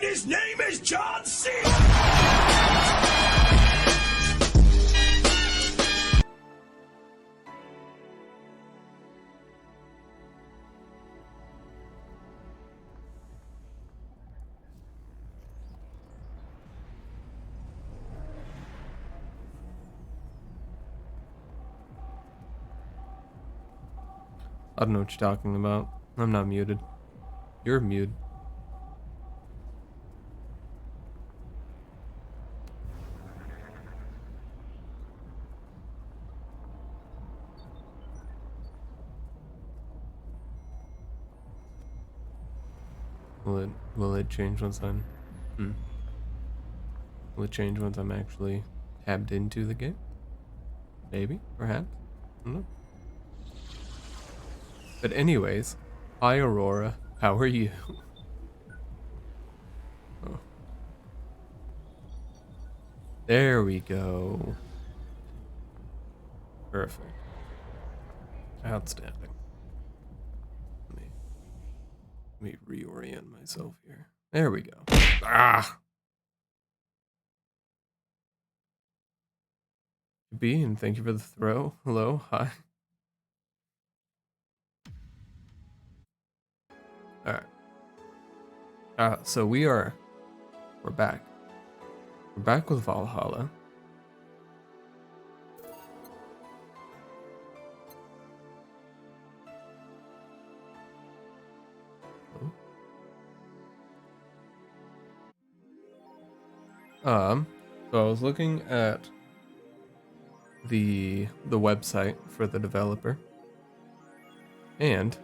And his name is John C. I don't know what you're talking about. I'm not muted. You're muted. Will it change once I'm will it change once I'm actually tabbed into the game? Maybe, perhaps. I don't know. But anyways, hi Aurora. How are you? Oh. There we go. Perfect. Outstanding. Let me reorient myself here. There we go. Ah! Bean, thank you for the throw. Hello, hi. Alright. So we're back. We're back with Valhalla. So I was looking at the website for the developer, and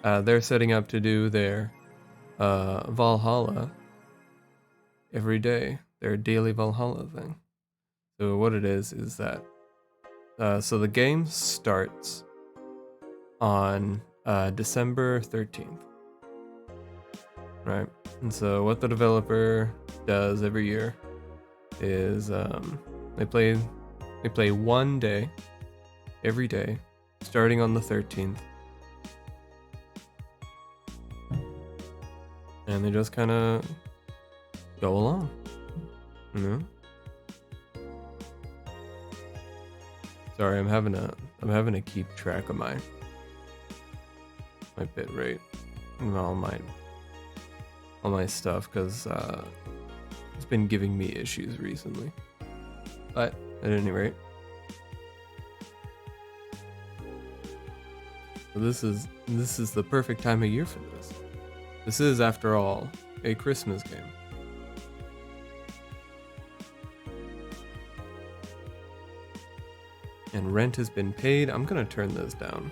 they're setting up to do their Valhalla every day, their daily Valhalla thing. So what it is that so the game starts on December 13th, right? And so what the developer does every year is they play one day every day starting on the 13th, and they just kind of go along, you know. Sorry, I'm having to keep track of my bit rate and all my stuff, because it's been giving me issues recently. But at any rate, so this is the perfect time of year for this. This is, after all, a Christmas game. And rent has been paid. I'm gonna turn this down.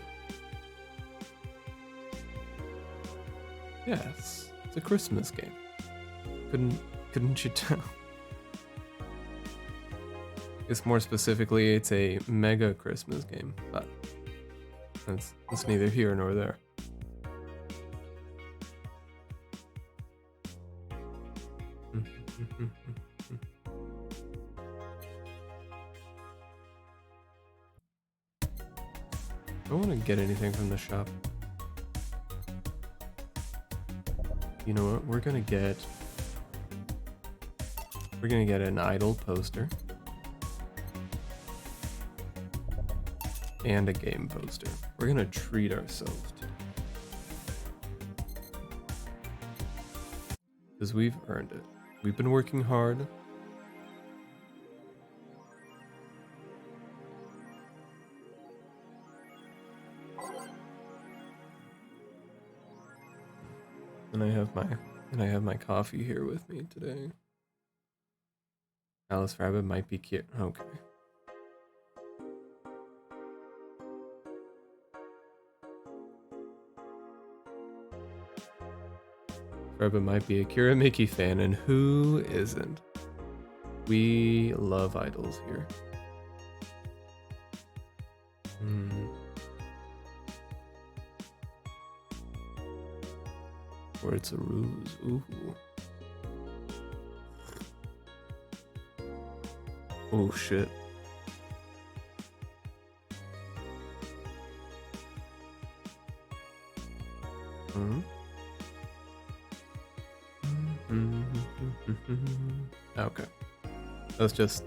Yes, it's a Christmas game. Couldn't you tell? It's more specifically, it's a mega Christmas game, but that's neither here nor there. I don't want to get anything from the shop. You know what? We're gonna get an idle poster and a game poster. We're gonna treat ourselves to, because we've earned it. We've been working hard. And I have my coffee here with me today. Alice Rabbit might be cute. Okay. Rabbit might be a Kira Mickey fan, and who isn't? We love idols here. Or it's a ruse. Ooh. Oh shit. Okay. That's just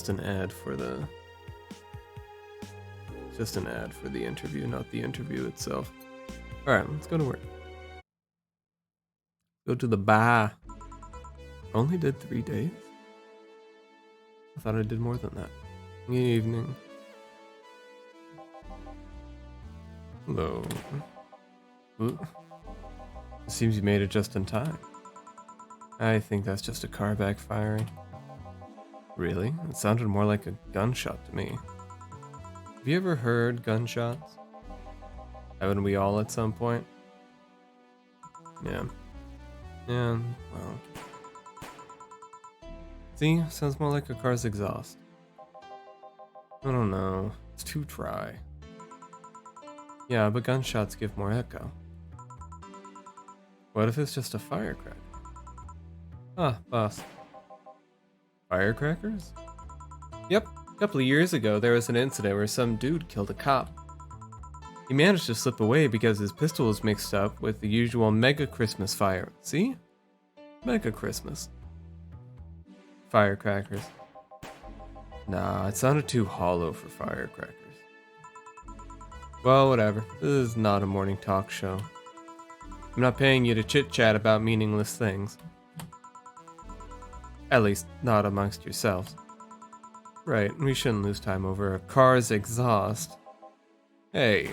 an ad for the interview, not the interview itself. Alright, let's go to work. Go to the bar. Only did 3 days? I thought I did more than that. Evening. Hello. Ooh. It seems you made it just in time. I think that's just a car backfiring. Really? It sounded more like a gunshot to me. Have you ever heard gunshots? Haven't we all at some point? Yeah. Yeah, well. See? Sounds more like a car's exhaust. I don't know. It's too dry. Yeah, but gunshots give more echo. What if it's just a firecracker? Ah, boss. Firecrackers? Yep. A couple of years ago, there was an incident where some dude killed a cop. He managed to slip away because his pistol was mixed up with the usual Mega Christmas fire. See? Mega Christmas. Firecrackers. Nah, it sounded too hollow for firecrackers. Well, whatever. This is not a morning talk show. I'm not paying you to chit-chat about meaningless things. At least, not amongst yourselves. Right, we shouldn't lose time over a car's exhaust. Hey.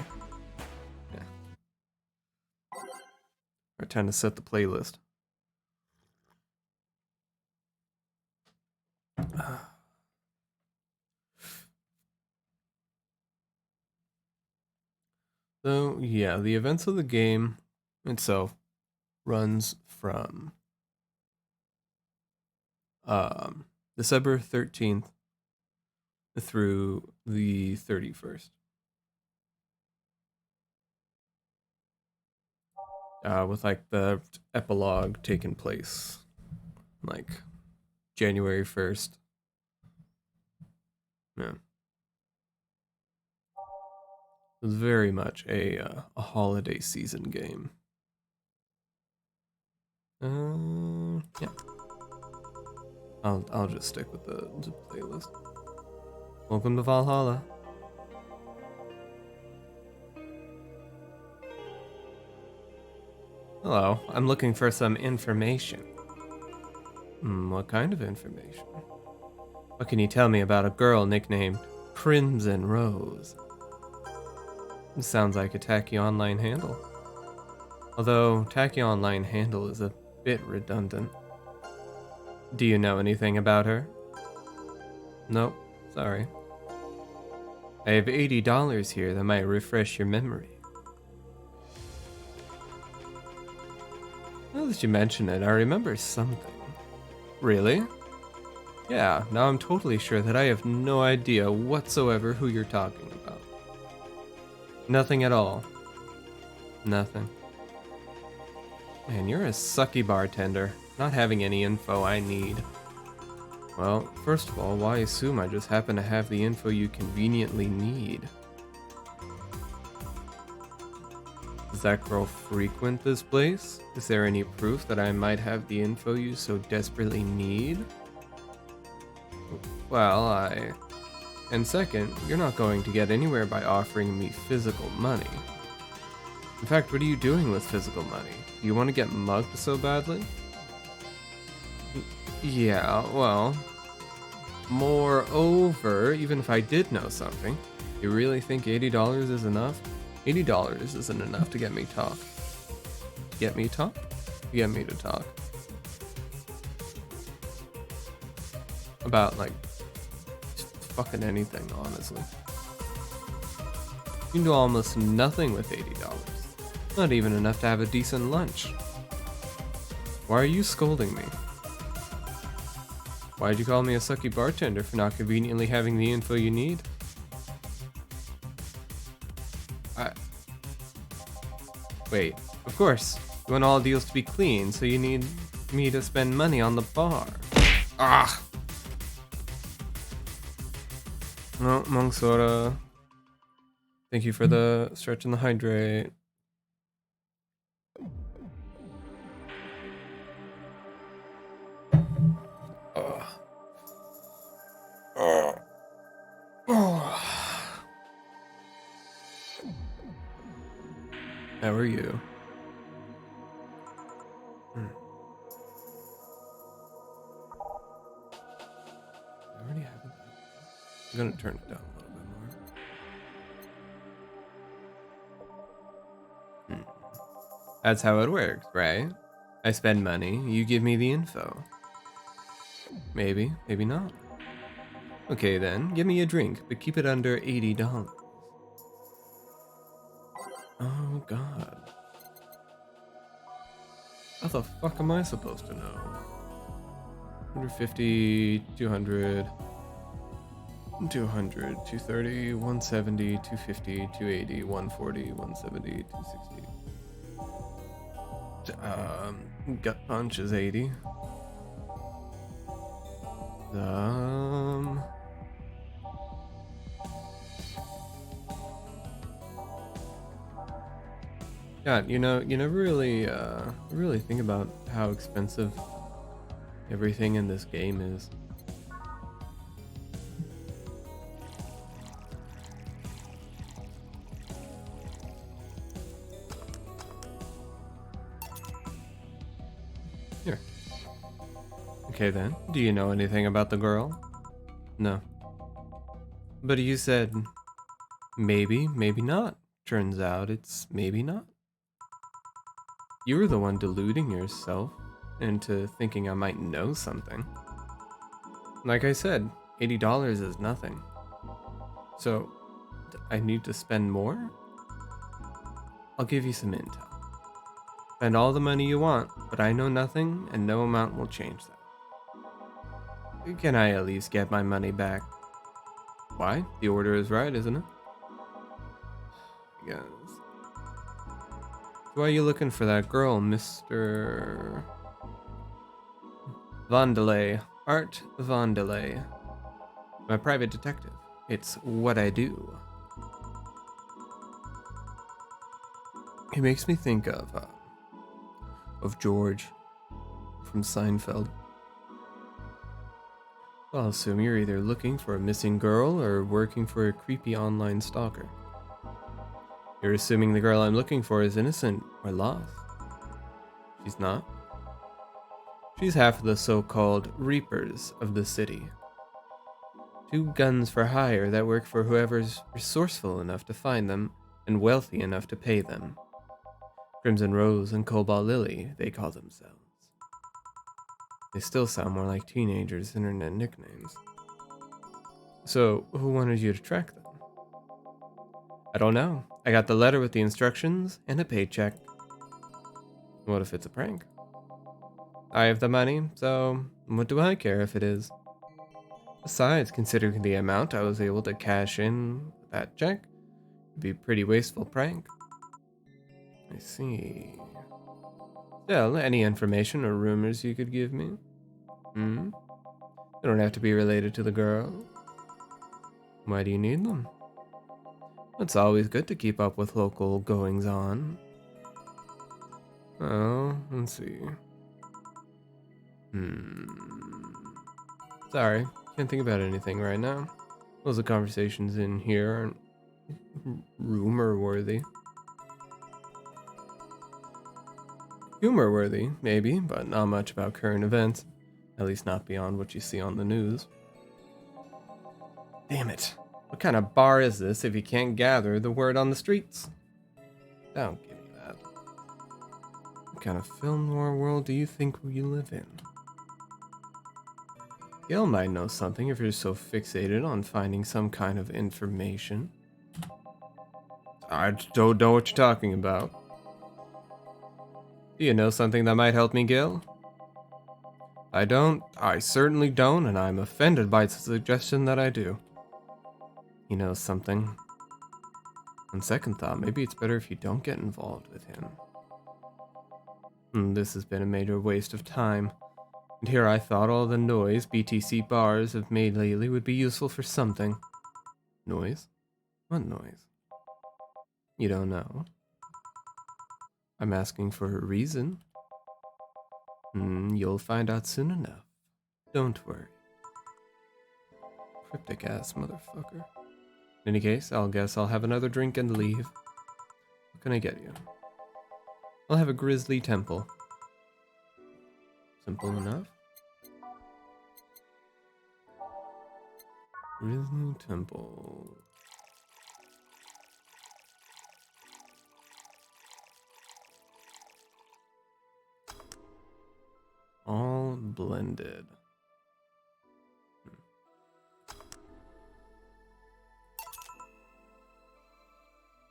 Yeah. We're trying to set the playlist. So, yeah, the events of the game itself runs from December 13th through the 31st. With like the epilogue taking place like January 1st. Yeah. It was very much a holiday season game. Yeah. I'll just stick with the playlist. Welcome to Valhalla. Hello, I'm looking for some information. What kind of information? What can you tell me about a girl nicknamed Crimson Rose? It sounds like a tacky online handle. Although, tacky online handle is a bit redundant. Do you know anything about her? Nope, sorry. I have $80 here that might refresh your memory. Now that you mention it, I remember something. Really? Yeah, now I'm totally sure that I have no idea whatsoever who you're talking about. Nothing at all. Nothing. Man, you're a sucky bartender, not having any info I need. Well, first of all, why assume I just happen to have the info you conveniently need? Does that girl frequent this place? Is there any proof that I might have the info you so desperately need? Well, And second, you're not going to get anywhere by offering me physical money. In fact, what are you doing with physical money? Do you want to get mugged so badly? Yeah, well... Moreover, even if I did know something, you really think $80 is enough? $80 isn't enough to get me talk. Get me talk? Get me to talk. About, like, fucking anything, honestly. You can do almost nothing with $80. Not even enough to have a decent lunch. Why are you scolding me? Why'd you call me a sucky bartender for not conveniently having the info you need? Wait, of course. You want all deals to be clean, so you need me to spend money on the bar. Ah! No, Monk Soda. Thank you for the stretch and the hydrate. How are you? I already have it. I'm gonna turn it down a little bit more. That's how it works, right? I spend money, you give me the info. Maybe, maybe not. Okay then, give me a drink, but keep it under $80. Oh god. How the fuck am I supposed to know? 150, 200, 200, 230, 170, 250, 280, 140, 170, 260. Gut punch is 80. Um, God, you never really think about how expensive everything in this game is. Here. Okay then, do you know anything about the girl? No. But you said maybe, maybe not. Turns out it's maybe not. You were the one deluding yourself into thinking I might know something. Like I said, $80 is nothing. So, I need to spend more? I'll give you some intel. Spend all the money you want, but I know nothing and no amount will change that. Can I at least get my money back? Why? The order is right, isn't it? Yes. Why are you looking for that girl, Mr. Vandelay? Art Vandelay. I'm a private detective. It's what I do. He makes me think of George from Seinfeld. Well, I'll assume you're either looking for a missing girl or working for a creepy online stalker. You're assuming the girl I'm looking for is innocent or lost. She's not. She's half of the so-called Reapers of the city. Two guns for hire that work for whoever's resourceful enough to find them and wealthy enough to pay them. Crimson Rose and Cobalt Lily, they call themselves. They still sound more like teenagers' internet nicknames. So, who wanted you to track them? I don't know. I got the letter with the instructions and a paycheck. What if it's a prank? I have the money, so what do I care if it is? Besides, considering the amount I was able to cash in that check, it'd be a pretty wasteful prank. I see. Still, any information or rumors you could give me? They don't have to be related to the girl. Why do you need them? It's always good to keep up with local goings-on. Oh, let's see. Sorry, can't think about anything right now. Those conversations in here aren't rumor-worthy. Humor-worthy, maybe, but not much about current events. At least not beyond what you see on the news. Damn it. What kind of bar is this if you can't gather the word on the streets? Don't give me that. What kind of film noir world do you think we live in? Gail might know something if you're so fixated on finding some kind of information. I don't know what you're talking about. Do you know something that might help me, Gil? I don't. I certainly don't, and I'm offended by the suggestion that I do. He knows something. On second thought, maybe it's better if you don't get involved with him. This has been a major waste of time. And here I thought all the noise BTC bars have made lately would be useful for something. Noise? What noise? You don't know. I'm asking for a reason. You'll find out soon enough. Don't worry. Cryptic ass motherfucker. In any case, I'll guess I'll have another drink and leave. What can I get you? I'll have a grizzly temple. Simple enough. Grizzly temple. All blended.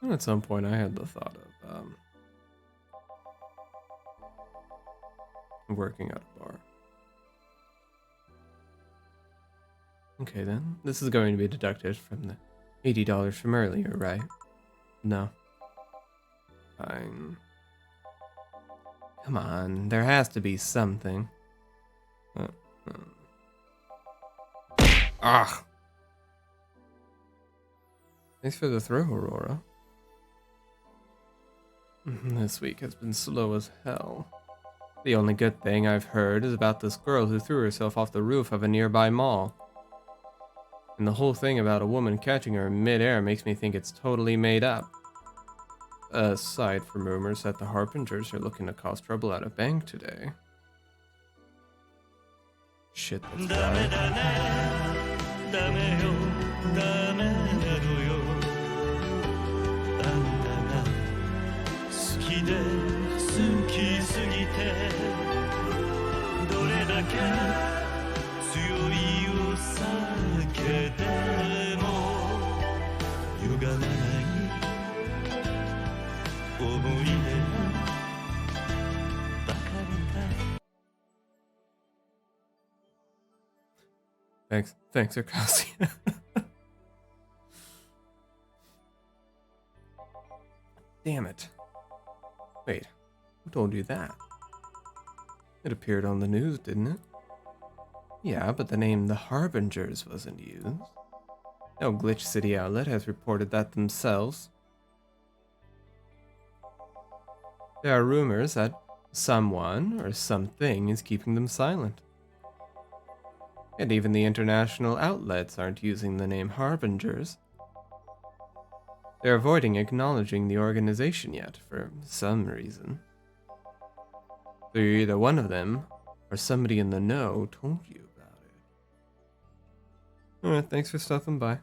And at some point I had the thought of working at a bar. Okay then, this is going to be deducted from the $80 from earlier, right? No. Fine. Come on, there has to be something. Ah! Thanks for the throw, Aurora. This week has been slow as hell. The only good thing I've heard is about this girl who threw herself off the roof of a nearby mall. And the whole thing about a woman catching her in midair makes me think it's totally made up. Aside from rumors that the Harbingers are looking to cause trouble at a bank today. Shit, that's bad. Thanks, Arcasia. Damn it. Wait, who told you that? It appeared on the news, didn't it? Yeah, but the name The Harbingers wasn't used. No Glitch City outlet has reported that themselves. There are rumors that someone or something is keeping them silent. And even the international outlets aren't using the name Harbingers. They're avoiding acknowledging the organization yet, for some reason. So you're either one of them, or somebody in the know told you about it. Alright, thanks for stopping by.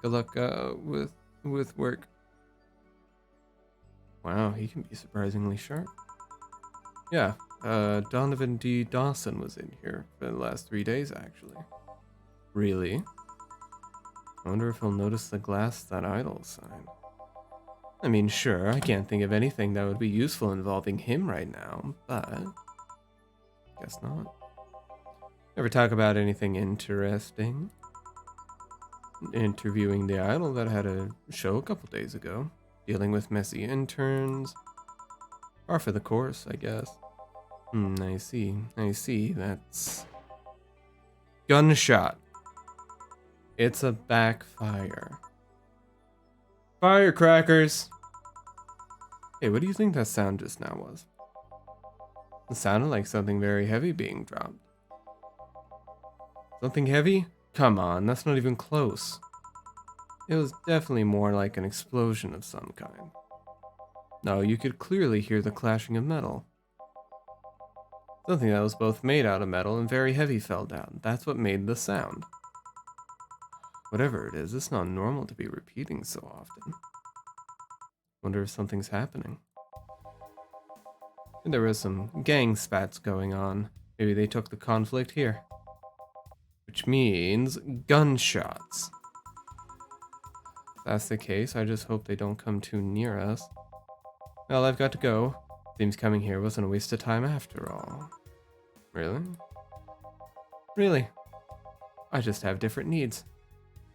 Good luck with work. Wow, he can be surprisingly sharp. Yeah, Donovan D. Dawson was in here for the last 3 days, actually. Really? I wonder if he'll notice the glass that idol sign. I mean, sure, I can't think of anything that would be useful involving him right now, but... guess not. Ever talk about anything interesting? Interviewing the idol that had a show a couple days ago. Dealing with messy interns. Par for the course, I guess. I see, that's... Gunshot. It's a backfire. Firecrackers! Hey, what do you think that sound just now was? It sounded like something very heavy being dropped. Something heavy? Come on, that's not even close. It was definitely more like an explosion of some kind. No, you could clearly hear the clashing of metal. Something that was both made out of metal and very heavy fell down. That's what made the sound. Whatever it is, it's not normal to be repeating so often. Wonder if something's happening. And there was some gang spats going on. Maybe they took the conflict here. Which means gunshots. If that's the case, I just hope they don't come too near us. Well, I've got to go. Seems coming here wasn't a waste of time after all. Really? Really? I just have different needs.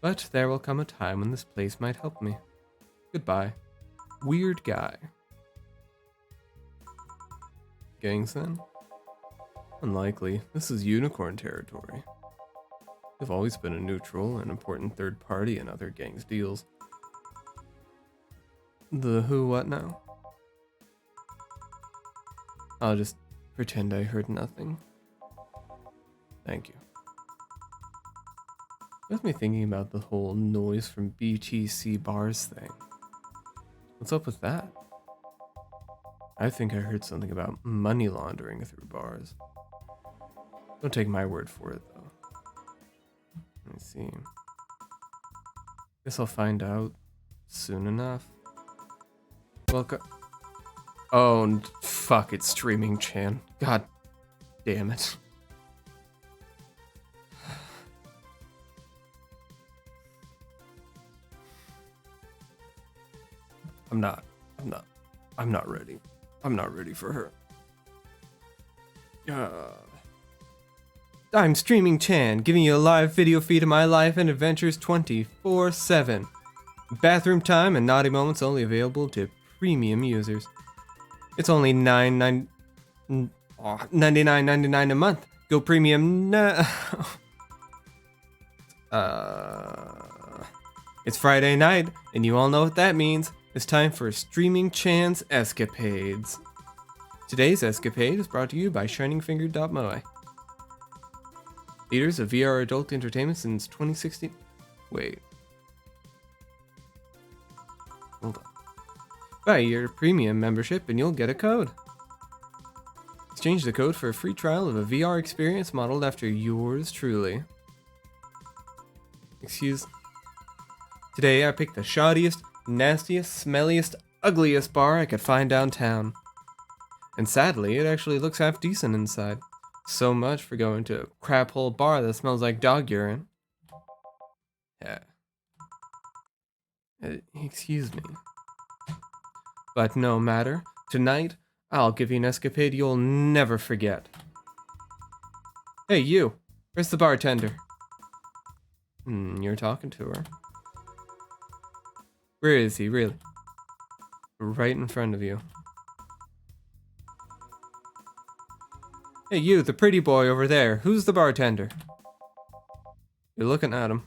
But there will come a time when this place might help me. Goodbye. Weird guy. Gangs then? Unlikely. This is unicorn territory. They've always been a neutral and important third party in other gangs' deals. The who what now? I'll just pretend I heard nothing. Thank you. Got me thinking about the whole noise from BTC bars thing. What's up with that? I think I heard something about money laundering through bars. Don't take my word for it, though. Let me see. Guess I'll find out soon enough. Welcome. Oh, fuck, it's streaming Chan. God damn it. I'm not ready. I'm not ready for her. I'm Streaming Chan, giving you a live video feed of my life and adventures 24/7. Bathroom time and naughty moments only available to premium users. It's only $99.99 a month. Go premium now. It's Friday night, and you all know what that means. It's time for Streaming Chan's Escapades. Today's escapade is brought to you by ShiningFinger.moe. Leaders of VR adult entertainment since 2016. Wait. Hold on. Buy your premium membership and you'll get a code. Exchange the code for a free trial of a VR experience modeled after yours truly. Excuse. Today I picked the shoddiest, nastiest, smelliest, ugliest bar I could find downtown. And sadly, it actually looks half decent inside. So much for going to a crap hole bar that smells like dog urine. Yeah. Excuse me. But no matter. Tonight, I'll give you an escapade you'll never forget. Hey, you. Where's the bartender? You're talking to her. Where is he, really? Right in front of you. Hey, you, the pretty boy over there. Who's the bartender? You're looking at him.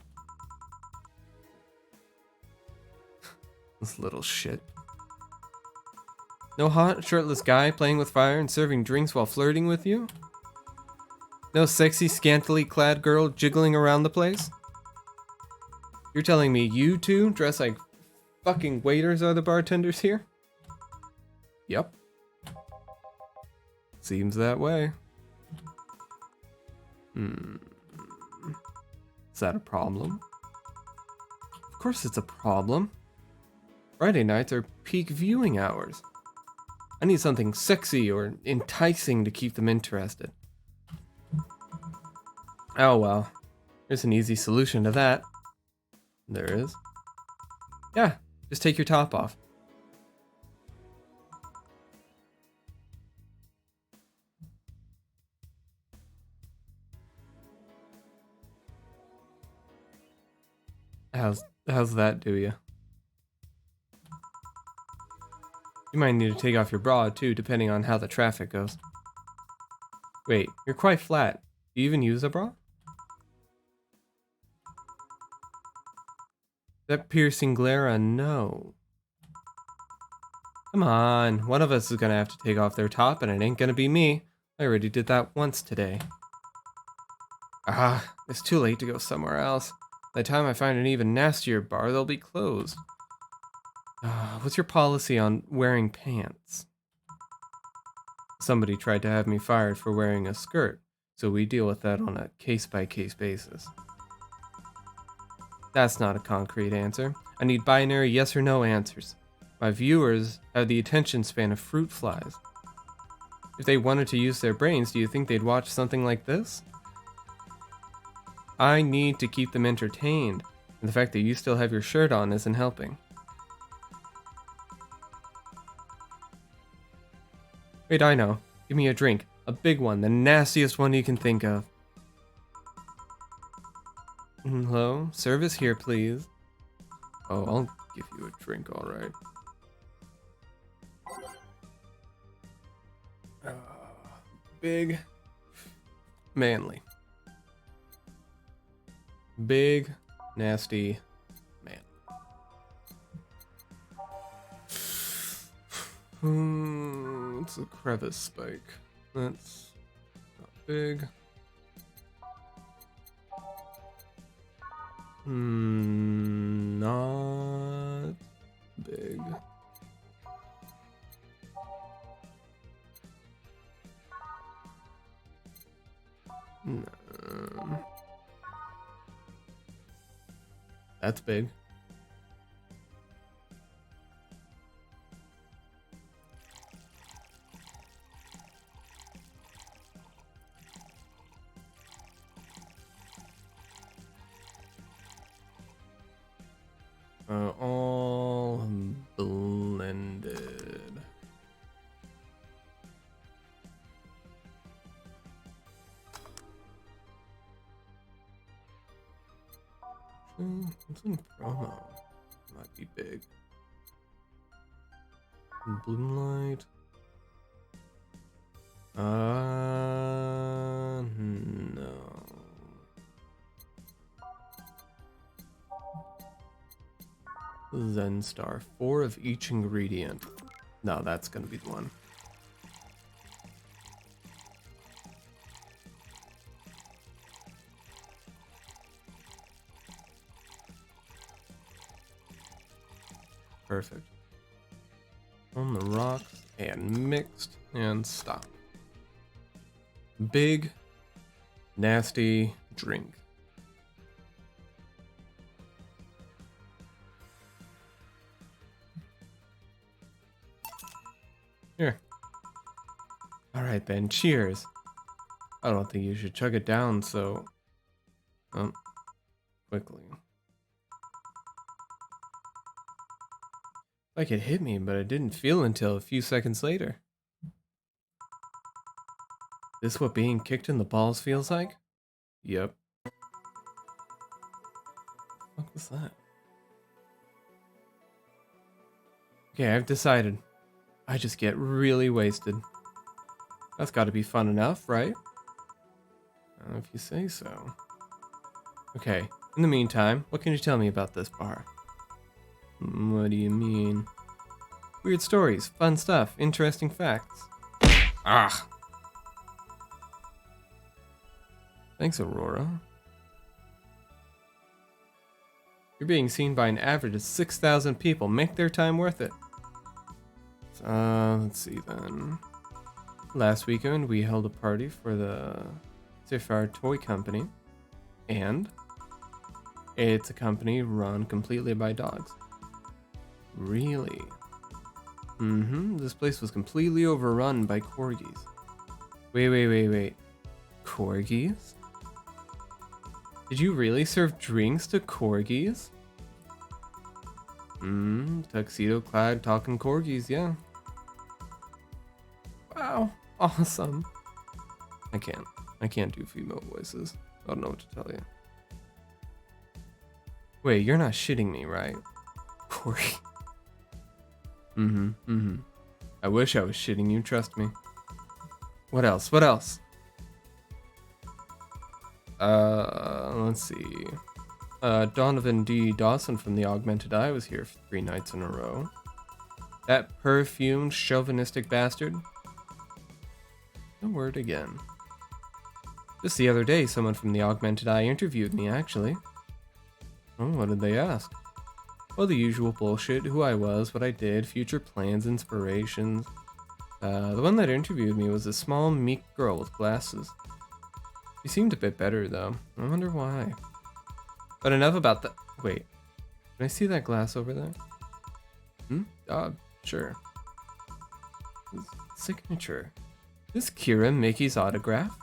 This little shit. No hot, shirtless guy playing with fire and serving drinks while flirting with you? No sexy, scantily clad girl jiggling around the place? You're telling me you two dress like fucking waiters are the bartenders here? Yep. Seems that way. Is that a problem? Of course it's a problem. Friday nights are peak viewing hours. I need something sexy or enticing to keep them interested. Oh well. There's an easy solution to that. There is. Yeah, just take your top off. How's that do you? You might need to take off your bra too, depending on how the traffic goes. Wait, you're quite flat. Do you even use a bra? That piercing glare, no. Come on, one of us is gonna have to take off their top, and it ain't gonna be me. I already did that once today. It's too late to go somewhere else. By the time I find an even nastier bar, they'll be closed. What's your policy on wearing pants? Somebody tried to have me fired for wearing a skirt, so we deal with that on a case-by-case basis. That's not a concrete answer. I need binary yes or no answers. My viewers have the attention span of fruit flies. If they wanted to use their brains, do you think they'd watch something like this? I need to keep them entertained, and the fact that you still have your shirt on isn't helping. Wait, I know. Give me a drink. A big one, the nastiest one you can think of. Hello? Service here, please. Oh, I'll give you a drink, alright. Big. Manly. Big, nasty man. It's a crevice spike. That's not big. Not big. That's big. All blended. What's in promo? Might be big. Bloom light. No. Zen Star, 4 of each ingredient. No, that's gonna be the one. Perfect. On the rocks and mixed and stop. Big, nasty drink. Here. Alright then, cheers. I don't think you should chug it down so quickly. Like it hit me, but it didn't feel until a few seconds later. This what being kicked in the balls feels like? Yep. What was that? Okay, I've decided. I just get really wasted. That's gotta be fun enough, right? If you say so. Okay, in the meantime, what can you tell me about this bar? What do you mean? Weird stories, fun stuff, interesting facts. Ah! Thanks, Aurora. You're being seen by an average of 6,000 people. Make their time worth it. Let's see then. Last weekend, we held a party for the Sapphire Toy Company. And it's a company run completely by dogs. Really? This place was completely overrun by corgis. Wait. Corgis? Did you really serve drinks to corgis? Tuxedo-clad talking corgis, yeah. Wow, awesome. I can't do female voices. I don't know what to tell you. Wait, you're not shitting me, right? Corgi. I wish I was shitting you, trust me. What else? Let's see. Donovan D. Dawson from the Augmented Eye was here for 3 nights in a row. That perfumed, chauvinistic bastard. No word again. Just the other day, someone from the Augmented Eye interviewed me, actually. Oh, what did they ask? Well, the usual bullshit, who I was, what I did, future plans, inspirations. The one that interviewed me was a small, meek girl with glasses. She seemed a bit better, though. I wonder why. But enough about that. Wait. Can I see that glass over there? Sure. Signature. Is Kira Mickey's autograph?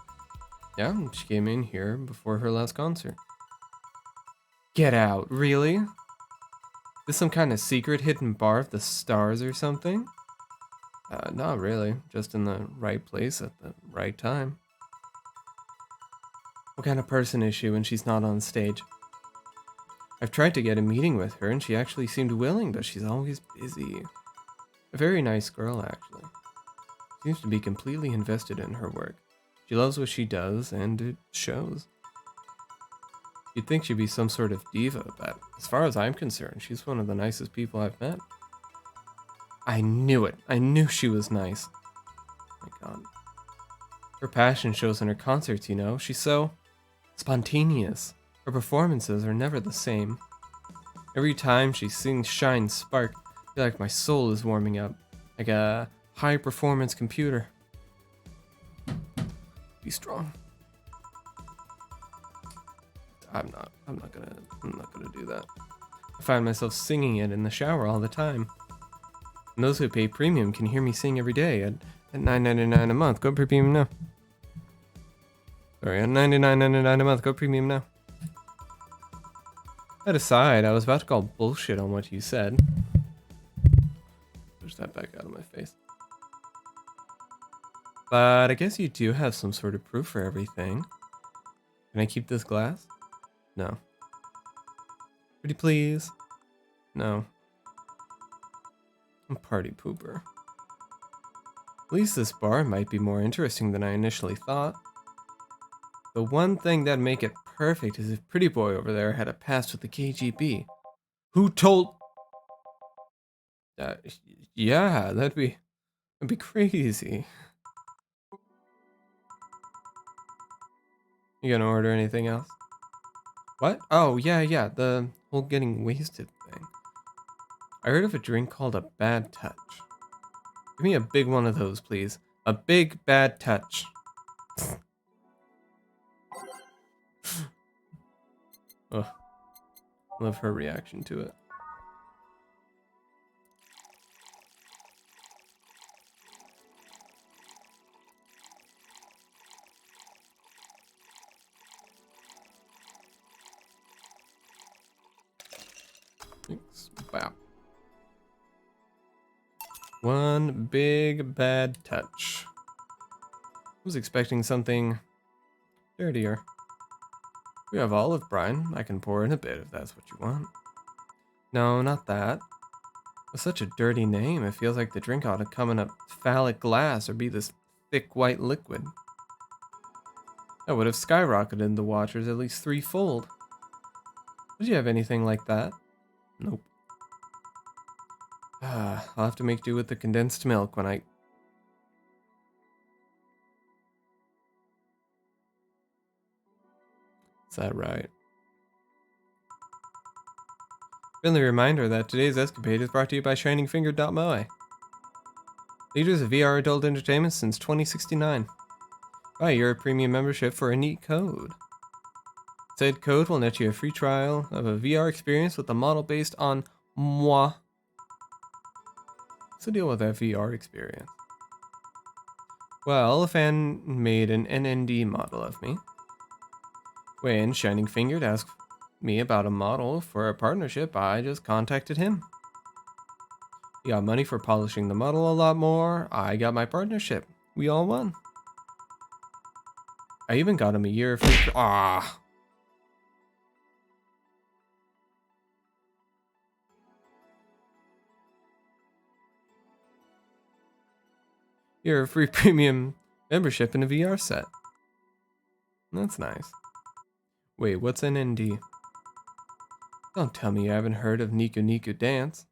Yeah, she came in here before her last concert. Get out, really? This some kind of secret hidden bar of the stars or something? Not really. Just in the right place at the right time. What kind of person is she when she's not on stage? I've tried to get a meeting with her and she actually seemed willing, but she's always busy. A very nice girl, actually. Seems to be completely invested in her work. She loves what she does, and it shows. You'd think she'd be some sort of diva, but as far as I'm concerned, she's one of the nicest people I've met. I knew it. I knew she was nice. Oh my god. Her passion shows in her concerts, you know. She's so spontaneous. Her performances are never the same. Every time she sings Shine Spark, I feel like my soul is warming up. Like a high-performance computer. Be strong. I'm not gonna do that. I find myself singing it in the shower all the time. And those who pay premium can hear me sing every day at $9.99 a month. Go premium now. Sorry, at $99.99 a month. Go premium now. That aside, I was about to call bullshit on what you said. Push that back out of my face. But I guess you do have some sort of proof for everything. Can I keep this glass? No. Pretty please? No. I'm party pooper. At least this bar might be more interesting than I initially thought. The one thing that'd make it perfect is if Pretty Boy over there had a past with the KGB. Who told... yeah, that'd be crazy. You gonna order anything else? What? Oh, yeah, the whole getting wasted thing. I heard of a drink called a bad touch. Give me a big one of those, please. A big bad touch. Ugh. Love her reaction to it. Thanks. Wow. One big bad touch. I was expecting something dirtier. We have olive brine. I can pour in a bit if that's what you want. No, not that. With such a dirty name, it feels like the drink ought to come in a phallic glass or be this thick white liquid. That would have skyrocketed the watchers at least threefold. Did you have anything like that? Nope. I'll have to make do with the condensed milk when I... Is that right? Friendly reminder that today's escapade is brought to you by ShiningFinger.moe. Leaders of VR adult entertainment since 2069. Buy your premium membership for a neat code. Said code will net you a free trial of a VR experience with a model based on moi. What's the deal with that VR experience? Well, a fan made an NND model of me. When Shining Fingered asked me about a model for a partnership, I just contacted him. He got money for polishing the model a lot more. I got my partnership. We all won. I even got him a year of free... Year of free premium membership in a VR set. That's nice. Wait, what's NND? Don't tell me you haven't heard of Niku Niku Dance.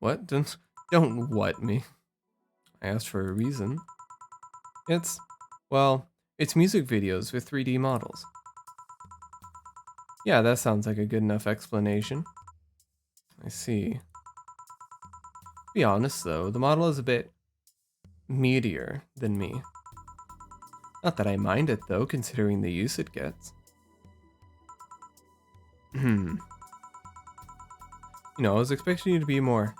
What? Don't what me. I asked for a reason. It's music videos with 3D models. Yeah, that sounds like a good enough explanation. I see. To be honest though, the model is a bit meatier than me. Not that I mind it though, considering the use it gets. You know, I was expecting you to be more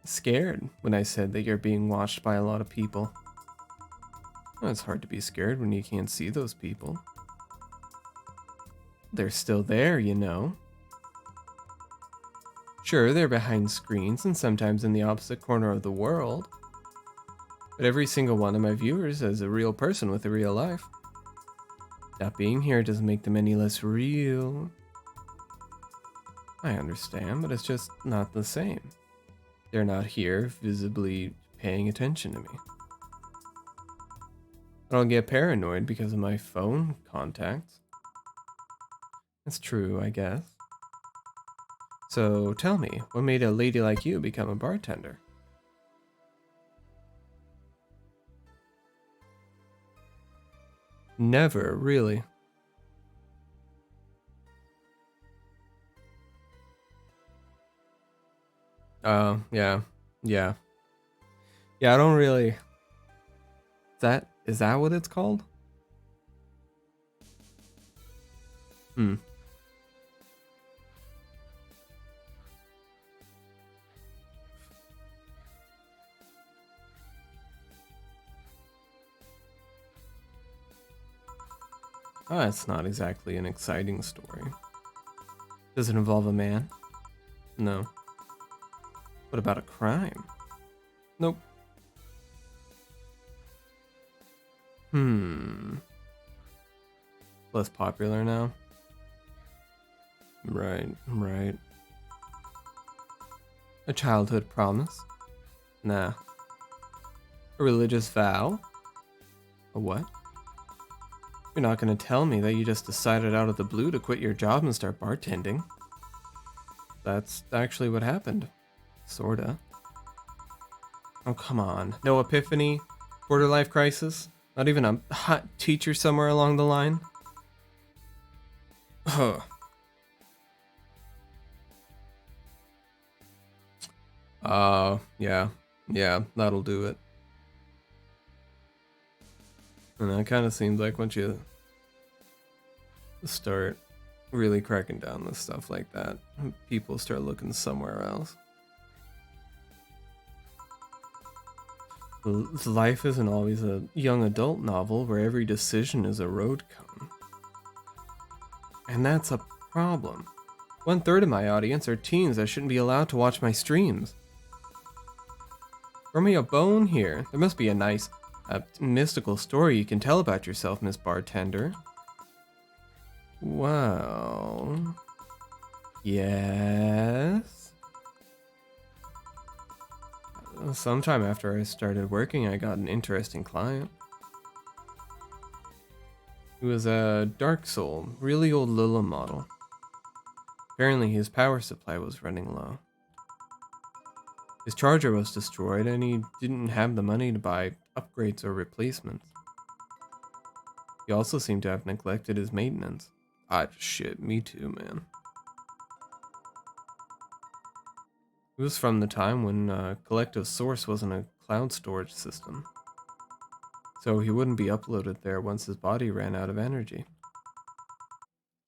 scared when I said that you're being watched by a lot of people. Well, it's hard to be scared when you can't see those people. They're still there, you know. Sure, they're behind screens and sometimes in the opposite corner of the world. But every single one of my viewers is a real person with a real life. Not being here doesn't make them any less real. I understand, but it's just not the same. They're not here visibly paying attention to me. I don't get paranoid because of my phone contacts. That's true, I guess. So tell me, what made a lady like you become a bartender? Never, really. Oh, yeah. Yeah, I don't really... Is that what it's called? Hmm. Oh, it's not exactly an exciting story. Does it involve a man? No. What about a crime? Nope. Hmm. Less popular now? Right, right. A childhood promise? Nah. A religious vow? A what? You're not gonna tell me that you just decided out of the blue to quit your job and start bartending. That's actually what happened. Sorta. Oh, come on. No epiphany? Quarter life crisis? Not even a hot teacher somewhere along the line? Huh. Yeah. Yeah, that'll do it. And it kind of seems like once you start really cracking down with stuff like that, people start looking somewhere else. Life isn't always a young adult novel where every decision is a road cone. And that's a problem. 1/3 of my audience are teens that shouldn't be allowed to watch my streams. Throw me a bone here. There must be a nice, mystical story you can tell about yourself, Miss Bartender. Well... Yes? Sometime after I started working, I got an interesting client. He was a dark soul, really old Lilla model. Apparently his power supply was running low. His charger was destroyed and he didn't have the money to buy upgrades or replacements. He also seemed to have neglected his maintenance. Shit, me too, man. It was from the time when Collective Source wasn't a cloud storage system. So he wouldn't be uploaded there once his body ran out of energy.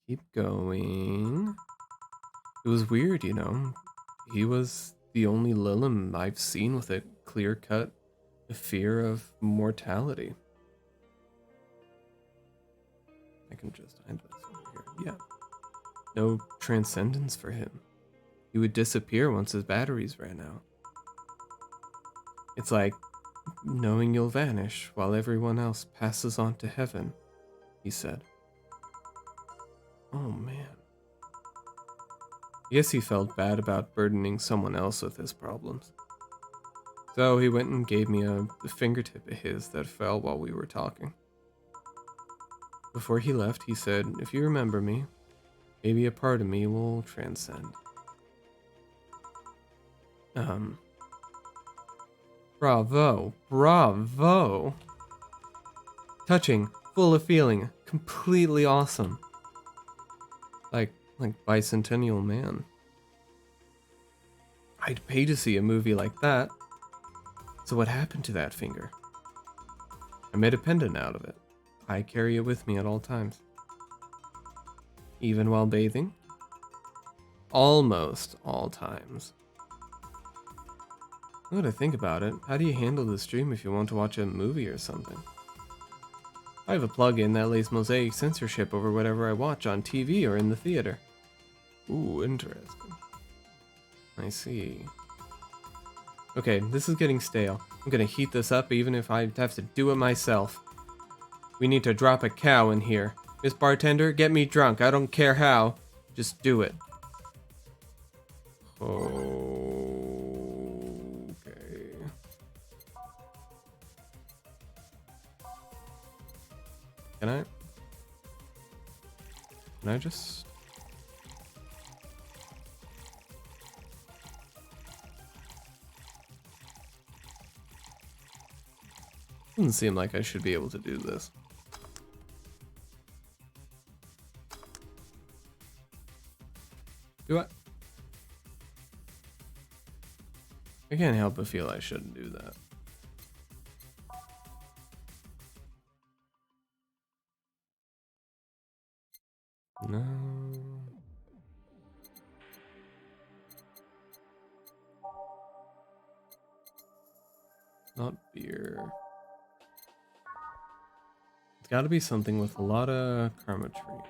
Keep going. It was weird, you know. He was the only Lilim I've seen with a clear-cut fear of mortality. I can just hide this over here. Yeah. No transcendence for him. He would disappear once his batteries ran out. It's like knowing you'll vanish while everyone else passes on to heaven, he said. Oh man. I guess he felt bad about burdening someone else with his problems. So he went and gave me a fingertip of his that fell while we were talking. Before he left, he said, if you remember me, maybe a part of me will transcend. Bravo, bravo. Touching, full of feeling, completely awesome. Like Bicentennial Man. I'd pay to see a movie like that. So what happened to that finger? I made a pendant out of it. I carry it with me at all times. Even while bathing? Almost all times. Now that I think about it, how do you handle the stream if you want to watch a movie or something? I have a plugin that lays mosaic censorship over whatever I watch on TV or in the theater. Ooh, interesting. I see. Okay, this is getting stale. I'm gonna heat this up even if I have to do it myself. We need to drop a cow in here. Miss Bartender, get me drunk. I don't care how. Just do it. Okay. Can I just... Doesn't seem like I should be able to do this. Do I? I can't help but feel I shouldn't do that. No. Not beer. It's gotta be something with a lot of karmatrine.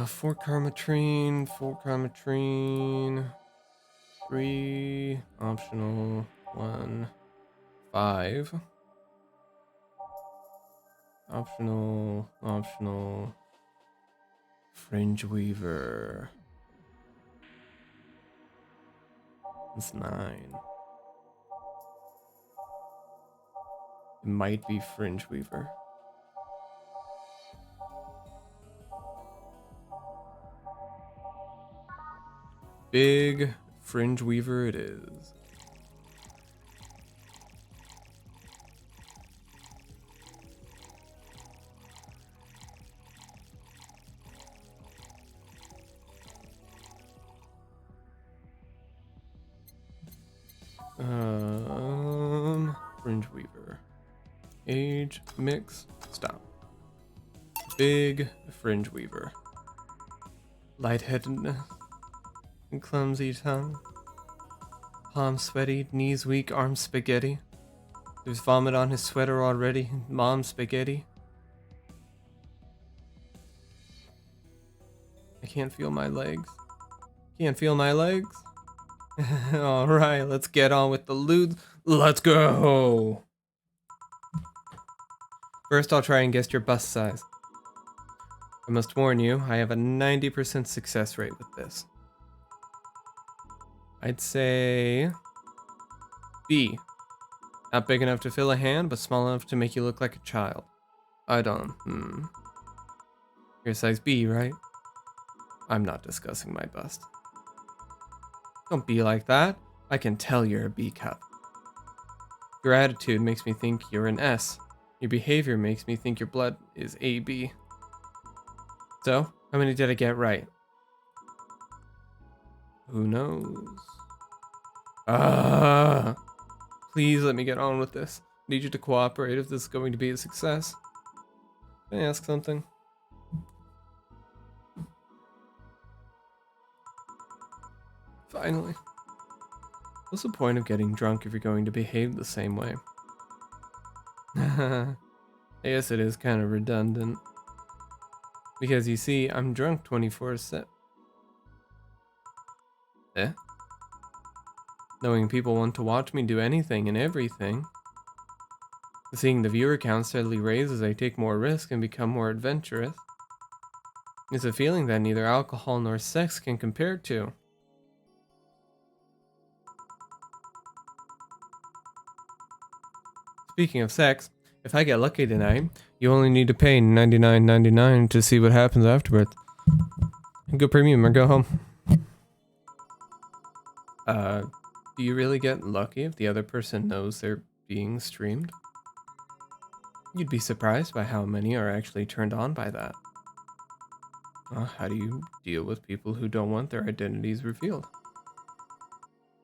Four karmatrine, 3 optional, 1, 5. Optional, fringe weaver. It's 9. It might be fringe weaver. Big fringe weaver it is. Fringe weaver. Age, mix, stop. Big fringe weaver. Lightheadedness and clumsy tongue. Palms sweaty, knees weak, arms spaghetti. There's vomit on his sweater already. Mom spaghetti. I can't feel my legs. Can't feel my legs? Alright, let's get on with the loot. Let's go! First, I'll try and guess your bust size. I must warn you, I have a 90% success rate with this. I'd say B. Not big enough to fill a hand, but small enough to make you look like a child. I don't, You're size B, right? I'm not discussing my bust. Don't be like that. I can tell you're a B cup. Your attitude makes me think you're an S. Your behavior makes me think your blood is AB. So, how many did I get right? Who knows? Please let me get on with this. Need you to cooperate if this is going to be a success. Can I ask something? Finally. What's the point of getting drunk if you're going to behave the same way? I guess it is kind of redundant. Because you see, I'm drunk 24/7. Eh? Knowing people want to watch me do anything and everything. Seeing the viewer count steadily raise as I take more risk and become more adventurous. It's a feeling that neither alcohol nor sex can compare to. Speaking of sex, if I get lucky tonight, you only need to pay $99.99 to see what happens afterwards. Go premium or go home. Do you really get lucky if the other person knows they're being streamed? You'd be surprised by how many are actually turned on by that. How do you deal with people who don't want their identities revealed?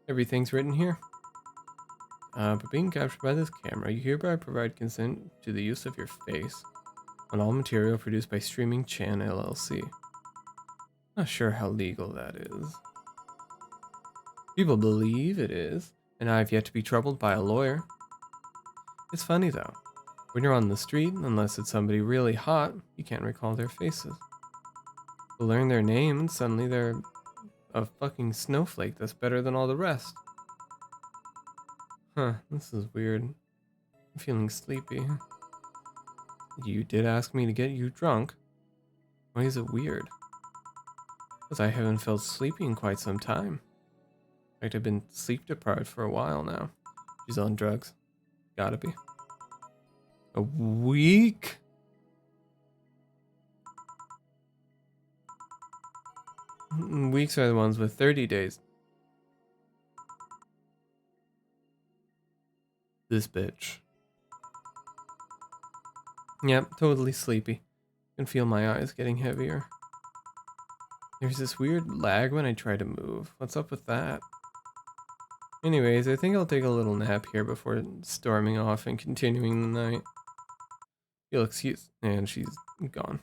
Everything's written here. For being captured by this camera, you hereby provide consent to the use of your face on all material produced by Streaming Chan LLC. Not sure how legal that is. People believe it is, and I've yet to be troubled by a lawyer. It's funny though. When you're on the street, unless it's somebody really hot, you can't recall their faces. You'll learn their name and suddenly they're a fucking snowflake that's better than all the rest. Huh, this is weird. I'm feeling sleepy. You did ask me to get you drunk. Why is it weird? Because I haven't felt sleepy in quite some time. In fact, I've been sleep deprived for a while now. She's on drugs. Gotta be. A week? Weeks are the ones with 30 days. This bitch. Yep, totally sleepy. Can feel my eyes getting heavier. There's this weird lag when I try to move. What's up with that? Anyways, I think I'll take a little nap here before storming off and continuing the night. You'll excuse, and she's gone.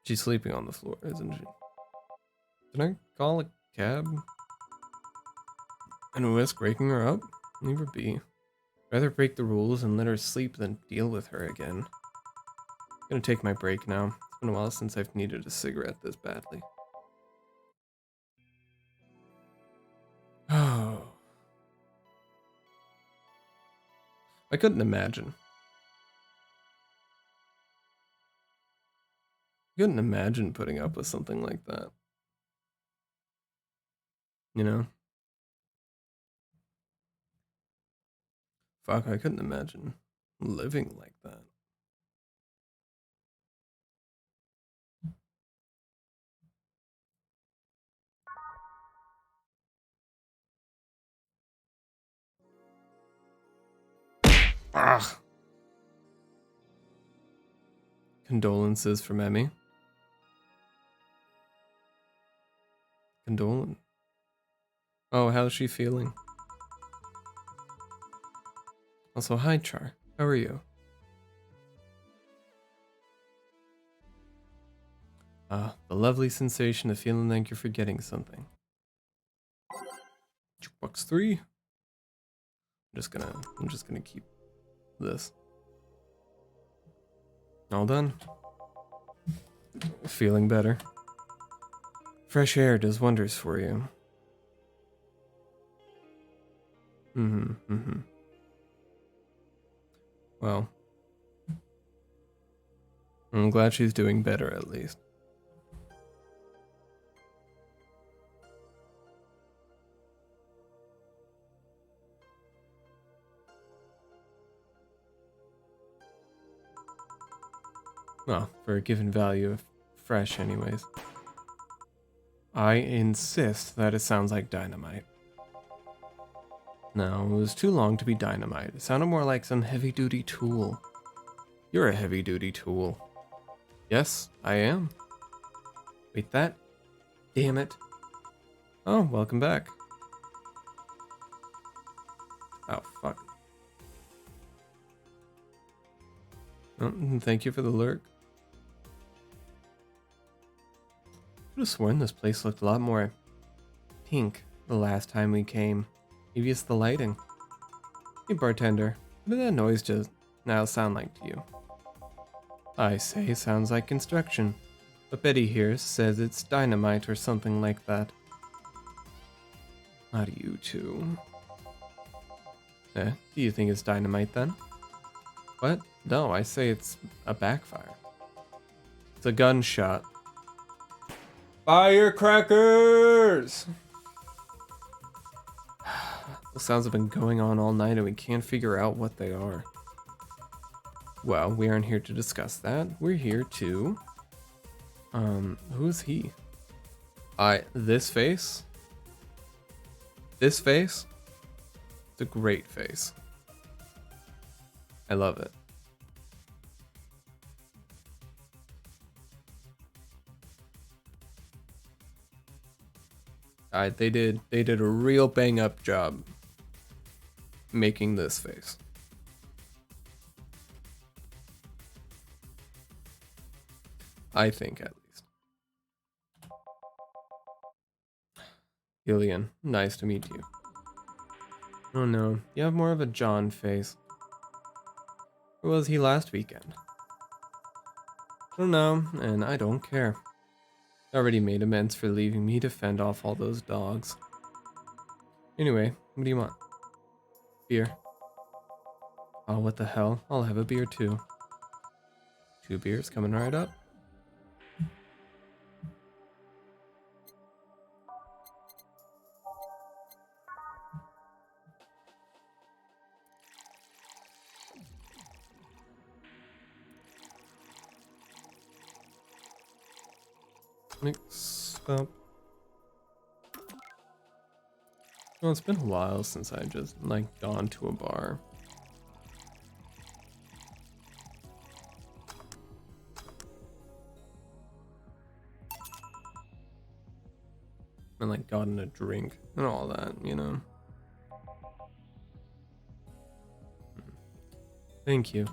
She's sleeping on the floor, isn't she? Can I call a cab? And risk waking her up? Leave her be. Rather break the rules and let her sleep than deal with her again. I'm gonna take my break now. It's been a while since I've needed a cigarette this badly. Oh. I couldn't imagine. I couldn't imagine putting up with something like that. You know? Fuck, I couldn't imagine living like that. Ah. Condolences from Emmy. Condolence. Oh, how's she feeling? Also, hi Char. How are you? Ah, the lovely sensation of feeling like you're forgetting something. Jukebox 3. I'm just gonna keep this. All done. Feeling better. Fresh air does wonders for you. Mm-hmm. Well, I'm glad she's doing better at least. Well, for a given value of fresh anyways. I insist that it sounds like dynamite. No, it was too long to be dynamite. It sounded more like some heavy-duty tool. You're a heavy-duty tool. Yes, I am. Wait, that? Damn it. Oh, welcome back. Oh, fuck. Oh, thank you for the lurk. I could have sworn this place looked a lot more pink the last time we came. Maybe it's the lighting. Hey, bartender, what did that noise just now sound like to you? I say, sounds like construction. But Betty here says it's dynamite or something like that. Not you two. Do you think it's dynamite then? What? No, I say it's a backfire. It's a gunshot. Firecrackers! The sounds have been going on all night and we can't figure out what they are. Well, we aren't here to discuss that. We're here to... who's he? This face? This face? It's a great face. I love it. They did a real bang up job making this face. I think, at least. Gillian, nice to meet you. Oh no, you have more of a John face. Where was he last weekend? I don't know, and I don't care. I already made amends for leaving me to fend off all those dogs. Anyway, what do you want? Beer. Oh, what the hell? I'll have a beer too. 2 beers coming right up. Mix up. Well, it's been a while since I just, gone to a bar. And, gotten a drink and all that, you know? Thank you.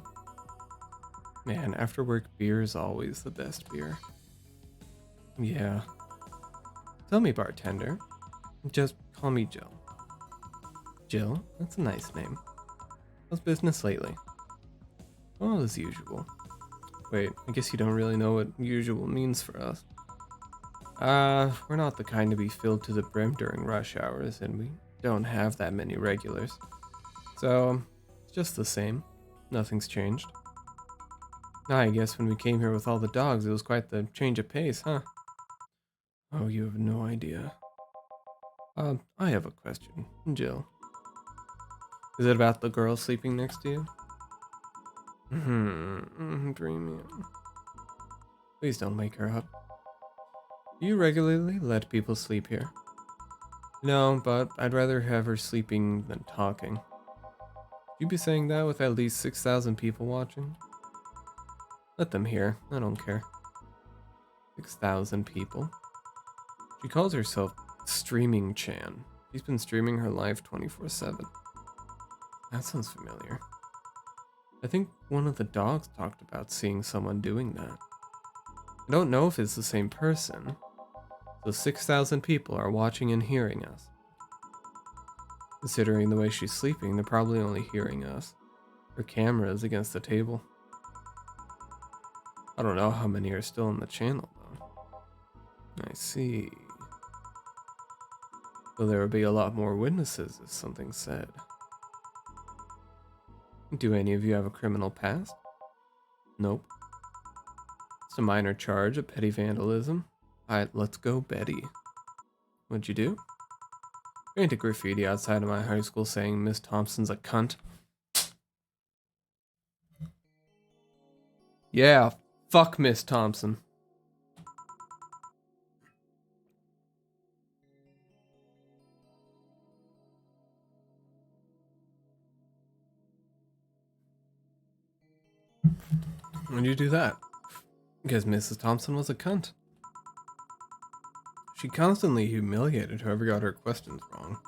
Man, after work beer is always the best beer. Yeah. Tell me, bartender. Just call me Jill. Jill? That's a nice name. How's business lately? Well, as usual. Wait, I guess you don't really know what usual means for us. We're not the kind to be filled to the brim during rush hours, and we don't have that many regulars. So, it's just the same. Nothing's changed. I guess when we came here with all the dogs, it was quite the change of pace, huh? Oh, you have no idea. I have a question, Jill. Is it about the girl sleeping next to you? Dreamy. Please don't wake her up. Do you regularly let people sleep here? No, but I'd rather have her sleeping than talking. You'd be saying that with at least 6,000 people watching? Let them hear, I don't care. 6,000 people? She calls herself Streaming Chan. She's been streaming her live 24/7. That sounds familiar. I think one of the dogs talked about seeing someone doing that. I don't know if it's the same person. So 6,000 people are watching and hearing us. Considering the way she's sleeping, they're probably only hearing us. Her camera is against the table. I don't know how many are still in the channel, though. I see. So there would be a lot more witnesses if something said. Do any of you have a criminal past? Nope. It's a minor charge of petty vandalism. Alright, let's go, Betty. What'd you do? Painted graffiti outside of my high school saying Miss Thompson's a cunt. Yeah, fuck Miss Thompson. When'd you do that? Because Mrs. Thompson was a cunt. She constantly humiliated whoever got her questions wrong.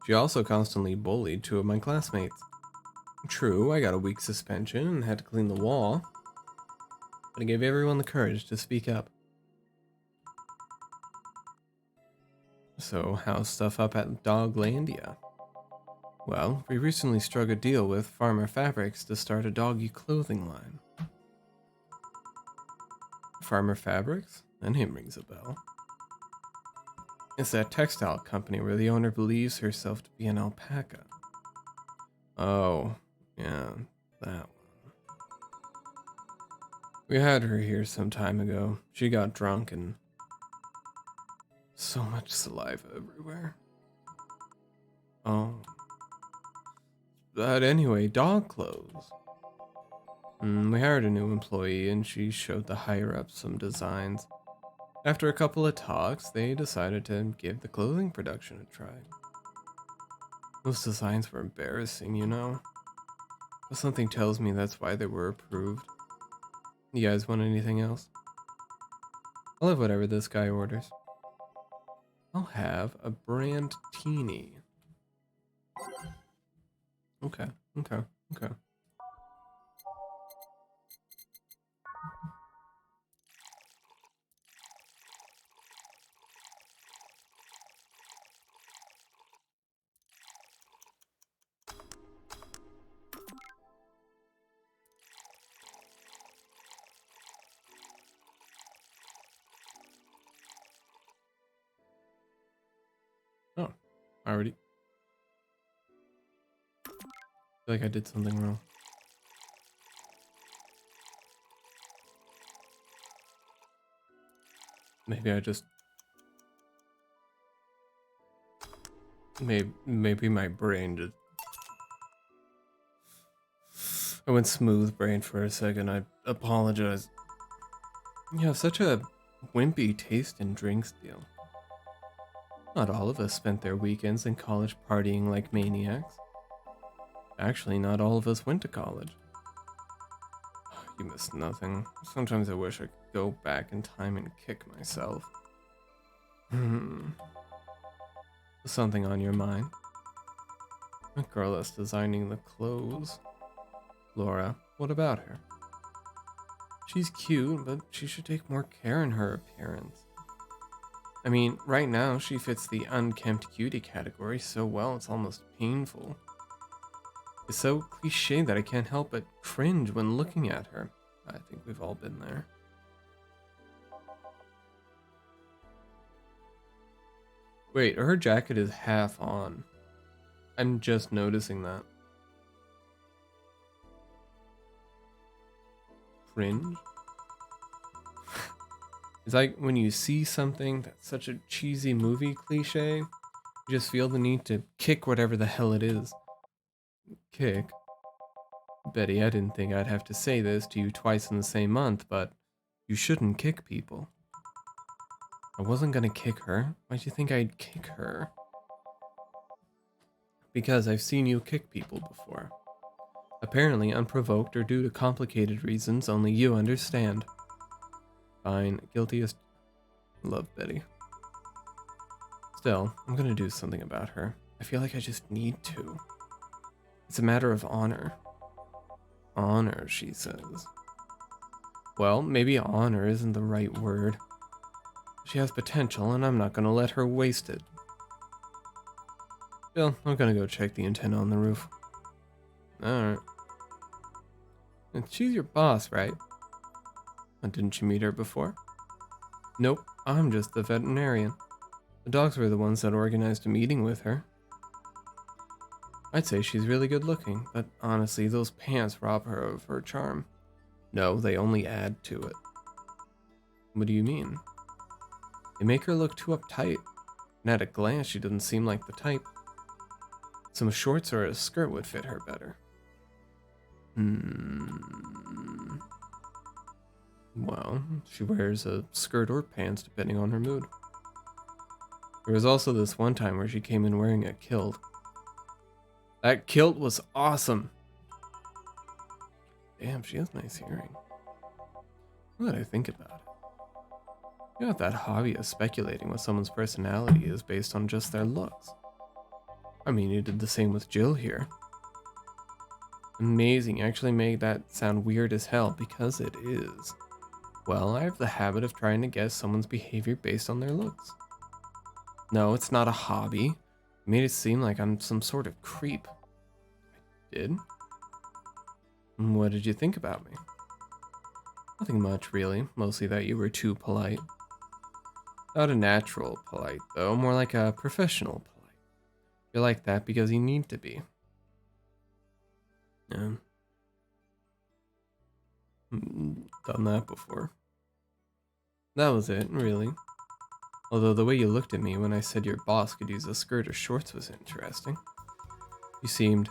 She also constantly bullied 2 of my classmates. True, I got a week suspension and had to clean the wall, but it gave everyone the courage to speak up. So, how's stuff up at Doglandia? Well, we recently struck a deal with Farmer Fabrics to start a doggy clothing line. Farmer Fabrics? That name rings a bell. It's that textile company where the owner believes herself to be an alpaca. Oh, yeah, that one. We had her here some time ago. She got drunk and so much saliva everywhere. Oh. But anyway, dog clothes. We hired a new employee and she showed the higher ups some designs. After a couple of talks, they decided to give the clothing production a try. Those designs were embarrassing, you know? But something tells me that's why they were approved. You guys want anything else? I'll have whatever this guy orders. I'll have a brand teeny. Okay. Oh, I already feel like I did something wrong. Maybe I just maybe my brain just I went smooth brain for a second. I apologize. You have such a wimpy taste in drinks, deal. Not all of us spent their weekends in college partying like maniacs. Actually, not all of us went to college. You missed nothing. Sometimes I wish I could go back in time and kick myself. Something on your mind? The girl that's designing the clothes. Laura, what about her? She's cute, but she should take more care in her appearance. I mean, right now she fits the unkempt cutie category so well it's almost painful. It's so cliche that I can't help but cringe when looking at her. I think we've all been there. Wait, her jacket is half on. I'm just noticing that. Cringe? It's like when you see something that's such a cheesy movie cliche, you just feel the need to kick whatever the hell it is. Kick? Betty, I didn't think I'd have to say this to you twice in the same month, but you shouldn't kick people. I wasn't gonna kick her. Why'd you think I'd kick her? Because I've seen you kick people before. Apparently unprovoked or due to complicated reasons only you understand. Fine, guilty as... Love Betty. Still, I'm gonna do something about her. I feel like I just need to. It's a matter of honor. Honor, she says. Well, maybe honor isn't the right word. She has potential, and I'm not gonna let her waste it. Still, I'm gonna go check the antenna on the roof. Alright. And she's your boss, right? Didn't you meet her before? Nope, I'm just the veterinarian. The dogs were the ones that organized a meeting with her. I'd say she's really good looking, but honestly, those pants rob her of her charm. No, they only add to it. What do you mean? They make her look too uptight, and at a glance she doesn't seem like the type. Some shorts or a skirt would fit her better. Well, she wears a skirt or pants depending on her mood. There was also this one time where she came in wearing a kilt. That kilt was awesome. Damn, she has nice hearing. Now that I think about it. You got that hobby of speculating what someone's personality is based on just their looks. I mean, you did the same with Jill here. Amazing, you actually made that sound weird as hell, because it is. Well, I have the habit of trying to guess someone's behavior based on their looks. No, it's not a hobby. You made it seem like I'm some sort of creep. I did? What did you think about me? Nothing much, really. Mostly that you were too polite. Not a natural polite, though. More like a professional polite. You're like that because you need to be. Yeah. Done that before. That was it, really. Although the way you looked at me when I said your boss could use a skirt or shorts was interesting. You seemed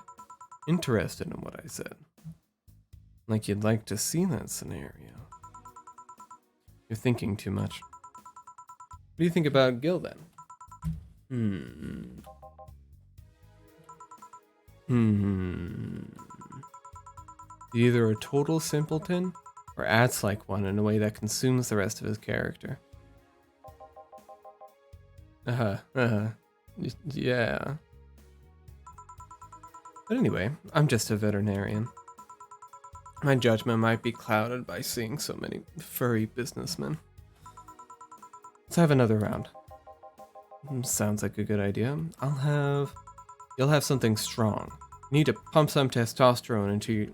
interested in what I said. Like you'd like to see that scenario. You're thinking too much. What do you think about Gil then? Either a total simpleton or acts like one in a way that consumes the rest of his character. Yeah. But anyway, I'm just a veterinarian. My judgment might be clouded by seeing so many furry businessmen. Let's have another round. Sounds like a good idea. You'll have something strong. You need to pump some testosterone into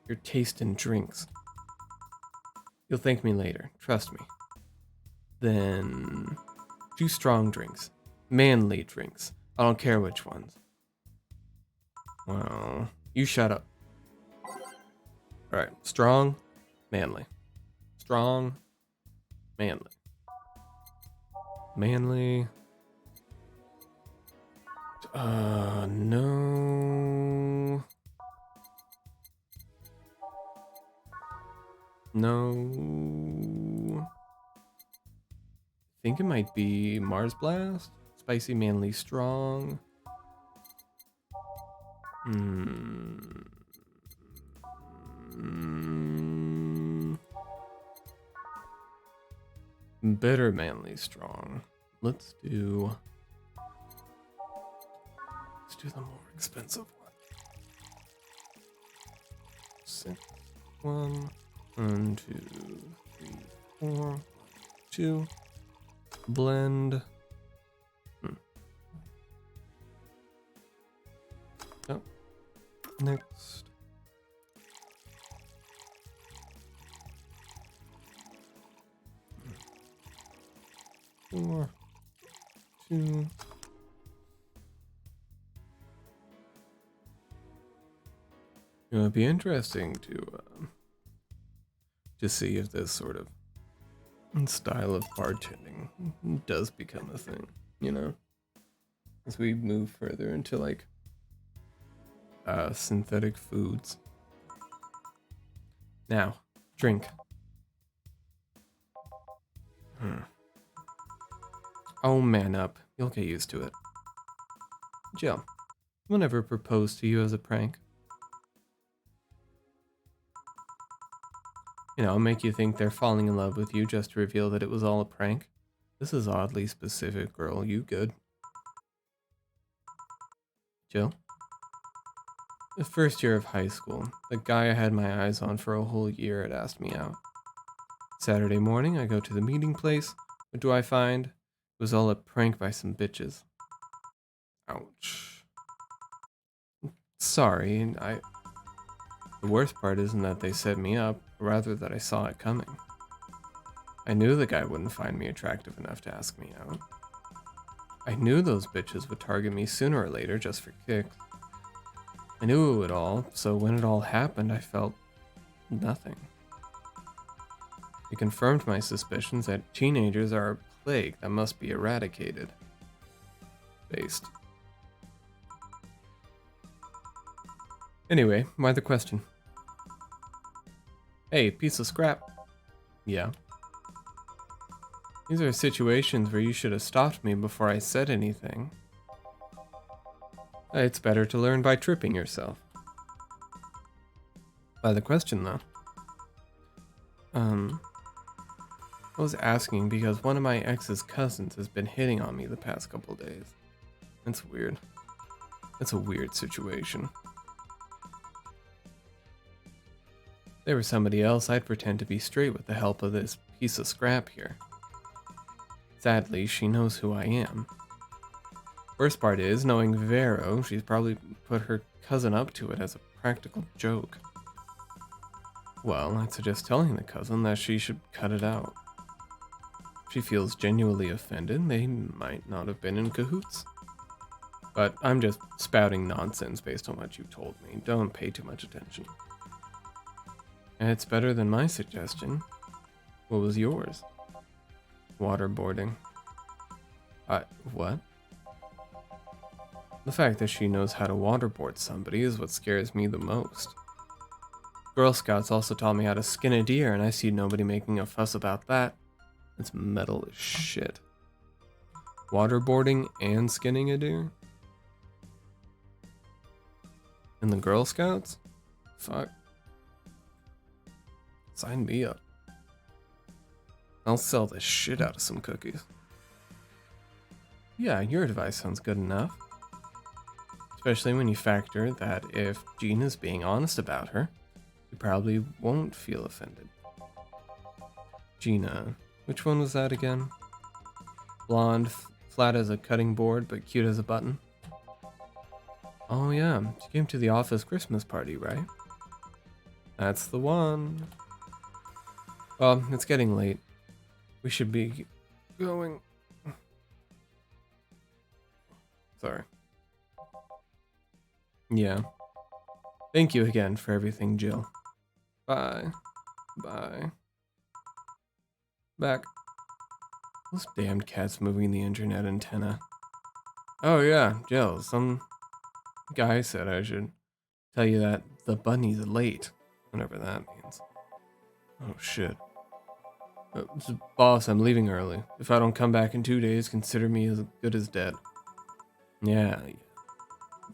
your taste in drinks. You'll thank me later, trust me. Then, 2 strong drinks. Manly drinks. I don't care which ones. Well, you shut up. Alright, strong, manly. Strong, manly. Manly. No. No. I think it might be Mars Blast. Spicy, manly, strong. Bitter, manly, strong. Let's do the more expensive one. 6, 1, 2, 3, 4, 2. Blend. Oh. Next. Four. 2. It would be interesting to see if this sort of style of bartending does become a thing, you know, as we move further into like synthetic foods. Now, drink. Oh, man up. You'll get used to it. Jill, someone ever proposed to you as a prank? You know, make you think they're falling in love with you just to reveal that it was all a prank. This is oddly specific, girl. You good? Jill? The first year of high school, the guy I had my eyes on for a whole year had asked me out. Saturday morning, I go to the meeting place. What do I find? It was all a prank by some bitches. Ouch. Sorry, the worst part isn't that they set me up, rather that I saw it coming. I knew the guy wouldn't find me attractive enough to ask me out. I knew those bitches would target me sooner or later just for kicks. I knew it all, so when it all happened, I felt nothing. It confirmed my suspicions that teenagers are a plague that must be eradicated. Based. Anyway, why the question? Hey, piece of scrap. Yeah. These are situations where you should have stopped me before I said anything. It's better to learn by tripping yourself. By the question, though. I was asking because one of my ex's cousins has been hitting on me the past couple days. That's weird. That's a weird situation. If there was somebody else, I'd pretend to be straight with the help of this piece of scrap here. Sadly, she knows who I am. Worst part is, knowing Vero, she's probably put her cousin up to it as a practical joke. Well, I'd suggest telling the cousin that she should cut it out. If she feels genuinely offended, they might not have been in cahoots. But I'm just spouting nonsense based on what you told me. Don't pay too much attention. It's better than my suggestion. What was yours? Waterboarding. What? The fact that she knows how to waterboard somebody is what scares me the most. Girl Scouts also taught me how to skin a deer, and I see nobody making a fuss about that. It's metal as shit. Waterboarding and skinning a deer? In the Girl Scouts? Fuck. Sign me up. I'll sell the shit out of some cookies. Yeah, your advice sounds good enough. Especially when you factor that if Gina's being honest about her, you probably won't feel offended. Gina, which one was that again? Blonde, flat as a cutting board, but cute as a button. Oh yeah, she came to the office Christmas party, right? That's the one. Well, it's getting late. We should be going. Sorry. Yeah. Thank you again for everything, Jill. Bye. Bye. Back. Those damned cats moving the internet antenna. Oh yeah, Jill, some guy said I should tell you that the bunny's late, whatever that means. Oh shit. Boss, I'm leaving early. If I don't come back in 2 days, consider me as good as dead. Yeah.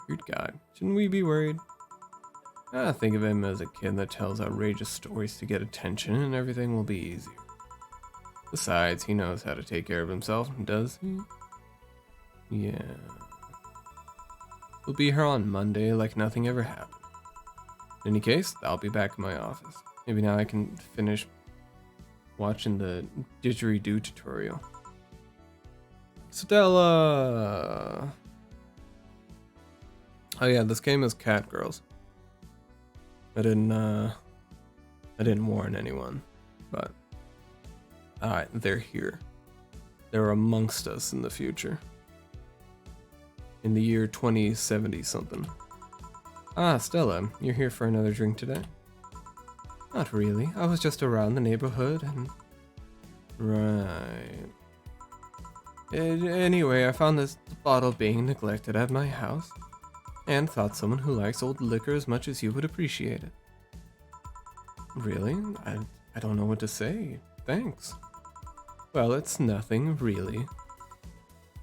Weird guy. Shouldn't we be worried? Think of him as a kid that tells outrageous stories to get attention and everything will be easier. Besides, he knows how to take care of himself, does he? Yeah. We'll be here on Monday like nothing ever happened. In any case, I'll be back in my office. Maybe now I can finish watching the didgeridoo tutorial. Stella! Oh yeah, this game is Cat Girls. I didn't warn anyone, but alright, they're here. They're amongst us in the future. In the year 2070 something. Ah, Stella, you're here for another drink today? Not really. I was just around the neighborhood and... Right. Anyway, I found this bottle being neglected at my house, and thought someone who likes old liquor as much as you would appreciate it. Really? I don't know what to say. Thanks. Well, it's nothing, really.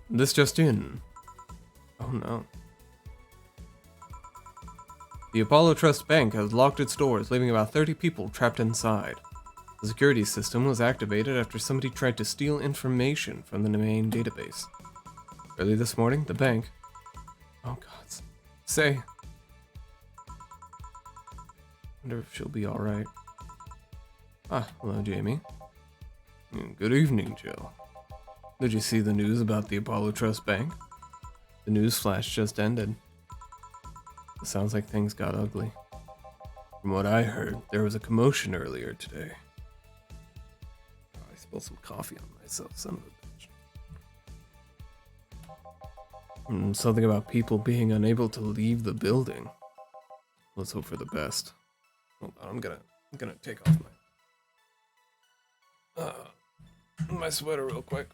This just in. Oh no. The Apollo Trust Bank has locked its doors, leaving about 30 people trapped inside. The security system was activated after somebody tried to steal information from the main database. Early this morning, the bank... Oh gods. Say... Wonder if she'll be alright. Ah, hello Jamie. Good evening, Jill. Did you see the news about the Apollo Trust Bank? The news flash just ended. It sounds like things got ugly. From what I heard, there was a commotion earlier today. Oh, I spilled some coffee on myself, son of a bitch. Something about people being unable to leave the building. Let's hope for the best. Hold on, I'm gonna take off my sweater real quick.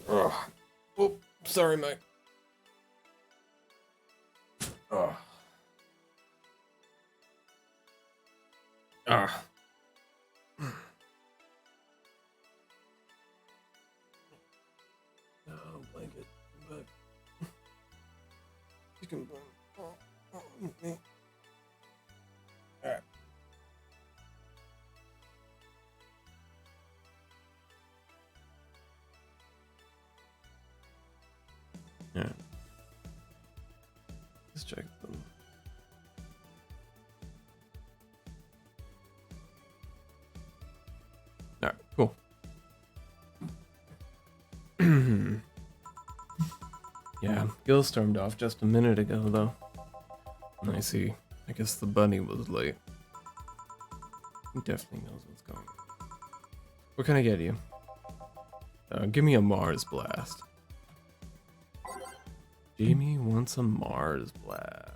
Oh, sorry, Mike. Oh. Blanket. But you can burn. Me. Alright. Yeah. Let's check them. Alright, cool. Yeah, Gil stormed off just a minute ago, though. I see. I guess the bunny was late. He definitely knows what's going on. What can I get you? Give me a Mars blast. Jamie wants a Mars blast.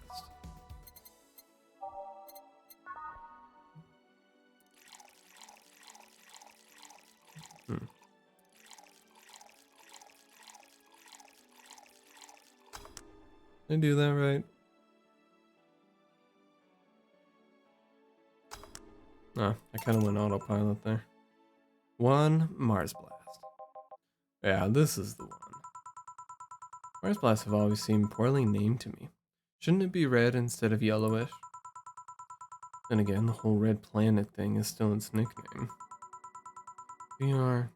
Did I do that right? Oh, I kind of went autopilot there. One Mars blast. Yeah, this is the one. Mars blasts have always seemed poorly named to me. Shouldn't it be red instead of yellowish? Then again, the whole red planet thing is still its nickname. VR.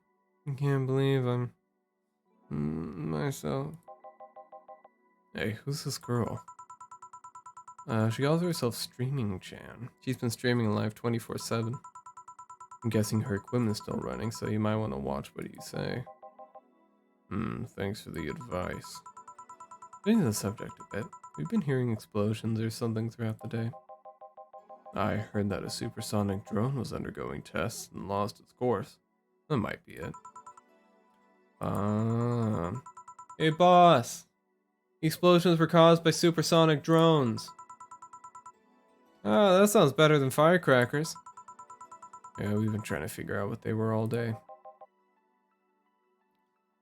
I can't believe I'm... myself. Hey, who's this girl? She calls herself Streaming Chan. She's been streaming live 24/7. I'm guessing her equipment's still running, so you might want to watch what you say. Thanks for the advice. Changing the subject a bit. We've been hearing explosions or something throughout the day. I heard that a supersonic drone was undergoing tests and lost its course. That might be it. Hey boss! Explosions were caused by supersonic drones. Oh, that sounds better than firecrackers. Yeah, we've been trying to figure out what they were all day.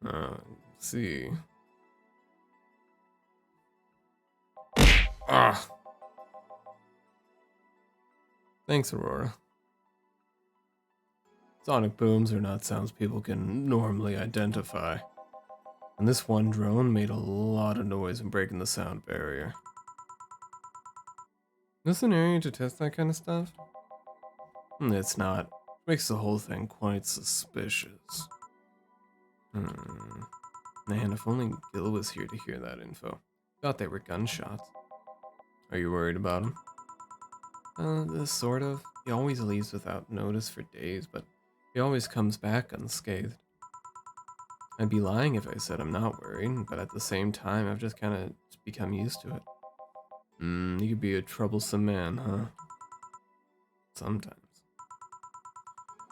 Let's see. Ah! Thanks, Aurora. Sonic booms are not sounds people can normally identify. And this one drone made a lot of noise in breaking the sound barrier. Is this an area to test that kind of stuff? It's not. It makes the whole thing quite suspicious. Man, if only Gil was here to hear that info. Thought they were gunshots. Are you worried about him? This sort of. He always leaves without notice for days, but he always comes back unscathed. I'd be lying if I said I'm not worried, but at the same time, I've just kind of become used to it. You could be a troublesome man, huh? Sometimes.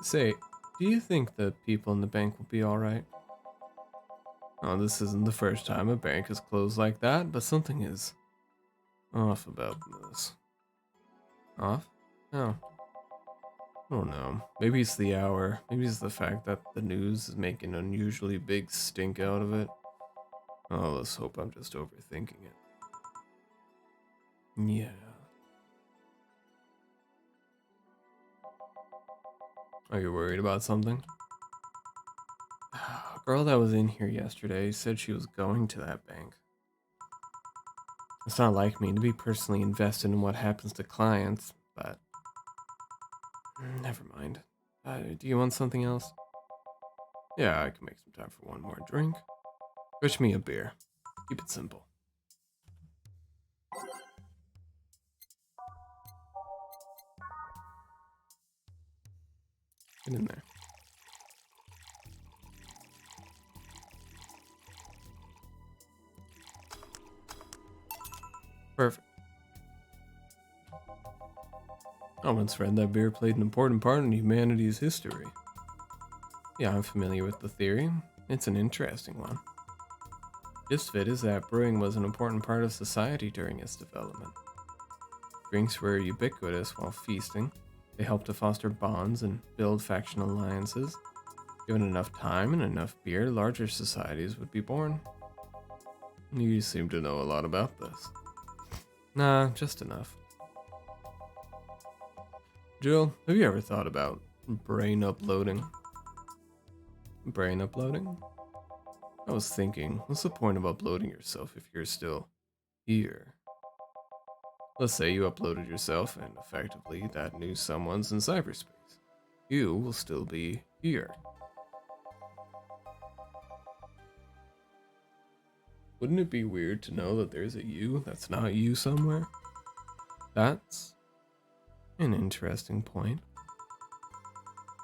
Say, do you think the people in the bank will be alright? Oh, this isn't the first time a bank has closed like that, but something is off about this. Off? No. I don't know. Maybe it's the hour. Maybe it's the fact that the news is making an unusually big stink out of it. Oh, let's hope I'm just overthinking it. Yeah. Are you worried about something? A girl that was in here yesterday said she was going to that bank. It's not like me to be personally invested in what happens to clients, but never mind. Do you want something else? Yeah, I can make some time for one more drink. Fetch me a beer. Keep it simple. Get in there. Perfect. I once read that beer played an important part in humanity's history. Yeah, I'm familiar with the theory. It's an interesting one. Gist of it is that brewing was an important part of society during its development. Drinks were ubiquitous while feasting. They helped to foster bonds and build faction alliances. Given enough time and enough beer, larger societies would be born. You seem to know a lot about this. Nah, just enough. Jill, have you ever thought about brain uploading? Brain uploading? I was thinking, what's the point of uploading yourself if you're still here? Let's say you uploaded yourself and effectively that new someone's in cyberspace. You will still be here. Wouldn't it be weird to know that there's a you that's not you somewhere? That's an interesting point.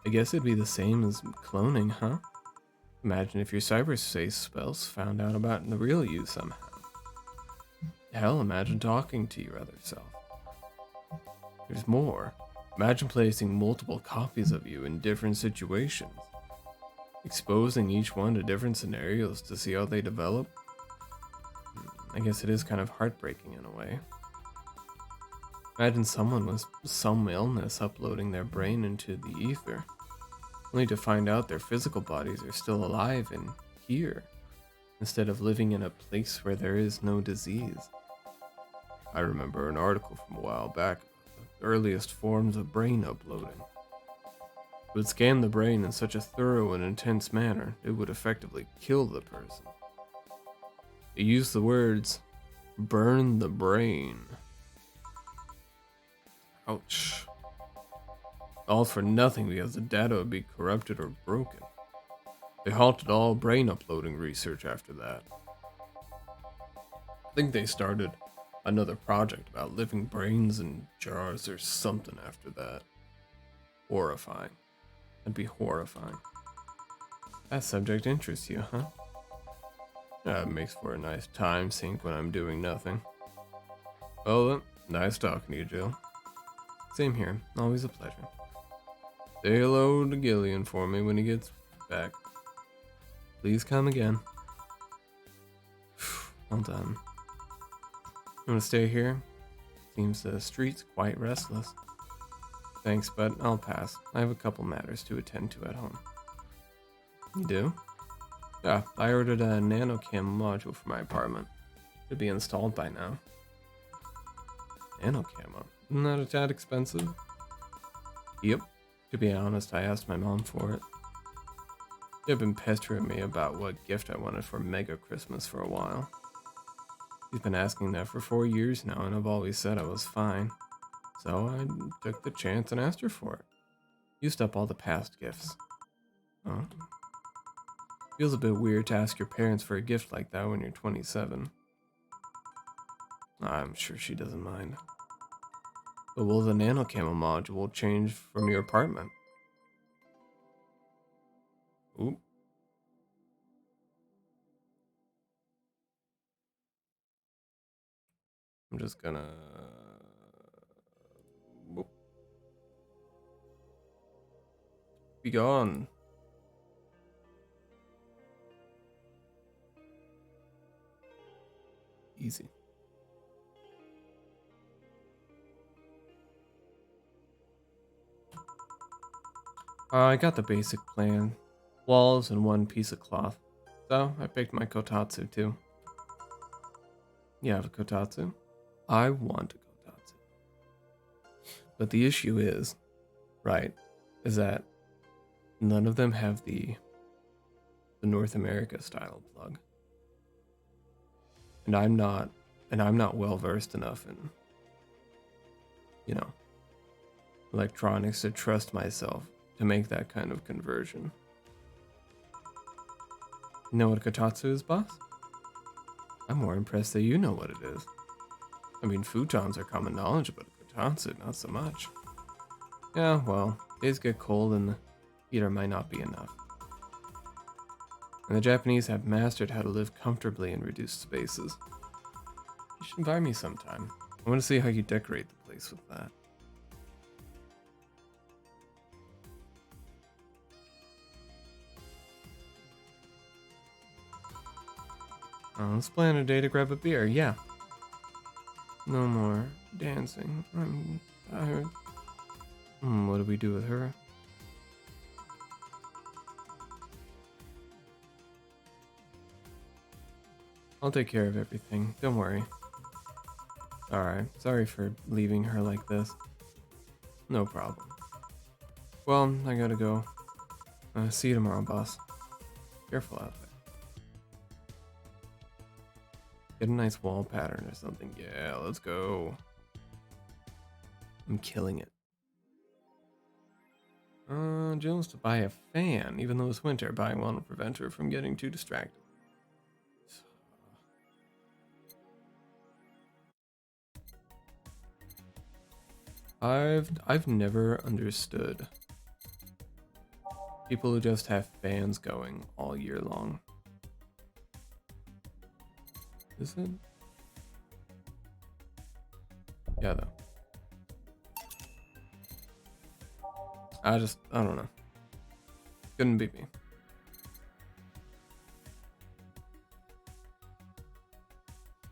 I guess it'd be the same as cloning, huh? Imagine if your cyberspace spells found out about the real you somehow. Hell, imagine talking to your other self. There's more. Imagine placing multiple copies of you in different situations, exposing each one to different scenarios to see how they develop. I guess it is kind of heartbreaking in a way. Imagine someone with some illness uploading their brain into the ether, only to find out their physical bodies are still alive and here, instead of living in a place where there is no disease. I remember an article from a while back about the earliest forms of brain uploading. It would scan the brain in such a thorough and intense manner, it would effectively kill the person. It used the words, "burn the brain." Ouch. All for nothing because the data would be corrupted or broken. They halted all brain uploading research after that. I think they started another project about living brains in jars or something after that. Horrifying. That'd be horrifying. That subject interests you, huh? That makes for a nice time sink when I'm doing nothing. Well, nice talking to you, Jill. Same here. Always a pleasure. Say hello to Gillian for me when he gets back. Please come again. Well done. You want to stay here? Seems the street's quite restless. Thanks, but I'll pass. I have a couple matters to attend to at home. You do? Yeah, I ordered a nanocam module for my apartment. Should be installed by now. Nanocam? Isn't that a tad expensive? Yep. To be honest, I asked my mom for it. She'd been pestering me about what gift I wanted for Mega Christmas for a while. She's been asking that for 4 years now, and I've always said I was fine. So I took the chance and asked her for it. Used up all the past gifts. Oh. Feels a bit weird to ask your parents for a gift like that when you're 27. I'm sure she doesn't mind. But will the nano camo module change from your apartment? Oop. I'm just gonna... Whoop. Be gone. Easy. I got the basic plan. Walls and one piece of cloth. So, I picked my kotatsu too. You have a kotatsu? I want a kotatsu. But the issue is, right, is that none of them have the North America style plug. And I'm not well versed enough in, you know, electronics to trust myself to make that kind of conversion. You know what a kotatsu is, boss? I'm more impressed that you know what it is. I mean, futons are common knowledge, but a kotatsu, not so much. Yeah, well, days get cold and the heater might not be enough. And the Japanese have mastered how to live comfortably in reduced spaces. You should invite me sometime. I want to see how you decorate the place with that. Let's plan a day to grab a beer, yeah. No more dancing. I'm tired. What do we do with her? I'll take care of everything. Don't worry. Alright, sorry for leaving her like this. No problem. Well, I gotta go. See you tomorrow, boss. Careful out there. Get a nice wall pattern or something. Yeah, let's go. I'm killing it. Jill wants to buy a fan, even though it's winter. Buying one will prevent her from getting too distracted. I've never understood people who just have fans going all year long. Is it? Yeah, though. I don't know. Couldn't be me.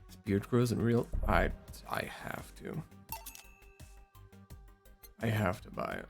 This beard grows in real. I have to. I have to buy it.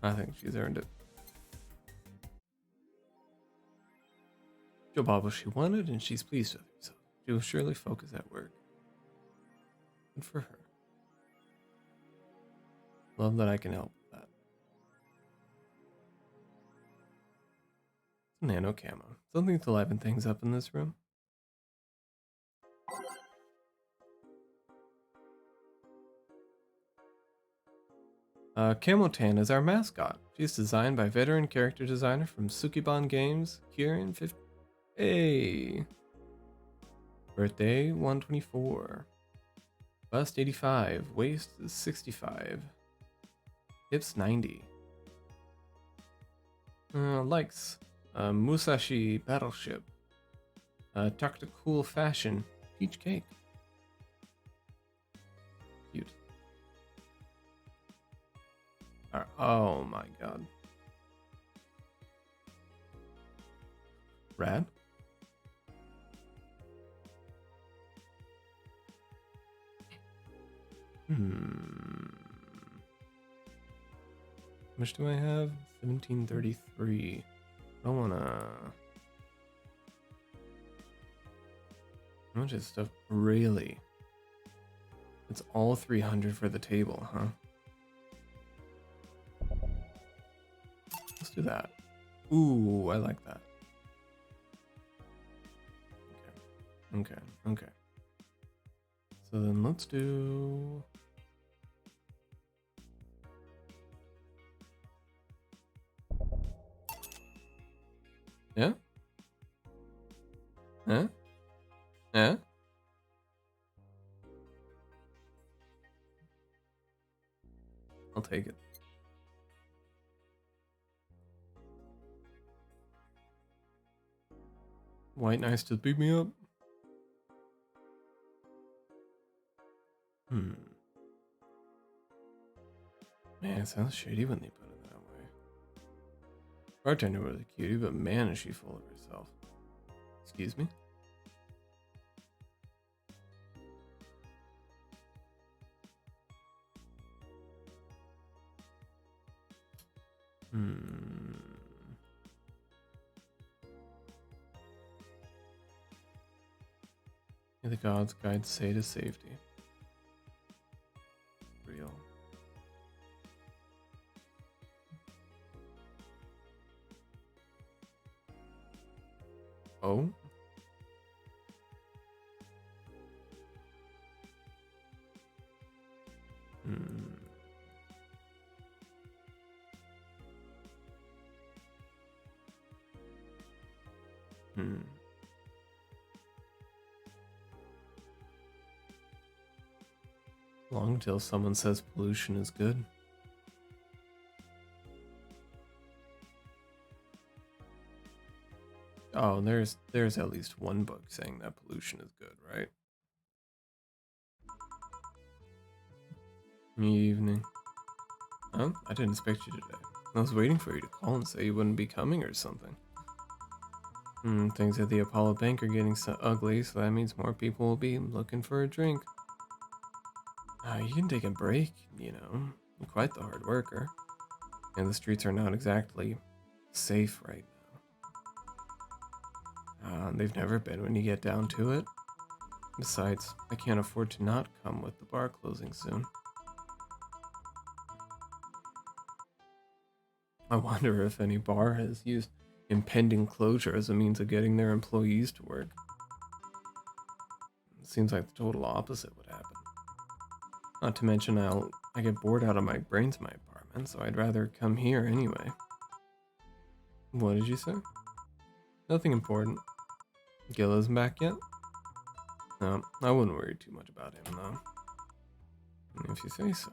I think she's earned it. Joe bought what she wanted, and she's pleased with herself. She will surely focus at work. Good for her. Love that I can help with that. Nano camo. Something to liven things up in this room. Camotan is our mascot. She's designed by veteran character designer from Sukiban Games, Kieran 50. Hey! Birthday 124. Bust 85. Waist is 65. Hips 90. Likes. Musashi Battleship. Tactical Fashion. Peach Cake. Cute. Oh my god. Rad? How much do I have? 1733. I don't wanna... How much is stuff? Really? It's all 300 for the table, huh? do that. Ooh, I like that. Okay. So then let's do... Yeah? Yeah? Yeah? I'll take it. White nice to beat me up? Man, it sounds shady when they put it that way. Bartender was a cutie, but man is she full of herself. Excuse me? May the gods guide say to safety. Real. Oh? Long till someone says pollution is good. Oh, there's at least one book saying that pollution is good, right? Evening. Oh, I didn't expect you today. I was waiting for you to call and say you wouldn't be coming or something. Things at the Apollo Bank are getting so ugly, so that means more people will be looking for a drink. You can take a break, you know. You're quite the hard worker. And the streets are not exactly safe right now. They've never been when you get down to it. Besides, I can't afford to not come with the bar closing soon. I wonder if any bar has used impending closure as a means of getting their employees to work. It seems like the total opposite would happen. Not to mention I get bored out of my brains in my apartment, so I'd rather come here anyway. What did you say? Nothing important. Gil isn't back yet? No, I wouldn't worry too much about him though. If you say so.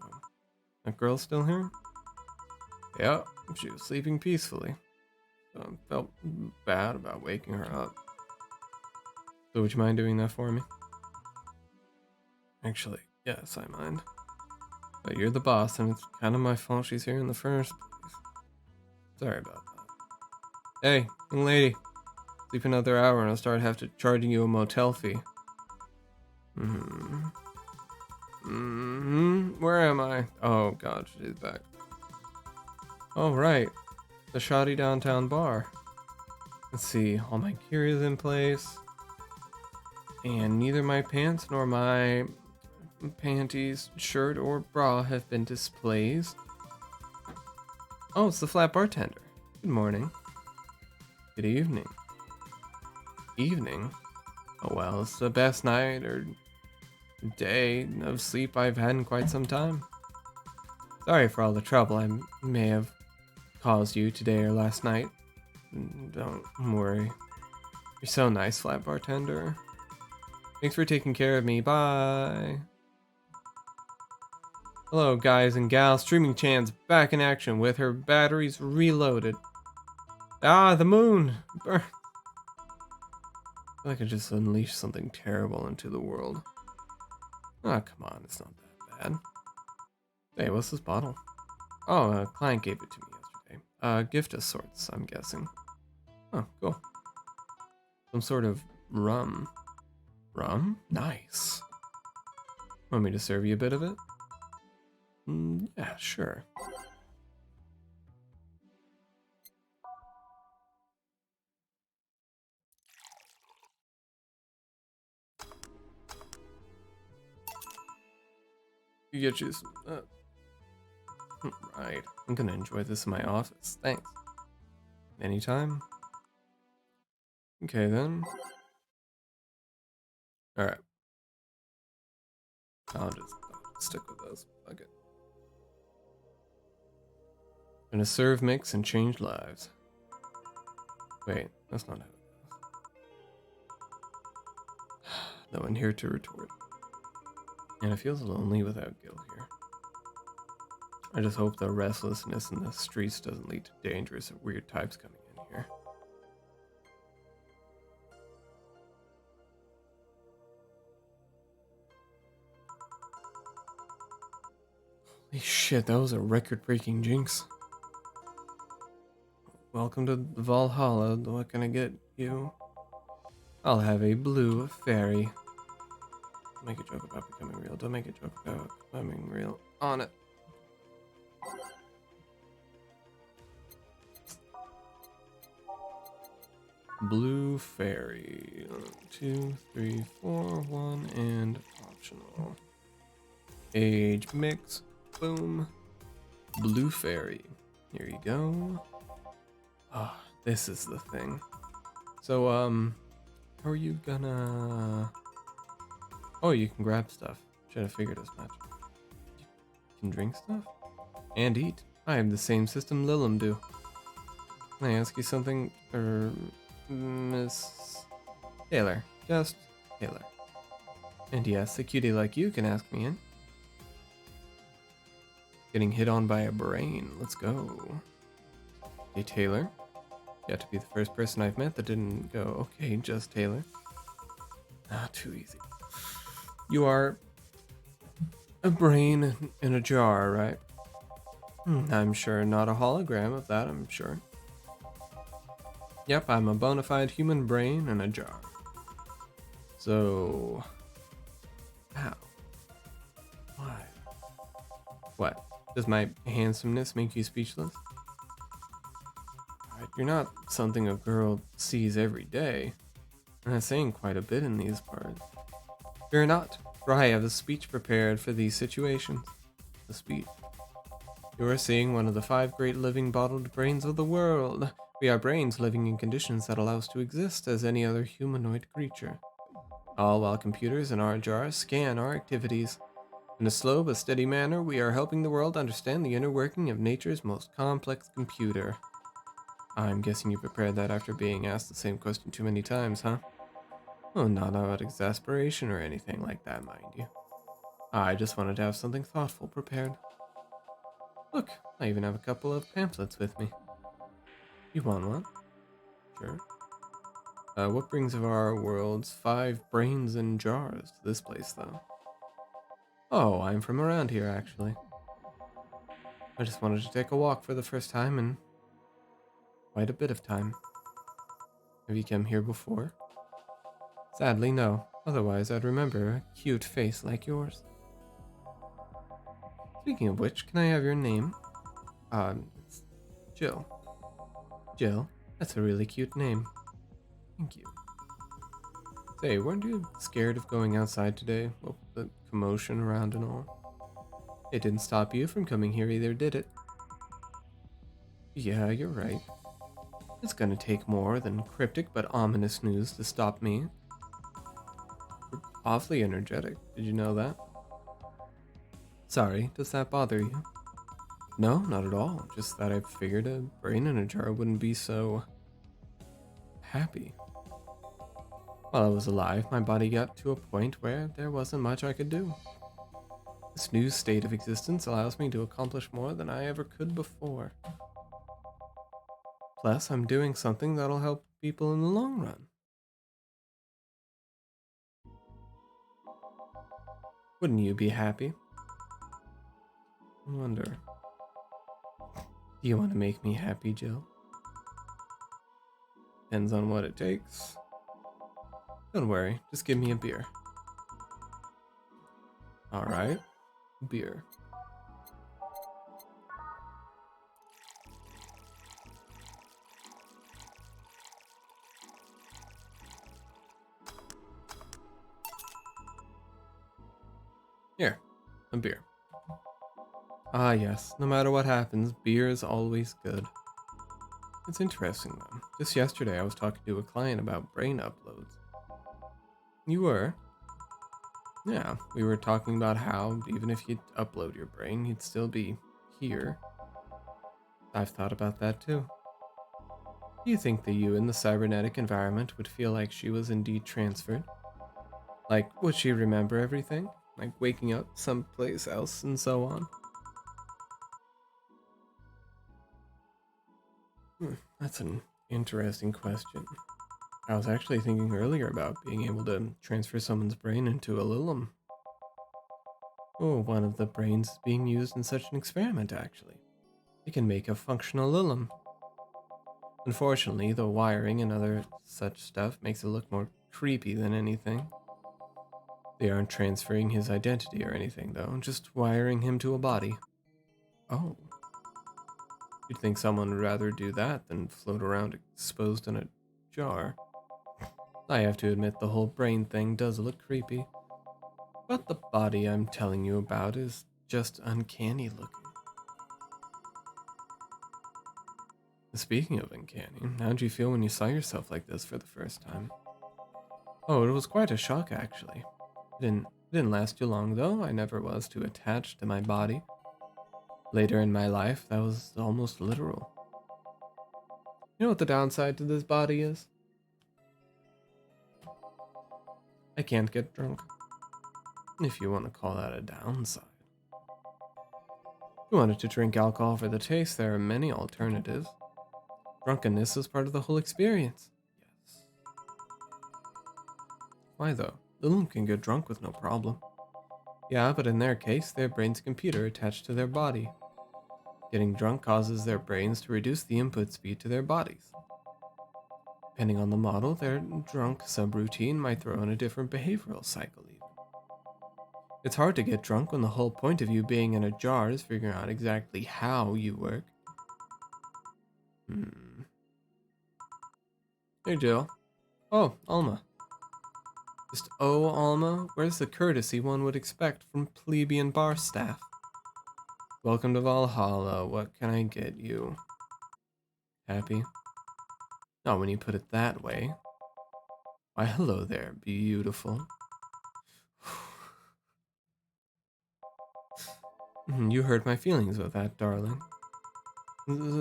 That girl's still here? Yeah, she was sleeping peacefully. So I felt bad about waking her up. So would you mind doing that for me? Actually, yes, I mind. But you're the boss, and it's kind of my fault she's here in the first place. Sorry about that. Hey, young lady. Sleep another hour and I'll start charging you a motel fee. Where am I? Oh god, she's back. Oh right, the shoddy downtown bar. Let's see, all my gear is in place. And neither my pants nor my panties, shirt, or bra have been displaced. Oh, it's the flat bartender. Good morning. Good evening. Evening? Oh well, it's the best night or day of sleep I've had in quite some time. Sorry for all the trouble I may have caused you today or last night. Don't worry. You're so nice, flat bartender. Thanks for taking care of me. Bye. Hello, guys and gals. Streaming Chan's back in action with her batteries reloaded. Ah, the moon! I feel like I just unleashed something terrible into the world. Oh, come on. It's not that bad. Hey, what's this bottle? Oh, a client gave it to me yesterday. Gift of sorts, I'm guessing. Oh, cool. Some sort of rum. Rum? Nice. Want me to serve you a bit of it? Yeah, sure. You get you some. Right. I'm gonna enjoy this in my office. Thanks. Anytime? Okay then. Alright. I'll just stick with those. Okay. Gonna serve, mix, and change lives. Wait, that's not how it goes. No one here to retort. And it feels lonely without Gil here. I just hope the restlessness in the streets doesn't lead to dangerous or weird types coming in here. Holy shit, that was a record-breaking jinx. Welcome to Valhalla. What can I get you? I'll have a blue fairy. Don't make a joke about becoming real. Don't make a joke about becoming real. On it. Blue fairy. 2, 3, 4, 1, and optional. Age mix. Boom. Blue fairy. Here you go. Ah, oh, this is the thing. So, how are you gonna... Oh, you can grab stuff. Should have figured as much. You can drink stuff? And eat. I have the same system Lilum do. Can I ask you something? Miss Taylor. Just Taylor. And yes, a cutie like you can ask me in. Getting hit on by a brain. Let's go. Hey, Taylor. You have to be the first person I've met that didn't go, okay, just Taylor. Ah, too easy. You are a brain in a jar, right? I'm sure, not a hologram of that, I'm sure. Yep, I'm a bona fide human brain in a jar. So... How? Why? What? Does my handsomeness make you speechless? You're not something a girl sees every day. And that's saying quite a bit in these parts. Fear not, for I have a speech prepared for these situations. A speech. You are seeing one of the 5 great living bottled brains of the world. We are brains living in conditions that allow us to exist as any other humanoid creature. All while computers in our jars scan our activities. In a slow but steady manner, we are helping the world understand the inner working of nature's most complex computer. I'm guessing you prepared that after being asked the same question too many times, huh? Oh, not out of exasperation or anything like that, mind you. I just wanted to have something thoughtful prepared. Look, I even have a couple of pamphlets with me. You want one? Sure. What brings of our world's 5 brains in jars to this place, though? Oh, I'm from around here, actually. I just wanted to take a walk for the first time in quite a bit of time. Have you come here before? Sadly, no. Otherwise, I'd remember a cute face like yours. Speaking of which, can I have your name? It's Jill. Jill? That's a really cute name. Thank you. Say, weren't you scared of going outside today? Well, the commotion around and all. It didn't stop you from coming here either, did it? Yeah, you're right. It's gonna take more than cryptic but ominous news to stop me. You're awfully energetic. Did you know that? Sorry, does that bother you? No, not at all. Just that I figured a brain in a jar wouldn't be so... happy. While I was alive, my body got to a point where there wasn't much I could do. This new state of existence allows me to accomplish more than I ever could before. Plus, I'm doing something that'll help people in the long run. Wouldn't you be happy? I wonder. Do you want to make me happy, Jill? Depends on what it takes. Don't worry, just give me a beer. Alright, beer. Here, a beer. Ah yes, no matter what happens, beer is always good. It's interesting though. Just yesterday I was talking to a client about brain uploads. You were? Yeah, we were talking about how even if you'd upload your brain, you'd still be here. I've thought about that too. Do you think that you in the cybernetic environment would feel like she was indeed transferred? Like, would she remember everything? Like waking up someplace else and so on? That's an interesting question. I was actually thinking earlier about being able to transfer someone's brain into a Lilum. Oh, one of the brains is being used in such an experiment, actually. It can make a functional Lilum. Unfortunately, the wiring and other such stuff makes it look more creepy than anything. They aren't transferring his identity or anything, though, just wiring him to a body. Oh, you'd think someone would rather do that than float around exposed in a jar. I have to admit the whole brain thing does look creepy, but the body I'm telling you about is just uncanny looking. Speaking of uncanny, how'd you feel when you saw yourself like this for the first time? Oh, it was quite a shock actually. It didn't last too long though. I never was too attached to my body. Later in my life, that was almost literal. You know what the downside to this body is? I can't get drunk. If you want to call that a downside. If you wanted to drink alcohol for the taste, there are many alternatives. Drunkenness is part of the whole experience. Yes. Why though? Lilum can get drunk with no problem. Yeah, but in their case, their brain's a computer attached to their body. Getting drunk causes their brains to reduce the input speed to their bodies. Depending on the model, their drunk subroutine might throw in a different behavioral cycle even. It's hard to get drunk when the whole point of you being in a jar is figuring out exactly how you work. Hey Jill. Oh, Alma. Just oh, Alma, where's the courtesy one would expect from plebeian bar staff? Welcome to Valhalla, what can I get you? Happy? Not when you put it that way. Why, hello there, beautiful. You hurt my feelings with that, darling.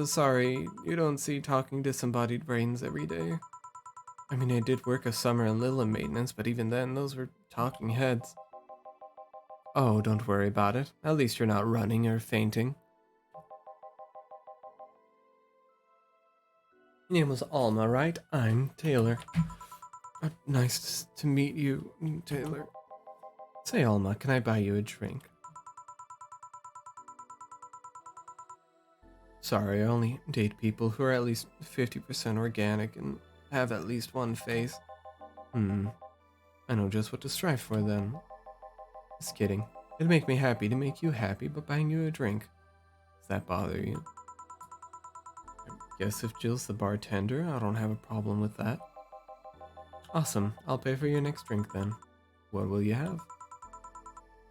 Sorry, you don't see talking disembodied brains every day. I mean, I did work a summer in Lilith maintenance, but even then, those were talking heads. Oh, don't worry about it. At least you're not running or fainting. Your name was Alma, right? I'm Taylor. Nice to meet you, Taylor. Say, Alma, can I buy you a drink? Sorry, I only date people who are at least 50% organic and have at least one face. I know just what to strive for then. Just kidding. It'd make me happy to make you happy, but buying you a drink. Does that bother you? I guess if Jill's the bartender, I don't have a problem with that. Awesome, I'll pay for your next drink then. What will you have?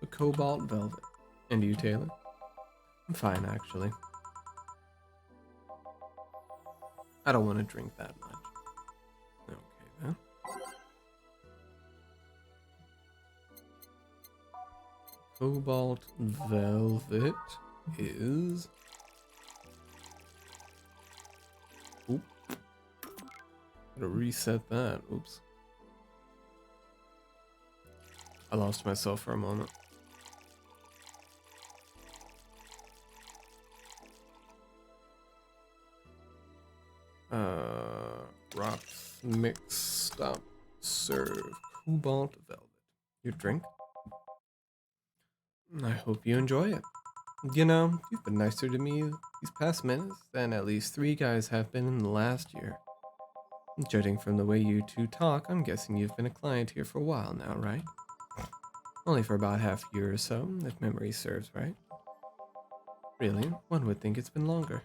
A cobalt velvet. And you, Taylor? I'm fine, actually. I don't want to drink that much. Okay, then. Cobalt velvet is... Oop. Gotta reset that. Oops. I lost myself for a moment. Rocks, mix, stop, serve, cobalt velvet. Your drink? I hope you enjoy it. You know, you've been nicer to me these past minutes than at least 3 guys have been in the last year. Judging from the way you two talk, I'm guessing you've been a client here for a while now, right? Only for about half a year or so, if memory serves, right? Really? One would think it's been longer.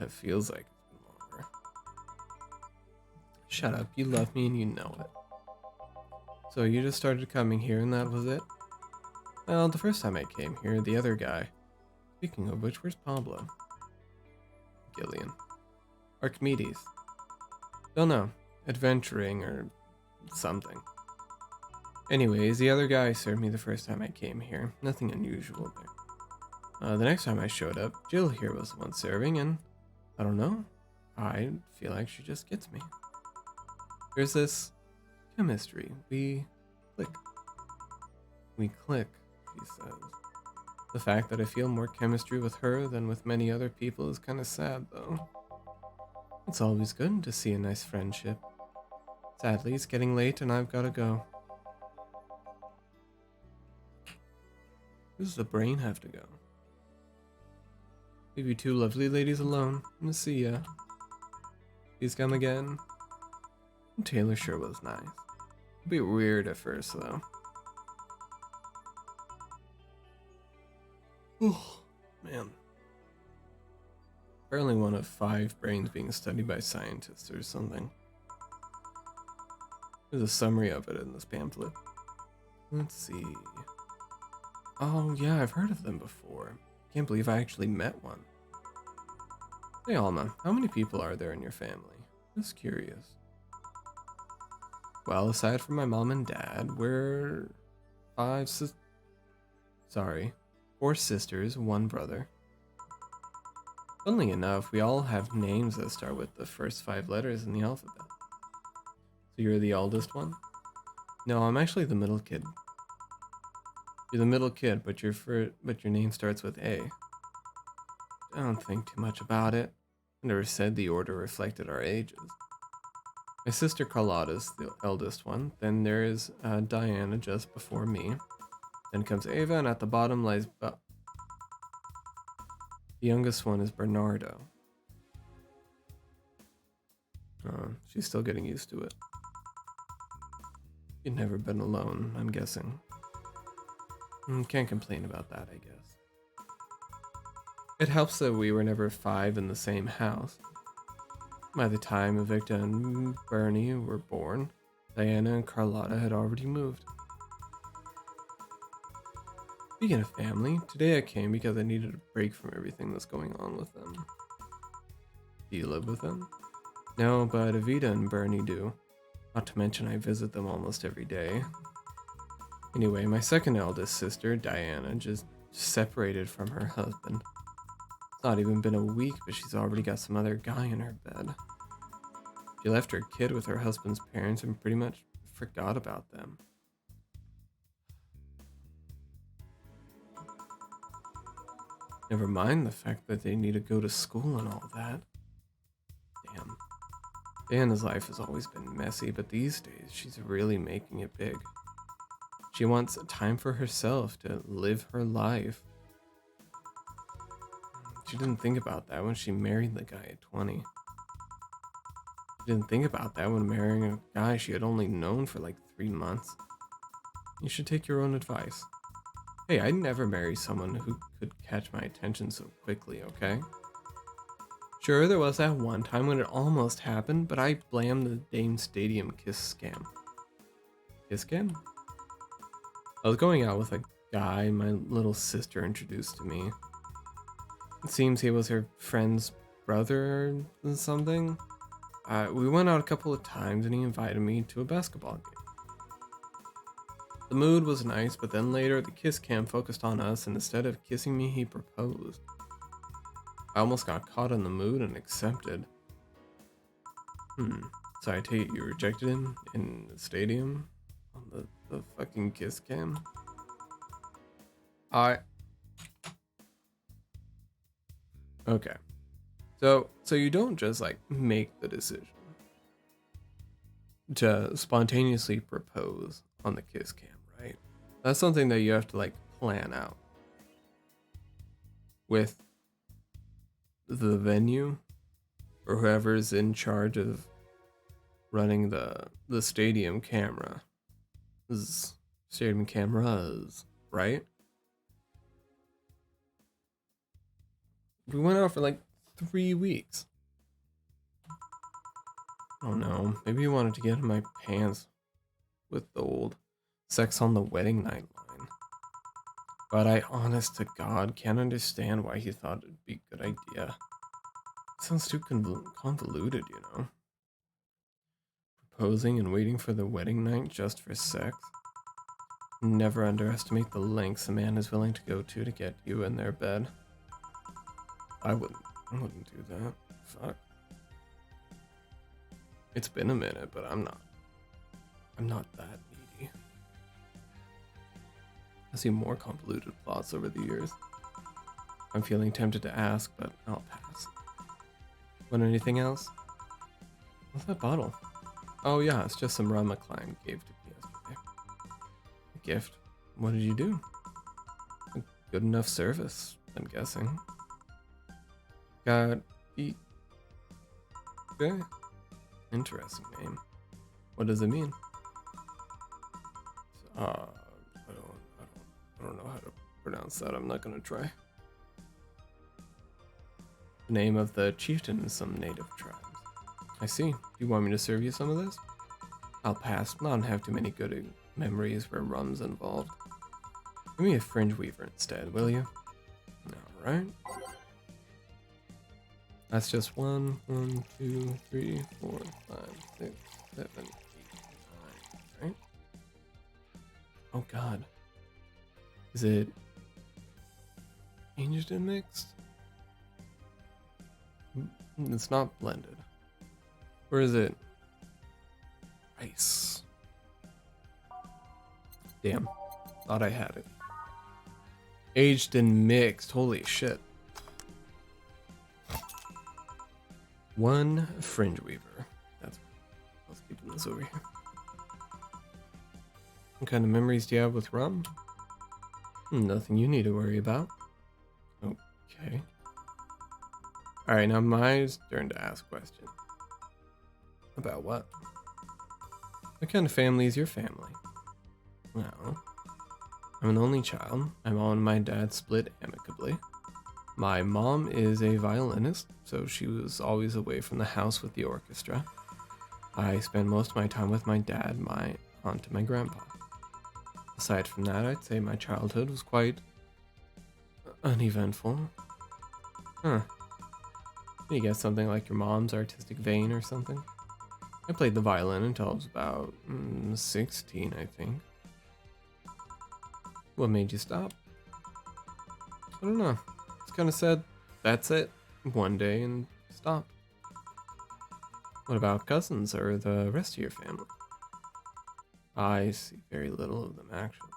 It feels like it's been longer. Shut up, you love me and you know it. So you just started coming here and that was it? Well, the first time I came here, the other guy. Speaking of which, where's Pablo? Gillian. Archimedes. Don't know. Adventuring or something. Anyways, the other guy served me the first time I came here. Nothing unusual there. The next time I showed up, Jill here was the one serving, and I don't know. I feel like she just gets me. There's this chemistry. We click. We click, she says. The fact that I feel more chemistry with her than with many other people is kind of sad, though. It's always good to see a nice friendship. Sadly, it's getting late and I've gotta go. Does the brain have to go? Leave you two lovely ladies alone. I'm gonna see ya. Please come again. Taylor sure was nice. A bit weird at first, though. Oh, man. Apparently one of 5 brains being studied by scientists or something. There's a summary of it in this pamphlet. Let's see. Oh yeah, I've heard of them before. Can't believe I actually met one. Hey Alma, how many people are there in your family? Just curious. Well, aside from my mom and dad, we're 4 sisters, 1 brother. Funnily enough, we all have names that start with the first 5 letters in the alphabet. So you're the oldest one? No, I'm actually the middle kid. You're the middle kid, but your name starts with A. Don't think too much about it. I never said the order reflected our ages. My sister Carlotta's the eldest one. Then there is Diana just before me. Then comes Ava, and at the bottom lies the youngest one is Bernardo. She's still getting used to it. You've never been alone, I'm guessing. Can't complain about that, I guess. It helps that we were never 5 in the same house. By the time Evicta and Bernie were born, Diana and Carlotta had already moved. Speaking of family, today I came because I needed a break from everything that's going on with them. Do you live with them? No, but Evita and Bernie do. Not to mention I visit them almost every day. Anyway, my second eldest sister, Diana, just separated from her husband. It's not even been a week, but she's already got some other guy in her bed. She left her kid with her husband's parents and pretty much forgot about them. Never mind the fact that they need to go to school and all that. Damn. Diana's life has always been messy, but these days she's really making it big. She wants time for herself to live her life. She didn't think about that when she married the guy at 20. She didn't think about that when marrying a guy she had only known for like 3 months. You should take your own advice. Hey, I'd never marry someone who could catch my attention so quickly, okay? Sure, there was that one time when it almost happened, but I blamed the Dame Stadium kiss scam. Kiss scam? I was going out with a guy my little sister introduced to me. It seems he was her friend's brother or something. We went out a couple of times and he invited me to a basketball game. The mood was nice, but then later the kiss cam focused on us and instead of kissing me, he proposed. I almost got caught in the mood and accepted. So I take it you rejected him in the stadium? On the fucking kiss cam? Okay. So you don't just like make the decision to spontaneously propose on the kiss cam, right? That's something that you have to like plan out with the venue or whoever's in charge of running the stadium cameras, right? We went out for like 3 weeks. Oh no, maybe he wanted to get in my pants with the old sex on the wedding night line. But I honest to God can't understand why he thought it'd be a good idea. Sounds too convoluted, you know. Proposing and waiting for the wedding night just for sex. Never underestimate the lengths a man is willing to go to get you in their bed. I wouldn't do that. Fuck. It's been a minute, but I'm not that needy. I see more convoluted plots over the years. I'm feeling tempted to ask, but I'll pass. Want anything else? What's that bottle? Oh yeah, it's just some rum a client gave to me yesterday. A gift? What did you do? A good enough service, I'm guessing. Got eat. Okay. Interesting name. What does it mean? I don't know how to pronounce that. I'm not gonna try. The name of the chieftain in some native tribes. I see. Do you want me to serve you some of this? I'll pass. I don't have too many good memories where rum's involved. Give me a fringe weaver instead, will you? Alright. That's just 1, 2, 3, 4, 5, 6, 7, 8, 9, right? Oh god. Is it changed and mixed? It's not blended. Where is it? Rice. Damn. Thought I had it. Aged and mixed. Holy shit. 1 fringe weaver. Let's keep this over here. What kind of memories do you have with rum? Nothing you need to worry about. Okay. Alright, now my turn to ask questions. About what? What kind of family is your family? Well, I'm an only child. My mom and my dad split amicably. My mom is a violinist, so she was always away from the house with the orchestra. I spend most of my time with my dad, my aunt, and my grandpa. Aside from that, I'd say my childhood was quite uneventful. Huh. You get something like your mom's artistic vein or something? I played the violin until I was about 16, I think. What made you stop? I don't know. Just kind of said, that's it, one day and stopped. What about cousins or the rest of your family? I see very little of them, actually.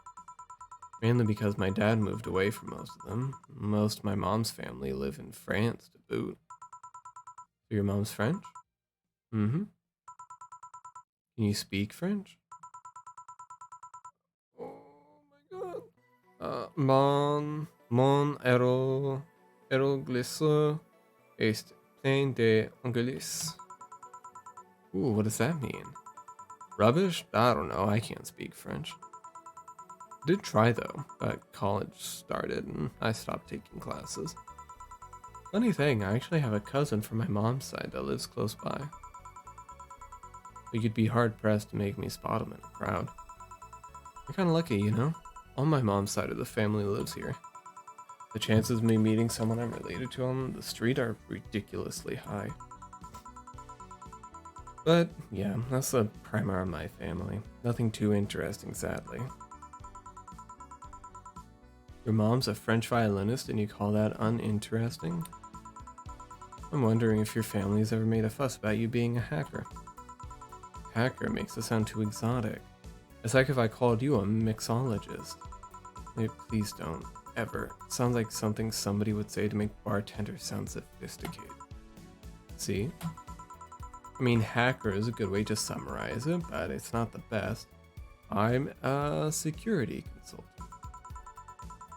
Mainly because my dad moved away from most of them. Most of my mom's family live in France to boot. So your mom's French? Mm-hmm. Can you speak French? Oh my god. Mon aeroglisse est plein de anglais. Ooh, what does that mean? Rubbish? I don't know, I can't speak French. I did try though, but college started and I stopped taking classes. Funny thing, I actually have a cousin from my mom's side that lives close by. But you'd be hard pressed to make me spot him in a crowd. You're kinda lucky, you know? All my mom's side of the family lives here. The chances of me meeting someone I'm related to on the street are ridiculously high. But yeah, that's the primer of my family. Nothing too interesting, sadly. Your mom's a French violinist and you call that uninteresting? I'm wondering if your family's ever made a fuss about you being a hacker. Hacker makes it sound too exotic. It's like if I called you a mixologist. Please don't, ever. It sounds like something somebody would say to make bartenders sound sophisticated. See? I mean, hacker is a good way to summarize it, but it's not the best. I'm a security consultant.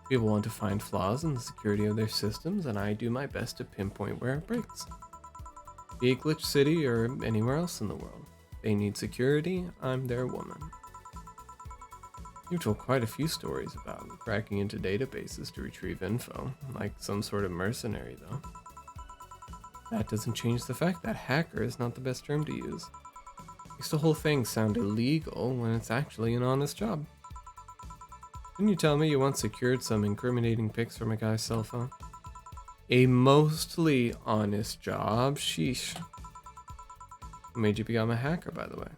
People want to find flaws in the security of their systems, and I do my best to pinpoint where it breaks. Be it Glitch City or anywhere else in the world. If they need security, I'm their woman. You've told quite a few stories about cracking into databases to retrieve info, like some sort of mercenary though. That doesn't change the fact that hacker is not the best term to use. Makes the whole thing sound illegal when it's actually an honest job. Didn't you tell me you once secured some incriminating pics from a guy's cell phone? A mostly honest job. Sheesh. What made you become a hacker, by the way?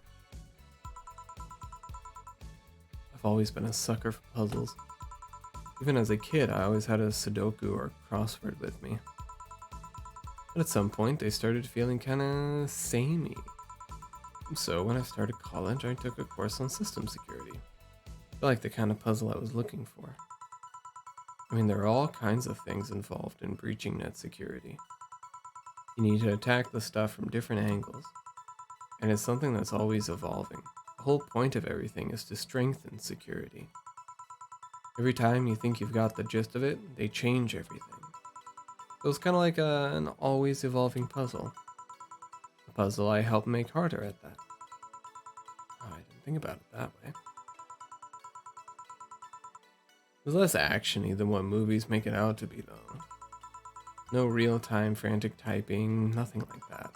I've always been a sucker for puzzles. Even as a kid, I always had a Sudoku or crossword with me. But at some point, they started feeling kinda samey. So when I started college, I took a course on system security. I felt like the kind of puzzle I was looking for. I mean, there are all kinds of things involved in breaching net security. You need to attack the stuff from different angles, and it's something that's always evolving. The whole point of everything is to strengthen security. Every time you think you've got the gist of it, they change everything. So it's kind of like an always evolving puzzle. A puzzle I help make harder at that. Oh, I didn't think about it that way. It was less actiony than what movies make it out to be, though. No real-time frantic typing, nothing like that.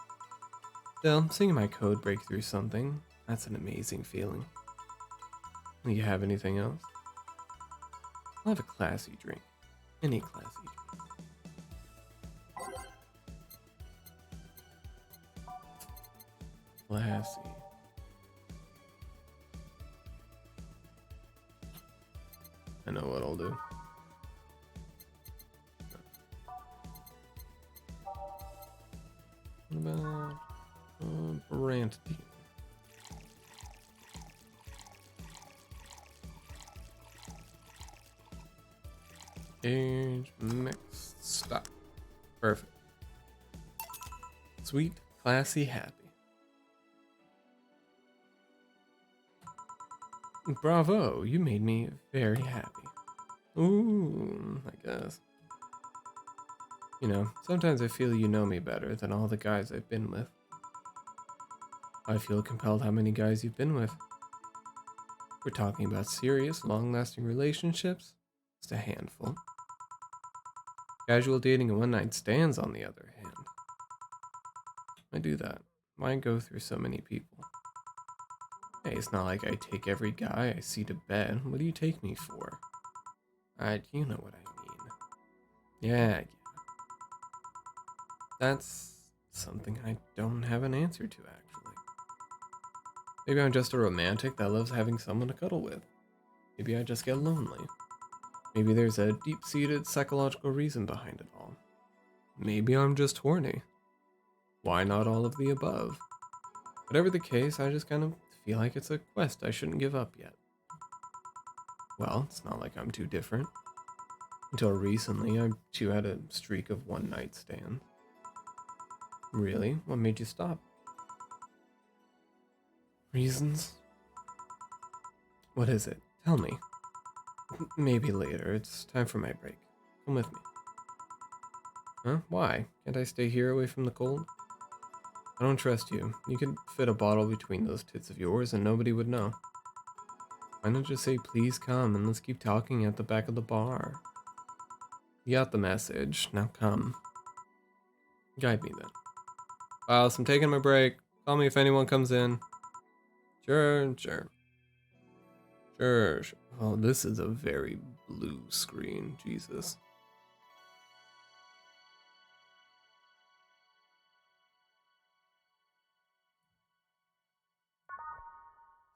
Still, seeing my code break through something, that's an amazing feeling. Do you have anything else? I'll have a classy drink. Any classy drink. Classy. I know what I'll do. What about Brantine? Age mixed stop. Perfect. Sweet, classy, happy. Bravo, you made me very happy. Ooh, I guess. You know, sometimes I feel you know me better than all the guys I've been with. I feel compelled how many guys you've been with. We're talking about serious, long-lasting relationships. Just a handful. Casual dating and one-night stands, on the other hand. I do that. Why go through so many people? Hey, it's not like I take every guy I see to bed. What do you take me for? You know what I mean. Yeah. That's something I don't have an answer to, actually. Maybe I'm just a romantic that loves having someone to cuddle with. Maybe I just get lonely. Maybe there's a deep-seated psychological reason behind it all. Maybe I'm just horny. Why not all of the above? Whatever the case, I just kind of feel like it's a quest I shouldn't give up yet. Well, it's not like I'm too different. Until recently, I too had a streak of one-night stands. Really? What made you stop? Reasons? What is it? Tell me. Maybe later. It's time for my break. Come with me. Huh? Why? Can't I stay here away from the cold? I don't trust you. You could fit a bottle between those tits of yours and nobody would know. Why not just say please come and let's keep talking at the back of the bar? You got the message. Now come. Guide me then. So I'm taking my break. Call me if anyone comes in. Sure. Oh, this is a very blue screen. Jesus.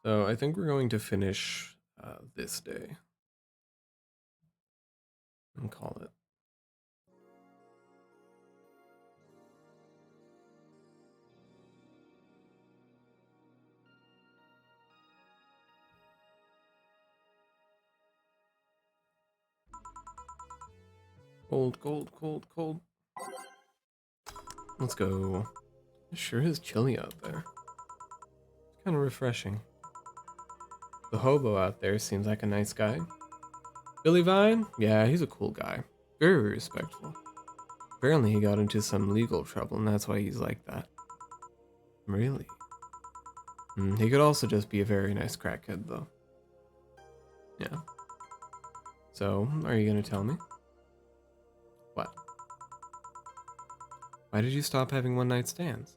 So I think we're going to finish this day and call it. Cold. Let's go. It sure is chilly out there. It's kind of refreshing. The hobo out there seems like a nice guy. Billy Vine? Yeah, he's a cool guy. Very respectful. Apparently he got into some legal trouble and that's why he's like that. Really? He could also just be a very nice crackhead though. Yeah. So, are you gonna tell me? What? Why did you stop having one night stands?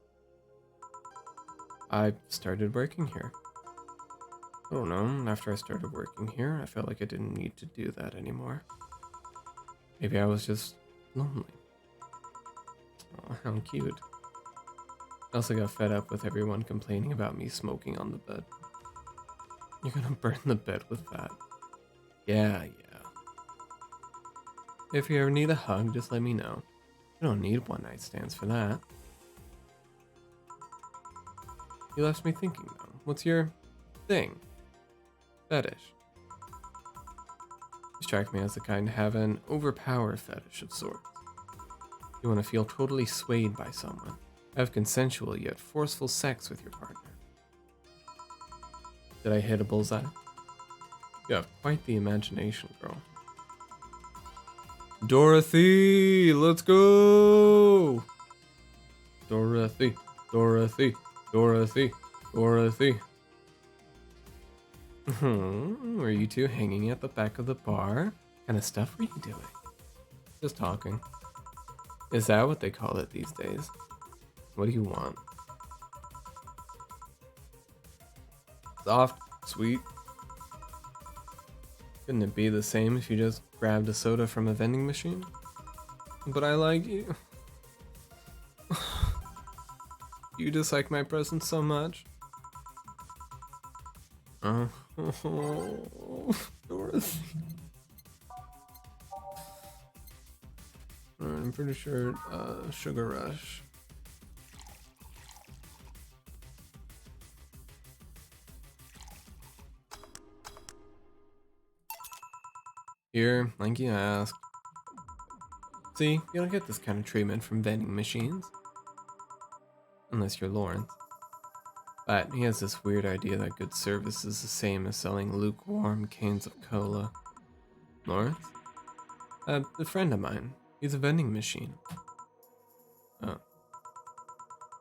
I started working here. I don't know, after I started working here, I felt like I didn't need to do that anymore. Maybe I was just lonely. how cute. I also got fed up with everyone complaining about me smoking on the bed. You're gonna burn the bed with that. Yeah. If you ever need a hug, just let me know. You don't need one night stands for that. You left me thinking though. What's your thing? Fetish? You strike me as the kind to have an overpower fetish of sorts. You want to feel totally swayed by someone. Have consensual yet forceful sex with your partner. Did I hit a bullseye? You have quite the imagination, girl. Dorothy, let's go! Dorothy. Were you two hanging at the back of the bar? What kind of stuff were you doing? Just talking. Is that what they call it these days? What do you want? Soft, sweet. Couldn't it be the same if you just grabbed a soda from a vending machine? But I like you. You dislike my presence so much. Oh, Dorothy. I'm pretty sure Sugar Rush. Here, like you asked. See, you don't get this kind of treatment from vending machines. Unless you're Lawrence. But he has this weird idea that good service is the same as selling lukewarm cans of cola. Lawrence? A friend of mine. He's a vending machine. Oh.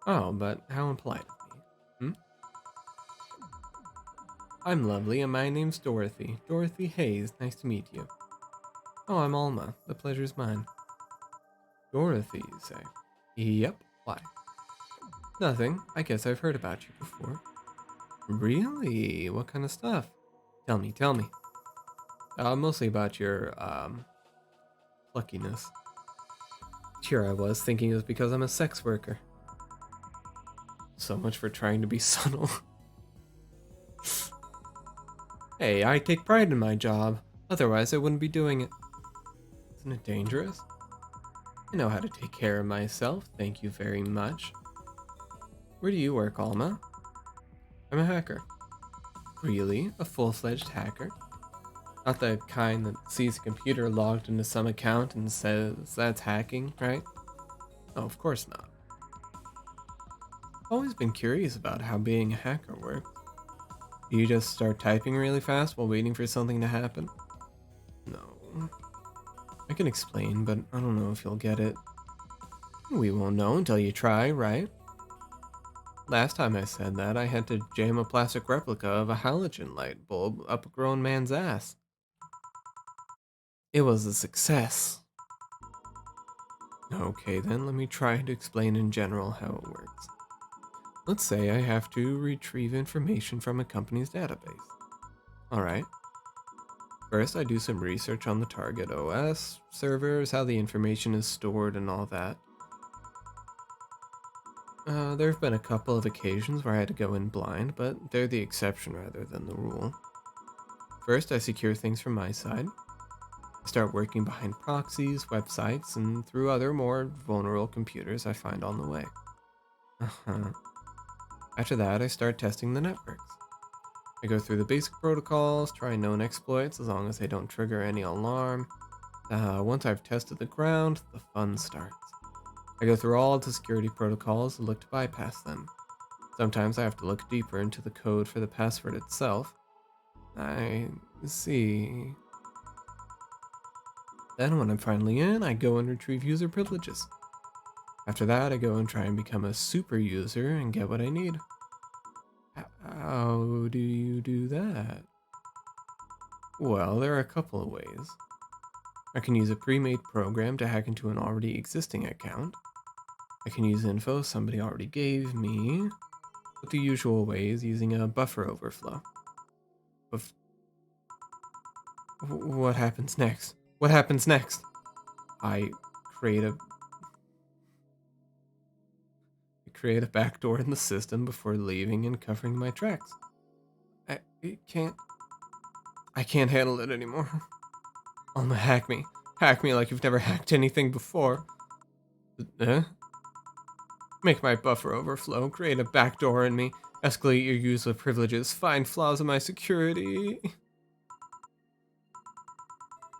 Oh, but how impolite of me. I'm lovely and my name's Dorothy. Dorothy Hayes, nice to meet you. Oh, I'm Alma. The pleasure's mine. Dorothy, you say? Yep. Why? Nothing. I guess I've heard about you before. Really? What kind of stuff? Tell me. Mostly about your, pluckiness. Here I was, thinking it was because I'm a sex worker. So much for trying to be subtle. Hey, I take pride in my job. Otherwise, I wouldn't be doing it. Isn't it dangerous? I know how to take care of myself, thank you very much. Where do you work, Alma? I'm a hacker. Really? A full-fledged hacker? Not the kind that sees a computer logged into some account and says that's hacking, right? Oh, of course not. I've always been curious about how being a hacker works. Do you just start typing really fast while waiting for something to happen? No. I can explain, but I don't know if you'll get it. We won't know until you try, right? Last time I said that, I had to jam a plastic replica of a halogen light bulb up a grown man's ass. It was a success. Okay then, let me try to explain in general how it works. Let's say I have to retrieve information from a company's database. Alright. First, I do some research on the target OS, servers, how the information is stored, and all that. There have been a couple of occasions where I had to go in blind, but they're the exception rather than the rule. First, I secure things from my side. I start working behind proxies, websites, and through other more vulnerable computers I find on the way. After that, I start testing the networks. I go through the basic protocols, try known exploits as long as they don't trigger any alarm. Once I've tested the ground, the fun starts. I go through all the security protocols and look to bypass them. Sometimes I have to look deeper into the code for the password itself. I see. Then when I'm finally in, I go and retrieve user privileges. After that, I go and try and become a super user and get what I need. How do you do that? Well, there are a couple of ways. I can use a pre-made program to hack into an already existing account. I can use info somebody already gave me, but the usual way is using a buffer overflow. What happens next? What happens next? I create a... create a backdoor in the system before leaving and covering my tracks. I can't. I can't handle it anymore. Alma, hack me. Hack me like you've never hacked anything before. Eh? Make my buffer overflow, create a backdoor in me, escalate your use of privileges, find flaws in my security.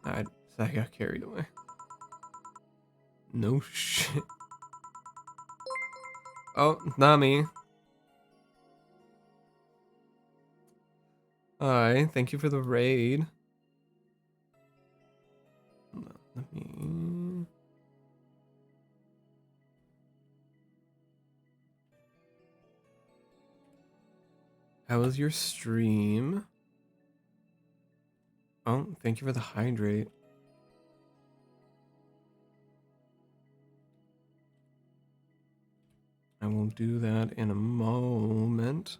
I got carried away. No shit. Oh, not me. Alright, thank you for the raid. Let me... How was your stream? Oh, thank you for the hydrate. I will do that in a moment.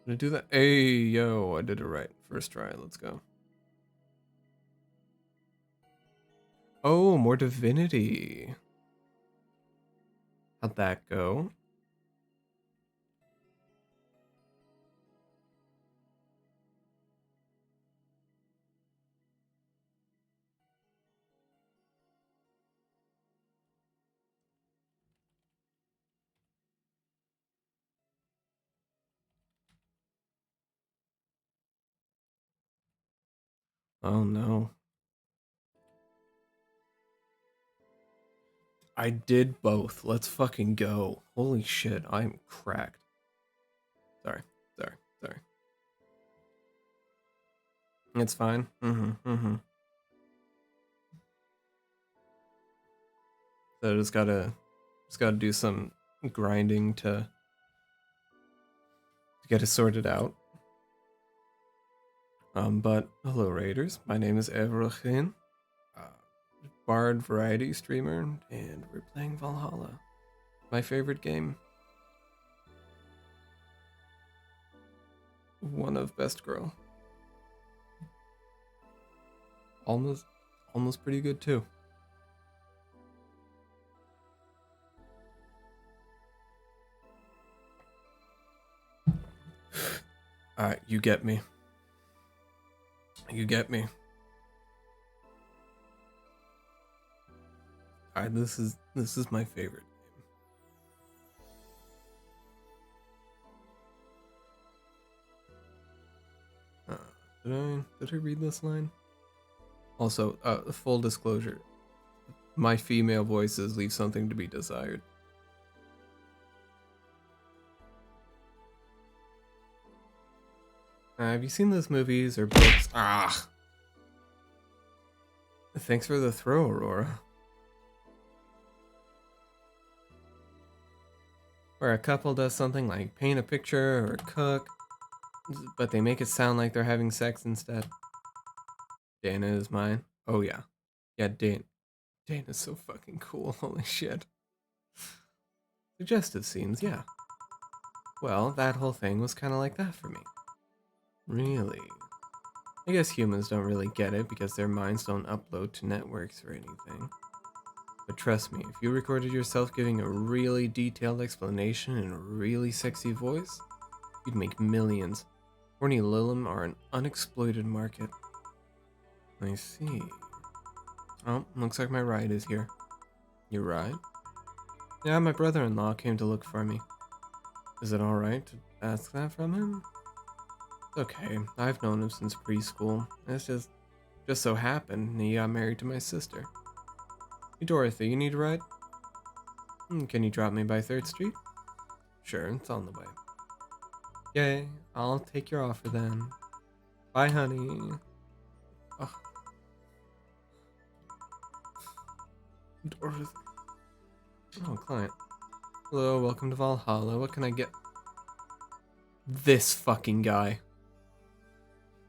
Did I do that? Hey, yo, I did it right. First try, let's go. Oh, more divinity. How'd that go? Oh no. I did both. Let's fucking go. Holy shit, I'm cracked. Sorry, sorry. It's fine. So I just gotta do some grinding to get it sorted out. But hello Raiders, my name is Evrachin, Bard variety streamer, and we're playing Valhalla. My favorite game. One of Best Girl. Almost pretty good too. Alright, you get me. You get me. Alright, this is my favorite game. Did I read this line? Also, full disclosure. My female voices leave something to be desired. Have you seen those movies or books? Ah! Thanks for the throw, Aurora. Where a couple does something like paint a picture or cook, but they make it sound like they're having sex instead. Dana is mine. Oh yeah. Yeah, Dana's so fucking cool, holy shit. Suggestive scenes, yeah. Well, that whole thing was kinda like that for me. Really? I guess humans don't really get it because their minds don't upload to networks or anything. But trust me, if you recorded yourself giving a really detailed explanation in a really sexy voice, you'd make millions. Horny Lilum are an unexploited market. I see. Oh, looks like my ride is here. Your ride? Yeah, my brother-in-law came to look for me. Is it alright to ask that from him? Okay, I've known him since preschool. It's just so happened he got married to my sister. Hey Dorothy, you need a ride? Can you drop me by 3rd Street? Sure, it's on the way. Yay, I'll take your offer then. Bye, honey. Ugh. Dorothy. Oh, client. Hello, welcome to Valhalla. What can I get? This fucking guy.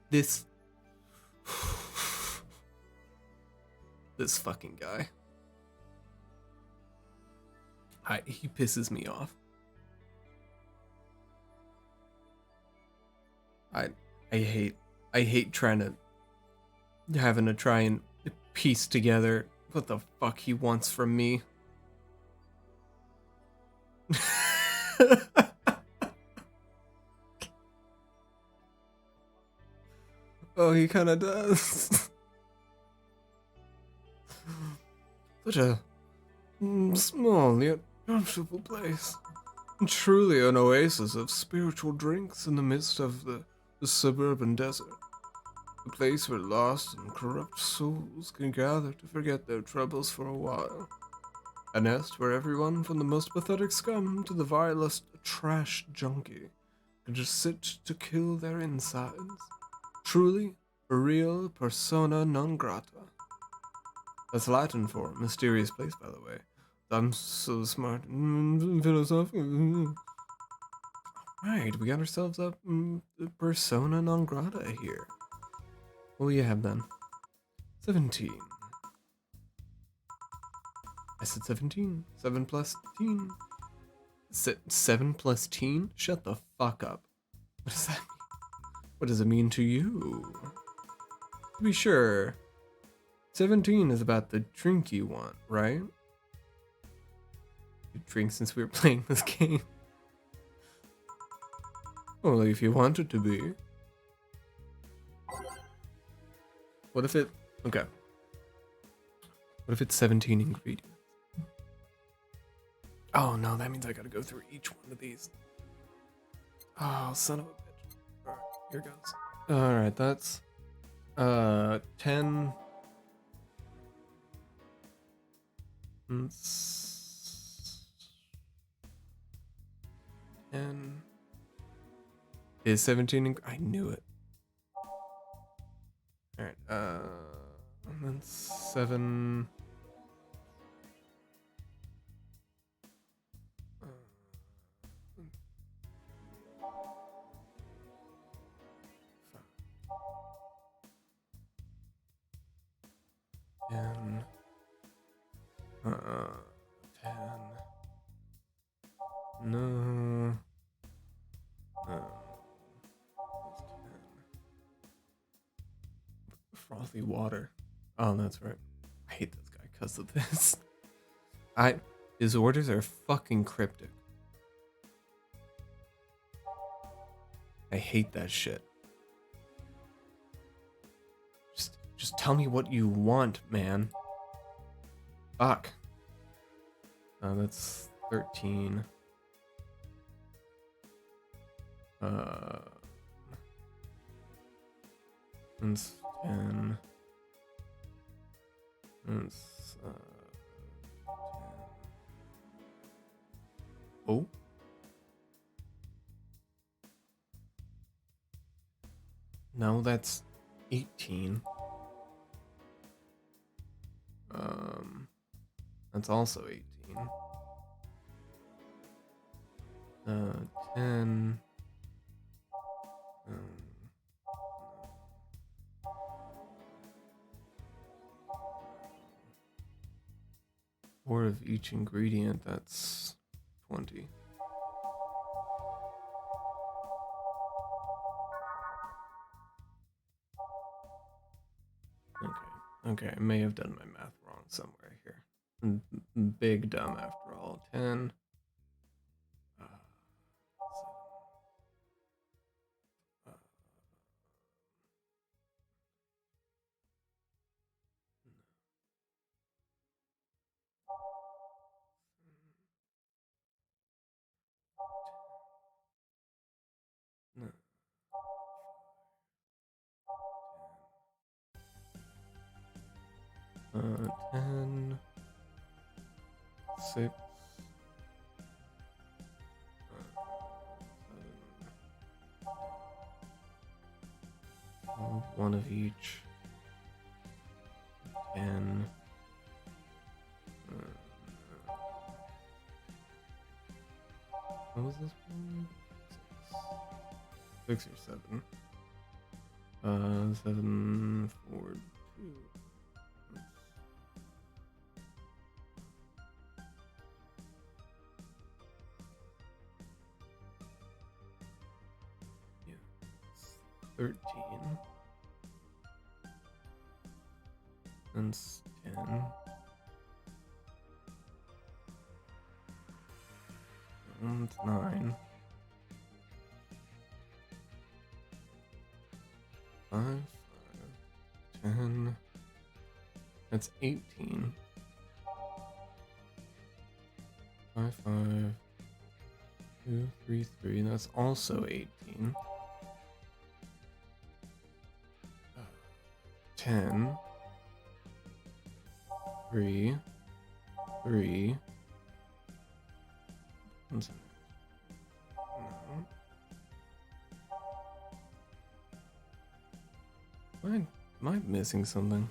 This fucking guy. He pisses me off. I hate having to try and piece together what the fuck he wants from me. Oh, he kind of does. Such a small yet comfortable place. Truly an oasis of spiritual drinks in the midst of the suburban desert. A place where lost and corrupt souls can gather to forget their troubles for a while. A nest where everyone from the most pathetic scum to the vilest trash junkie can just sit to kill their insides. Truly a real persona non grata. That's Latin for mysterious place, by the way. I'm so smart. Philosophical. Right, we got ourselves a persona non grata here. What do you have then? 17. I said 17. 7 plus teen. 7 plus teen? Shut the fuck up. What does that mean? What does it mean to you? To be sure, 17 is about the drink you want, right? You drink since we were playing this game. Well, if you want it to be. What if it... Okay. What if it's 17 ingredients? Oh no, that means I gotta go through each one of these. Oh, son of a bitch. Alright, here goes. Alright, that's... 10... And is 17 I knew it. Alright, and then 7 10 10 no frothy water. Oh, that's right. I hate this guy because of this. His orders are fucking cryptic. I hate that shit. Just tell me what you want, man. Fuck. That's 13. That's 10. That's 10. Oh. No, that's 18. That's also 18. 10. Four of each ingredient, that's 20. Okay, I may have done my math wrong somewhere here. Big dumb after all. 10. No. 10. 6. 7. One of each. 10. What was this one? 6 or 7. 7, 4, 2. Yeah. 13. That's 10. That's 9. 5, 10. That's 18. 5, 5, 2, 3, 3. That's also 18. 10. 3. 3. What's it? No. Am I missing something?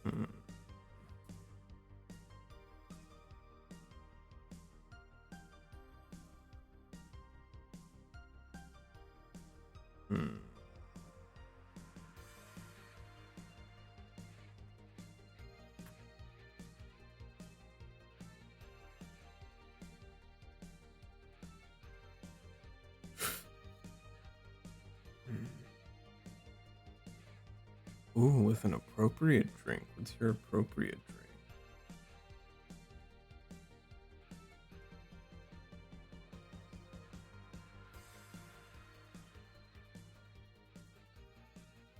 Hmm. Hmm. Ooh, with an appropriate drink. What's your appropriate drink?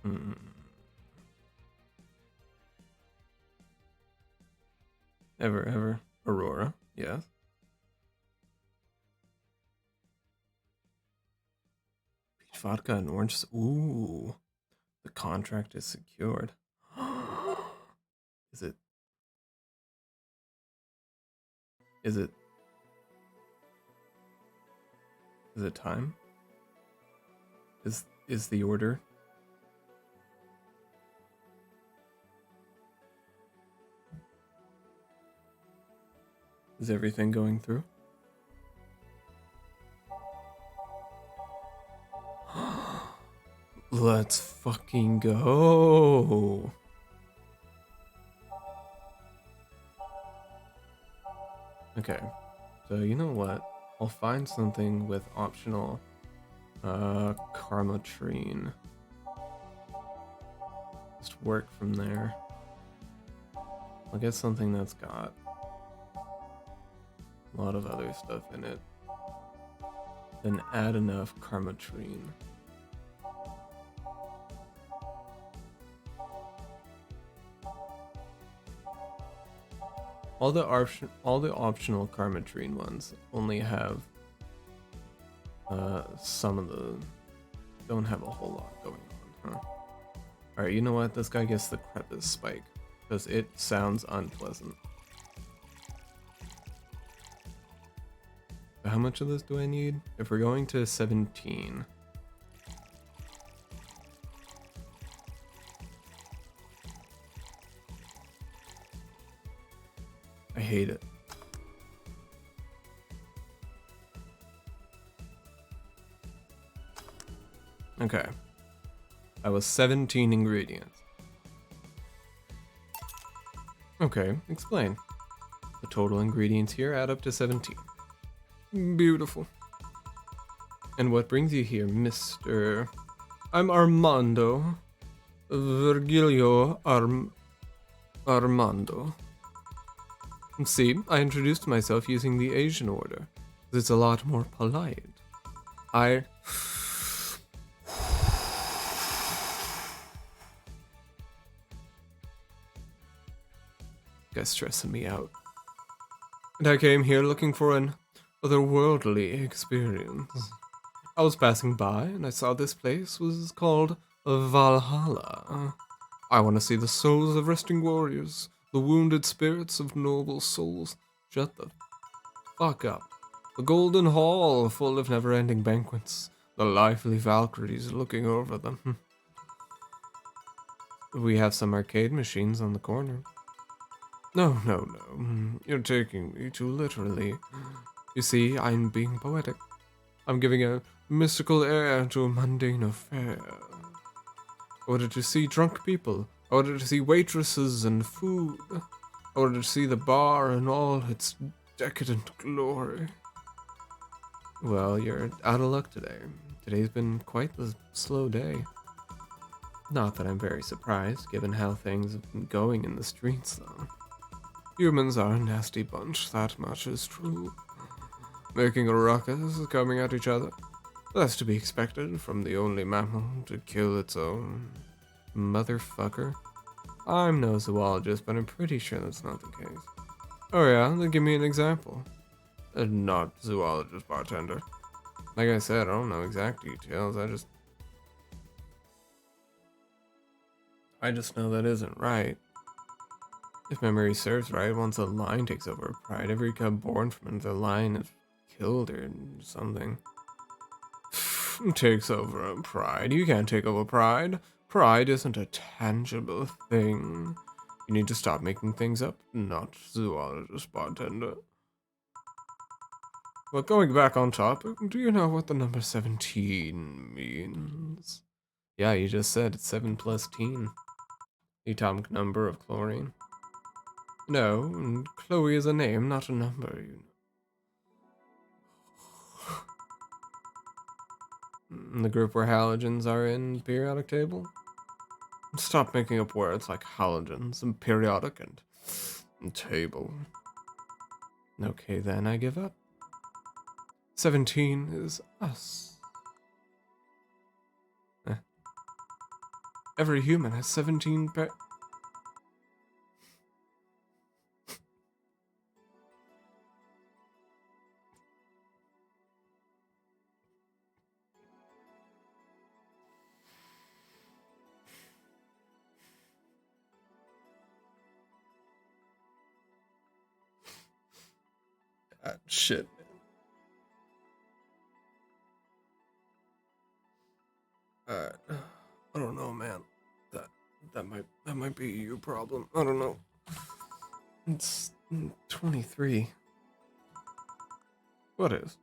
Hmm. Ever. Aurora, yes. Peach vodka and orange. Ooh, the contract is secured. Is it? Is it? Is it time? Is the order? Is everything going through? Let's fucking go. Okay, so you know what? I'll find something with optional Karmatrine. Just work from there. I'll get something that's got a lot of other stuff in it. Then add enough Karmatrine. All the optional Karmatrine ones only have some of the don't have a whole lot going on, huh? Alright, you know what? This guy gets the crevice spike because it sounds unpleasant. How much of this do I need? If we're going to 17. I hate it. Okay. That was 17 ingredients. Okay, explain. The total ingredients here add up to 17. Beautiful. And what brings you here, Mr. I'm Armando. Virgilio Armando. See, I introduced myself using the Asian order. It's a lot more polite. Guy's stressing me out. And I came here looking for an otherworldly experience. I was passing by and I saw this place was called Valhalla. I want to see the souls of resting warriors, the wounded spirits of noble souls. Shut the fuck up. The golden hall full of never-ending banquets, the lively Valkyries looking over them. We have some arcade machines on the corner. No, no, no. You're taking me too literally. You see, I'm being poetic. I'm giving a mystical air to a mundane affair. I wanted to see drunk people. I wanted to see waitresses and food. I wanted to see the bar in all its decadent glory. Well, you're out of luck today. Today's been quite the slow day. Not that I'm very surprised, given how things have been going in the streets, though. Humans are a nasty bunch, that much is true. Making a ruckus, coming at each other. That's to be expected from the only mammal to kill its own. Motherfucker. I'm no zoologist, but I'm pretty sure that's not the case. Oh yeah, then give me an example. Not zoologist, bartender. Like I said, I don't know exact details, I just know that isn't right. If memory serves right, once a lion takes over a pride, every cub born from another lion is killed or something. Takes over a pride? You can't take over pride. Pride isn't a tangible thing. You need to stop making things up, not zoologist bartender. But going back on topic, do you know what the number 17 means? Yeah, you just said it's 7 plus teen. The atomic number of chlorine. No, and Chloe is a name, not a number, you know. The group where halogens are in the periodic table? Stop making up words like halogens and periodic and table. Okay, then I give up. 17 is us. Every human has 17 shit. I don't know, man. That might be your problem. I don't know. It's 23. What is?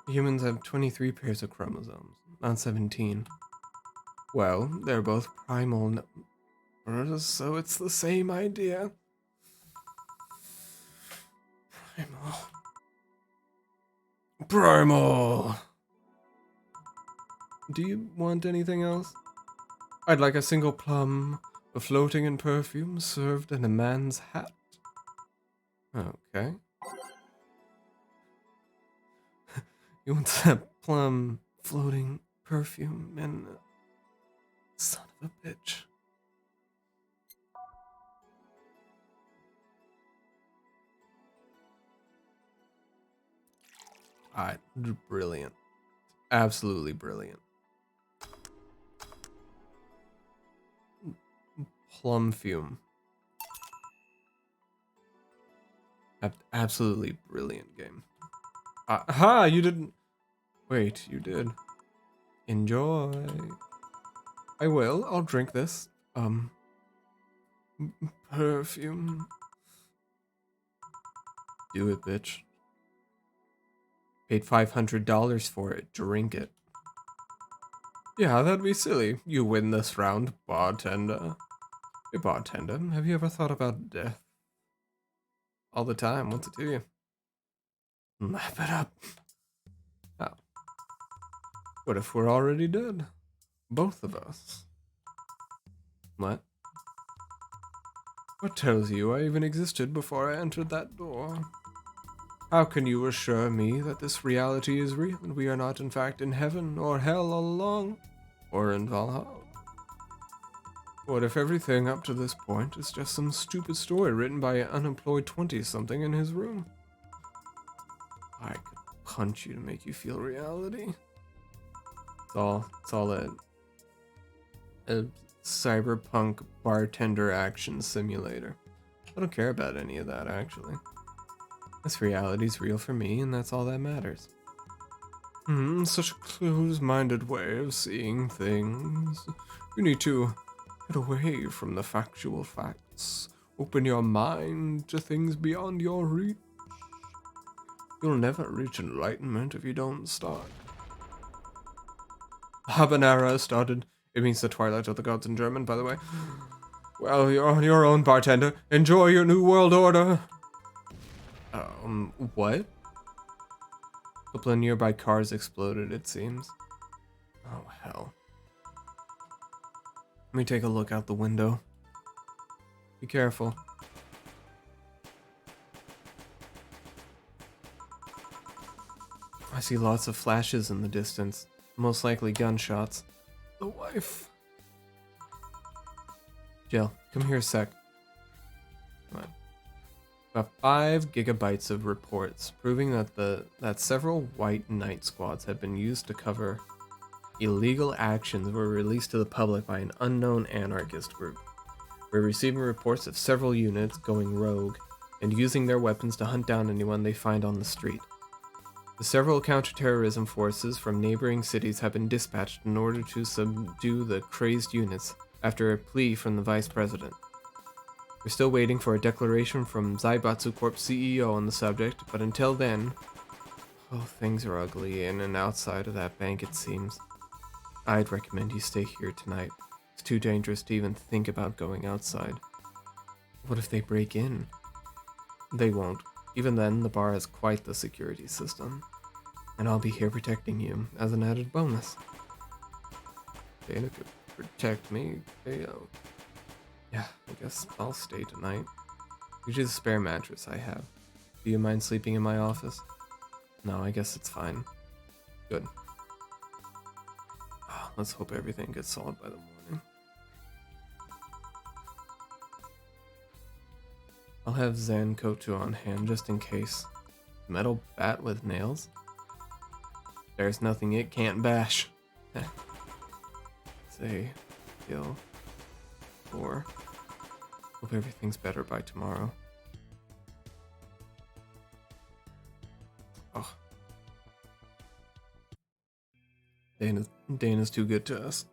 Humans have 23 pairs of chromosomes, not 17. Well, they're both primal numbers, so it's the same idea. Primal. Primal! Do you want anything else? I'd like a single plum, floating in perfume, served in a man's hat. Okay. You want that plum, floating perfume, and son of a bitch. Alright, brilliant. Absolutely brilliant. Plum fume. Absolutely brilliant game. Aha, you didn't. Wait, you did. Enjoy. I will. I'll drink this. Perfume. Do it, bitch. Paid $500 for it. Drink it. Yeah, that'd be silly. You win this round, bartender. Hey, bartender, have you ever thought about death? All the time. What's it to you? Lap it up. Oh. What if we're already dead? Both of us. What? What tells you I even existed before I entered that door? How can you assure me that this reality is real and we are not in fact in heaven or hell all along? Or in Valhalla? What if everything up to this point is just some stupid story written by an unemployed 20-something in his room? I could punch you to make you feel reality. It's all a cyberpunk bartender action simulator. I don't care about any of that, actually. This reality's real for me, and that's all that matters. Such a close-minded way of seeing things. You need to get away from the factual facts. Open your mind to things beyond your reach. You'll never reach enlightenment if you don't start. Habanera started. It means the twilight of the gods in German, by the way. Well, you're on your own, bartender. Enjoy your new world order. What? A couple of nearby cars exploded, it seems. Oh, hell. Let me take a look out the window. Be careful. I see lots of flashes in the distance. Most likely gunshots. The wife. Jill, come here a sec. Come on. About 5 gigabytes of reports proving that several white knight squads have been used to cover illegal actions were released to the public by an unknown anarchist group. We're receiving reports of several units going rogue and using their weapons to hunt down anyone they find on the street. The several counterterrorism forces from neighboring cities have been dispatched in order to subdue the crazed units after a plea from the vice president. We're still waiting for a declaration from Zaibatsu Corp CEO on the subject, but until then, things are ugly in and outside of that bank, it seems. I'd recommend you stay here tonight. It's too dangerous to even think about going outside. What if they break in? They won't. Even then, the bar has quite the security system. And I'll be here protecting you as an added bonus. Dana could protect me. Yeah, I guess I'll stay tonight. Which is a spare mattress I have. Do you mind sleeping in my office? No, I guess it's fine. Good. Let's hope everything gets solved by the morning. I'll have Zankotu on hand just in case. Metal bat with nails? There's nothing it can't bash. Say, kill, 4. Hope everything's better by tomorrow. Oh. Dana's too good to us.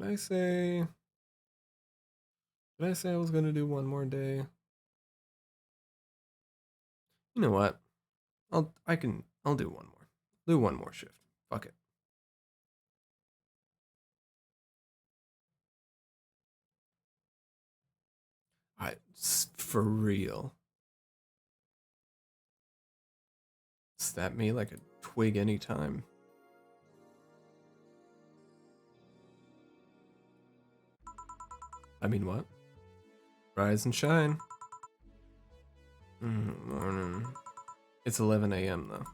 Did I say I was gonna do one more day? You know what? I'll do one more. Do one more shift. Fuck it. For real. Snap me like a twig anytime. I mean, what? Rise and shine. Morning. It's 11 a.m. though.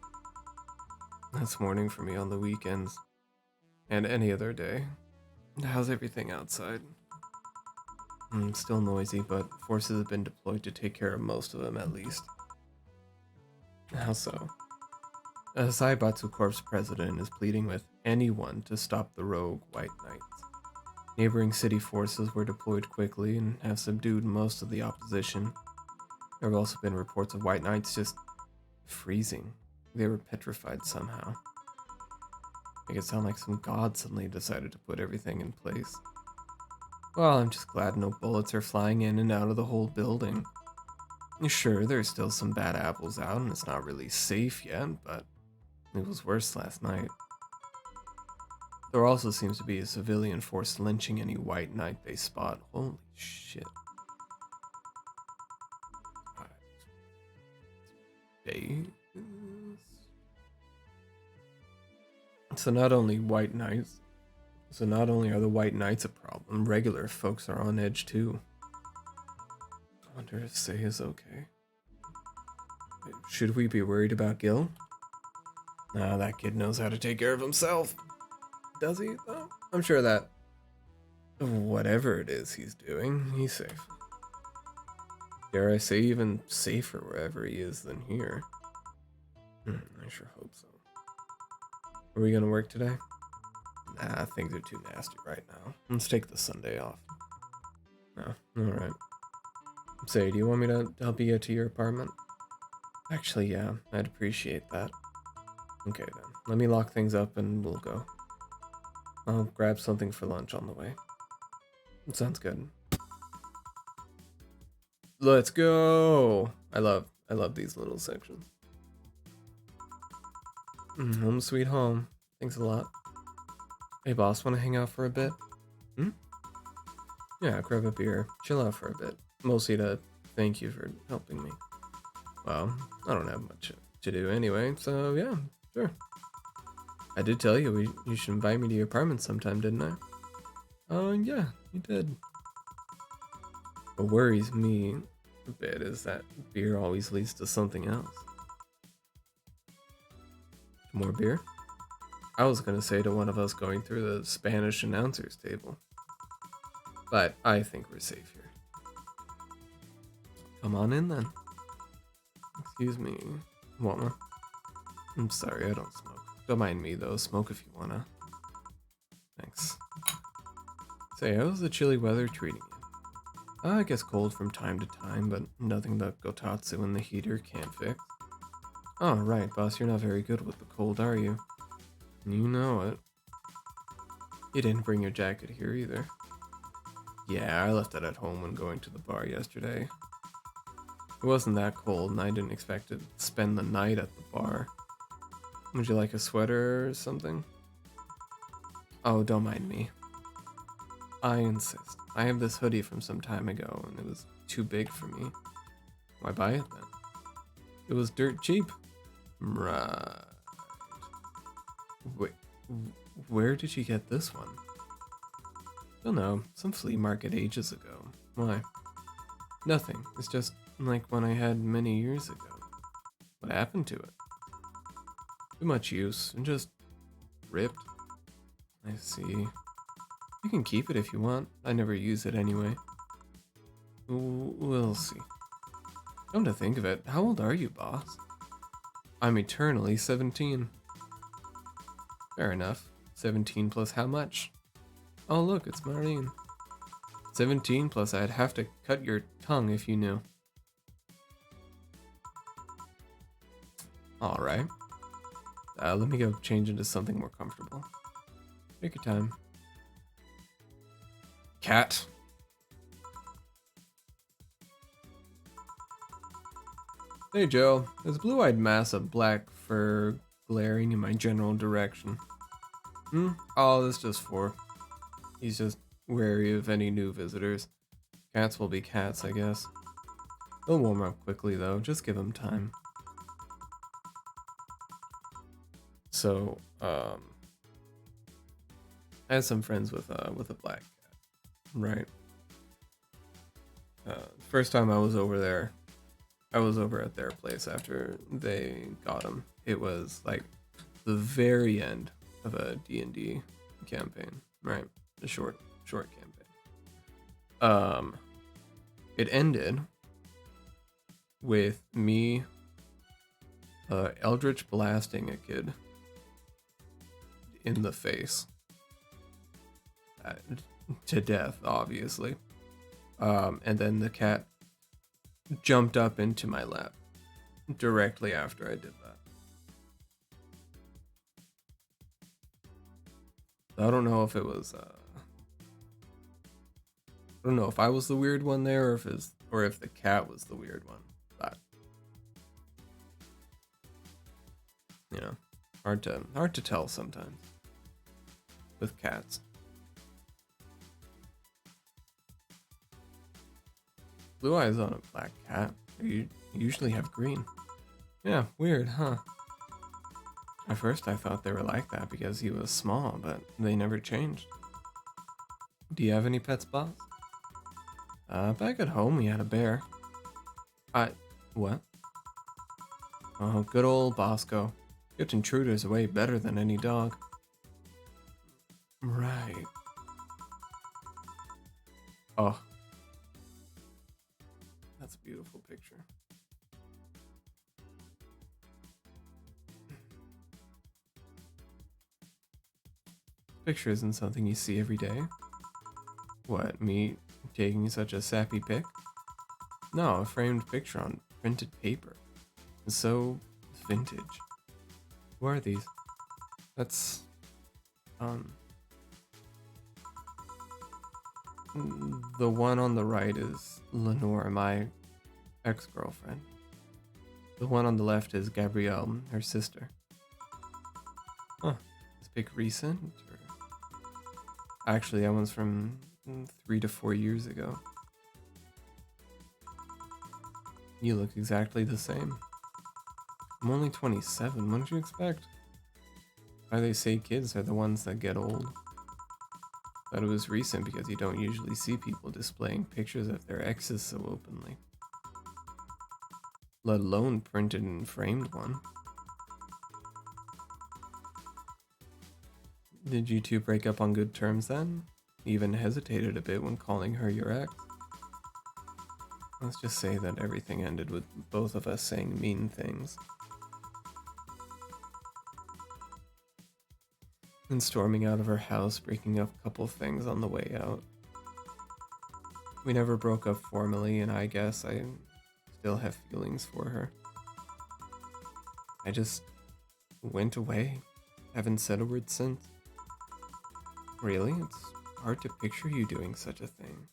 That's morning for me on the weekends. And any other day. How's everything outside? Still noisy, but forces have been deployed to take care of most of them at least. How so? Saibatsu Corp's president is pleading with anyone to stop the rogue White Knights. Neighboring city forces were deployed quickly and have subdued most of the opposition. There have also been reports of White Knights just freezing. They were petrified somehow. Make it sound like some god suddenly decided to put everything in place. Well, I'm just glad no bullets are flying in and out of the whole building. Sure, there's still some bad apples out and it's not really safe yet, but it was worse last night. There also seems to be a civilian force lynching any white knight they spot. Holy shit. Days. So not only are the white knights a problem, regular folks are on edge too. I wonder if Sei is okay. Should we be worried about Gil? Nah, that kid knows how to take care of himself. Does he, though? I'm sure that whatever it is he's doing, he's safe. Dare I say even safer wherever he is than here. I sure hope so. Are we gonna work today? Nah, things are too nasty right now. Let's take the Sunday off. No, alright. Say, do you want me to help you get to your apartment? Actually, yeah, I'd appreciate that. Okay then, let me lock things up and we'll go. I'll grab something for lunch on the way. It sounds good. Let's go! I love these little sections. Home sweet home. Thanks a lot. Hey boss, wanna hang out for a bit? Hmm? Yeah, grab a beer. Chill out for a bit. Mostly to thank you for helping me. Well, I don't have much to do anyway, so yeah, sure. I did tell you you should invite me to your apartment sometime, didn't I? Oh, yeah, you did. What worries me a bit is that beer always leads to something else. More beer? I was gonna say to one of us going through the Spanish announcer's table. But I think we're safe here. Come on in then. Excuse me. Want one? I'm sorry, I don't smoke. Don't mind me though, smoke if you wanna. Thanks. Say, how's the chilly weather treating you? I guess cold from time to time, but nothing that Gotatsu and the heater can't fix. Oh, right, boss, you're not very good with the cold, are you? You know it. You didn't bring your jacket here either. Yeah, I left it at home when going to the bar yesterday. It wasn't that cold, and I didn't expect to spend the night at the bar. Would you like a sweater or something? Oh, don't mind me. I insist. I have this hoodie from some time ago, and it was too big for me. Why buy it then? It was dirt cheap. Right. Wait, where did you get this one? Don't know, some flea market ages ago. Why? Nothing. It's just like one I had many years ago. What happened to it? Too much use and just ripped. I see. You can keep it if you want. I never use it anyway. We'll see. Come to think of it, how old are you, boss? I'm eternally 17. Fair enough. 17 plus how much? Oh look, it's Maureen. 17 plus I'd have to cut your tongue if you knew. Alright. Let me go change into something more comfortable. Take your time. Cat. Hey Joe, there's a blue-eyed mass of black fur glaring in my general direction. Oh, that's just for. He's just wary of any new visitors. Cats will be cats, I guess. He'll warm up quickly though, just give him time. So, I had some friends with a black cat, right? First time I was over there, I was over at their place after they got him. It was like the very end of a D&D campaign, right? A short campaign. It ended with me eldritch blasting a kid in the face to death, obviously. And then the cat jumped up into my lap directly after I did that. I don't know if it was I don't know if I was the weird one there or if the cat was the weird one. But you know, hard to tell sometimes with cats. Blue eyes on a black cat. You usually have green. Yeah, weird, huh? At first I thought they were like that because he was small, but they never changed. Do you have any pets, boss? Back at home we had a bear. What? Oh, good old Bosco. Kept intruders away better than any dog. Right. Oh. That's a beautiful picture. Picture isn't something you see every day. What, me taking such a sappy pic? No, a framed picture on printed paper. It's so vintage. Who are these? That's um the one on the right is Lenore, my ex-girlfriend. The one on the left is Gabrielle, her sister. Huh. This pic recent? Or... Actually, that one's from 3 to 4 years ago. You look exactly the same. I'm only 27. What did you expect? Why they say kids are the ones that get old. Thought it was recent because you don't usually see people displaying pictures of their exes so openly. Let alone printed and framed one. Did you two break up on good terms then? Even hesitated a bit when calling her your ex. Let's just say that everything ended with both of us saying mean things. And storming out of her house, breaking up a couple things on the way out. We never broke up formally, and I guess I still have feelings for her. I just went away. Haven't said a word since. Really? It's hard to picture you doing such a thing.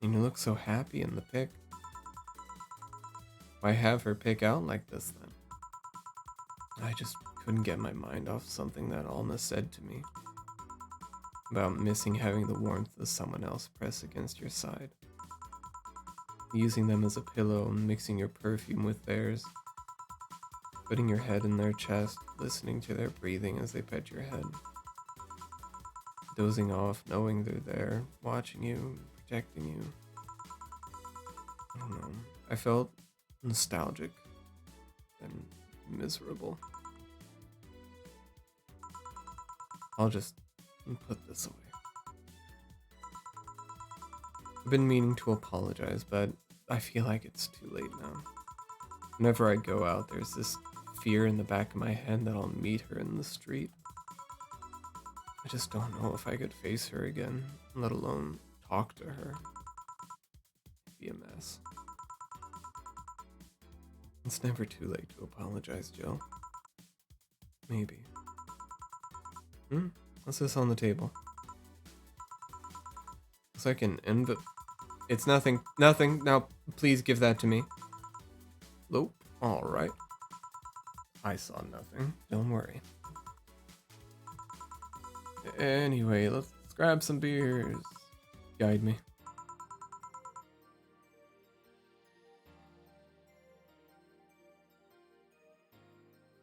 And you look so happy in the pic. Why have her pick out like this then? I just couldn't get my mind off something that Alma said to me. About missing having the warmth of someone else press against your side. Using them as a pillow and mixing your perfume with theirs. Putting your head in their chest, listening to their breathing as they pet your head. Dozing off, knowing they're there, watching you, protecting you. I don't know. I felt nostalgic and miserable. I'll just put this away. I've been meaning to apologize, but I feel like it's too late now. Whenever I go out, there's this fear in the back of my head that I'll meet her in the street. I just don't know if I could face her again, let alone talk to her. It'd be a mess. It's never too late to apologize, Jill. Maybe. What's this on the table? Looks like an envelope. It's nothing. Nothing. Now, please give that to me. Nope. Alright. I saw nothing. Don't worry. Anyway, let's grab some beers. Guide me.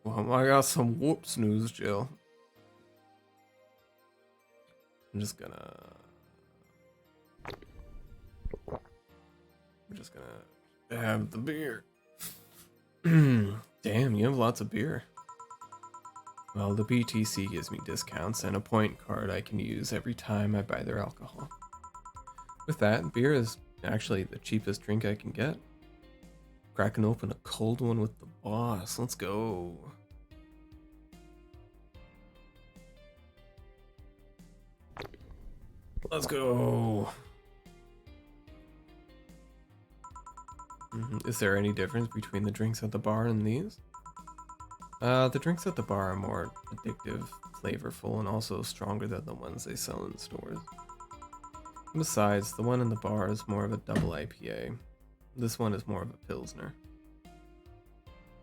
Well, I got some whoops news, Jill. I'm just gonna have the beer. Damn, you have lots of beer. Well, the BTC gives me discounts and a point card I can use every time I buy their alcohol. With that, beer is actually the cheapest drink I can get. Cracking open a cold one with the boss. Let's go. Let's go. Is there any difference between the drinks at the bar and these? The drinks at the bar are more addictive, flavorful, and also stronger than the ones they sell in stores. Besides, the one in the bar is more of a double IPA. This one is more of a Pilsner.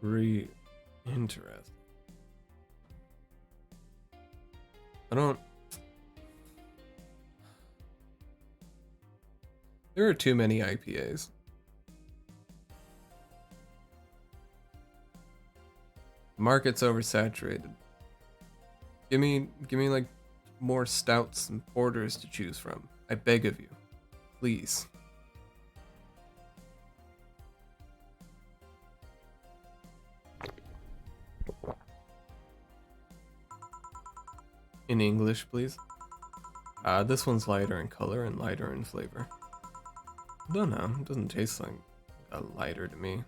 Interesting. There are too many IPAs. The market's oversaturated. Give me like more stouts and porters to choose from. I beg of you. Please. In English, please. This one's lighter in color and lighter in flavor. I don't know. It doesn't taste like lighter to me.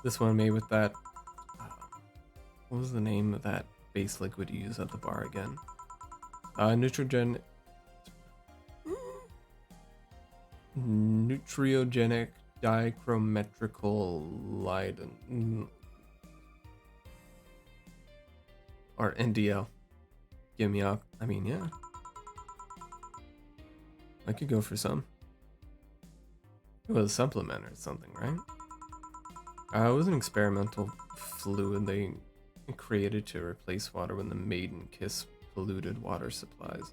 This one made with that. What was the name of that base liquid you use at the bar again? Neutrogen. nutriogenic dichrometrical Leiden or NDL. Give me up. I mean, yeah. I could go for some. It was a supplement or something, right? It was an experimental fluid they created to replace water when the maiden kiss polluted water supplies.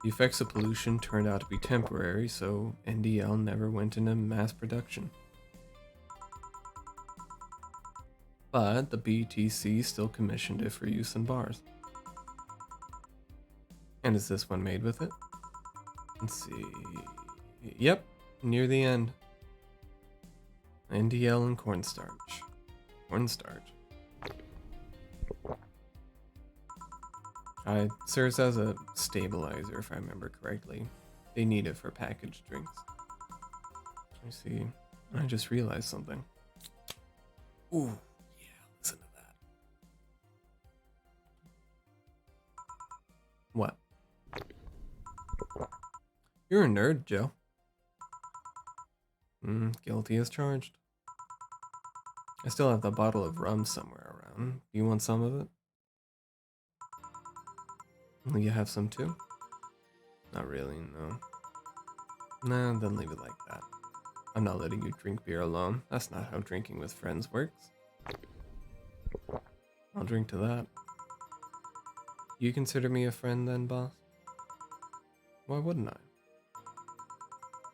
The effects of pollution turned out to be temporary, so NDL never went into mass production. But the BTC still commissioned it for use in bars. And is this one made with it? Let's see. Yep, near the end. NDL and cornstarch. Cornstarch. It serves as a stabilizer, if I remember correctly. They need it for packaged drinks. Let me see. I just realized something. Ooh, yeah, listen to that. What? You're a nerd, Joe. Guilty as charged. I still have the bottle of rum somewhere around. You want some of it? Will you have some too? Not really, no. Nah, then leave it like that. I'm not letting you drink beer alone. That's not how drinking with friends works. I'll drink to that. You consider me a friend then, boss? Why wouldn't I?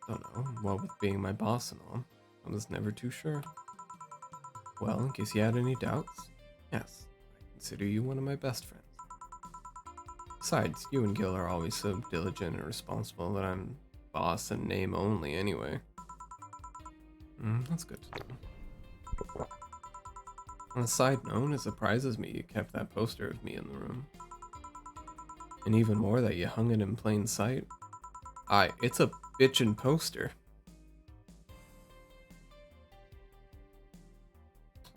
Don't know. Well, with being my boss and all, I was never too sure. Well, in case you had any doubts, yes, I consider you one of my best friends. Besides, you and Gil are always so diligent and responsible that I'm boss in name only anyway. That's good to know. On a side note, it surprises me you kept that poster of me in the room. And even more that you hung it in plain sight. It's a bitchin' poster.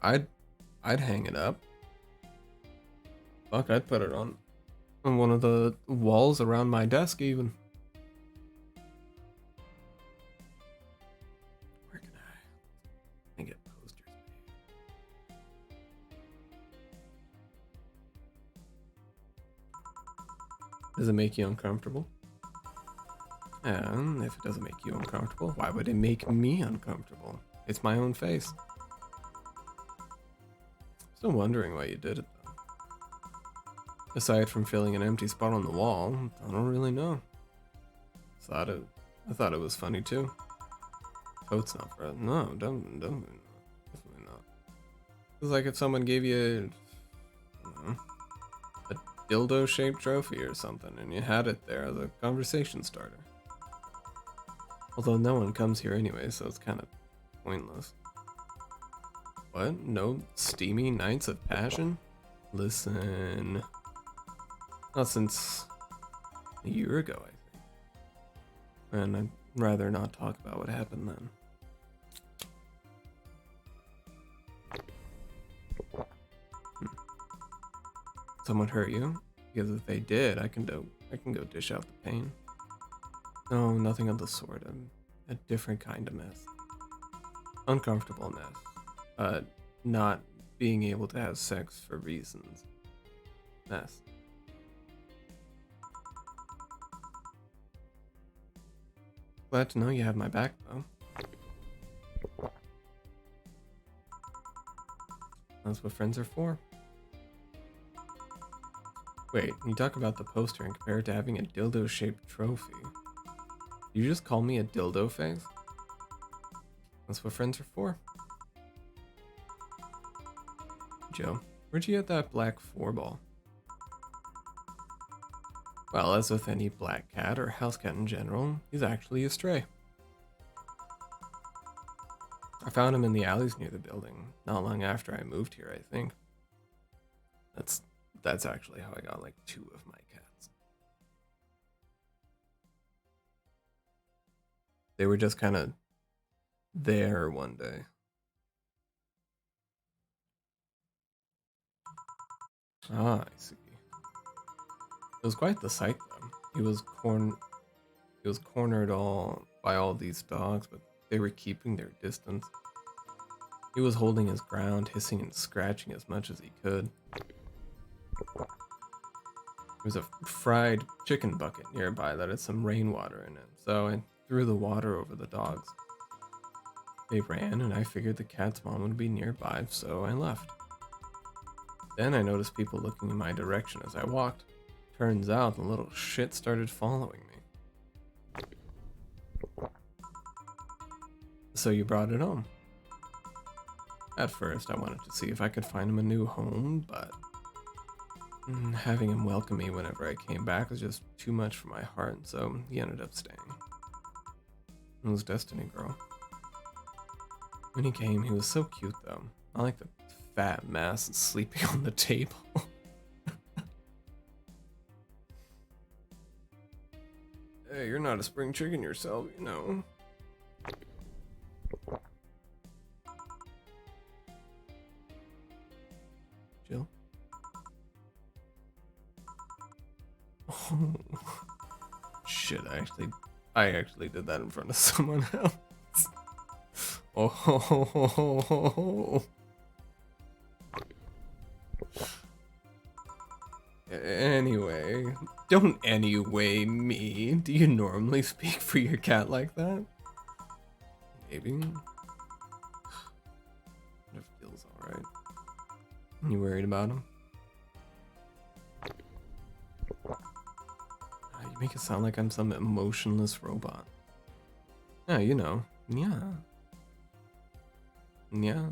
I'd hang it up. Fuck, I'd put it on one of the walls around my desk even. Where can I get posters made? Does it make you uncomfortable? And if it doesn't make you uncomfortable, why would it make me uncomfortable? It's my own face. Still wondering why you did it though. Aside from filling an empty spot on the wall, I don't really know. I thought it was funny too. Coat's not for it. No, definitely not. It's like if someone gave you a dildo-shaped trophy or something, and you had it there as a conversation starter. Although no one comes here anyway, so it's kind of pointless. What? No steamy nights of passion? Listen. Not since a year ago, I think. And I'd rather not talk about what happened then. Someone hurt you? Because if they did, I can go dish out the pain. No, nothing of the sort. A different kind of mess. Uncomfortable mess. Not being able to have sex for reasons. Mess. Glad to know you have my back, though. That's what friends are for. Wait, you talk about the poster and compare it to having a dildo-shaped trophy. You just call me a dildo face? That's what friends are for. Joe, where'd you get that black 4-ball? Well, as with any black cat or house cat in general, he's actually a stray. I found him in the alleys near the building, not long after I moved here, I think. That's actually how I got like 2 of my cats. They were just kind of there one day. Ah, I see. It was quite the sight, though. He was cornered all by all these dogs, but they were keeping their distance. He was holding his ground, hissing and scratching as much as he could. There was a fried chicken bucket nearby that had some rainwater in it, so I threw the water over the dogs. They ran, and I figured the cat's mom would be nearby, so I left. Then I noticed people looking in my direction as I walked. Turns out the little shit started following me. So you brought it home. At first, I wanted to see if I could find him a new home, but having him welcome me whenever I came back was just too much for my heart, so he ended up staying. It was Destiny Girl. When he came, he was so cute, though. I like the fat mass sleeping on the table. Hey, you're not a spring chicken yourself, you know. Jill? Oh. Shit, I actually did that in front of someone else. Oh. Anyway, don't anyway me. Do you normally speak for your cat like that? Maybe. What if Gil's alright? You worried about him? You make it sound like I'm some emotionless robot. Yeah, you know. Yeah. Yeah.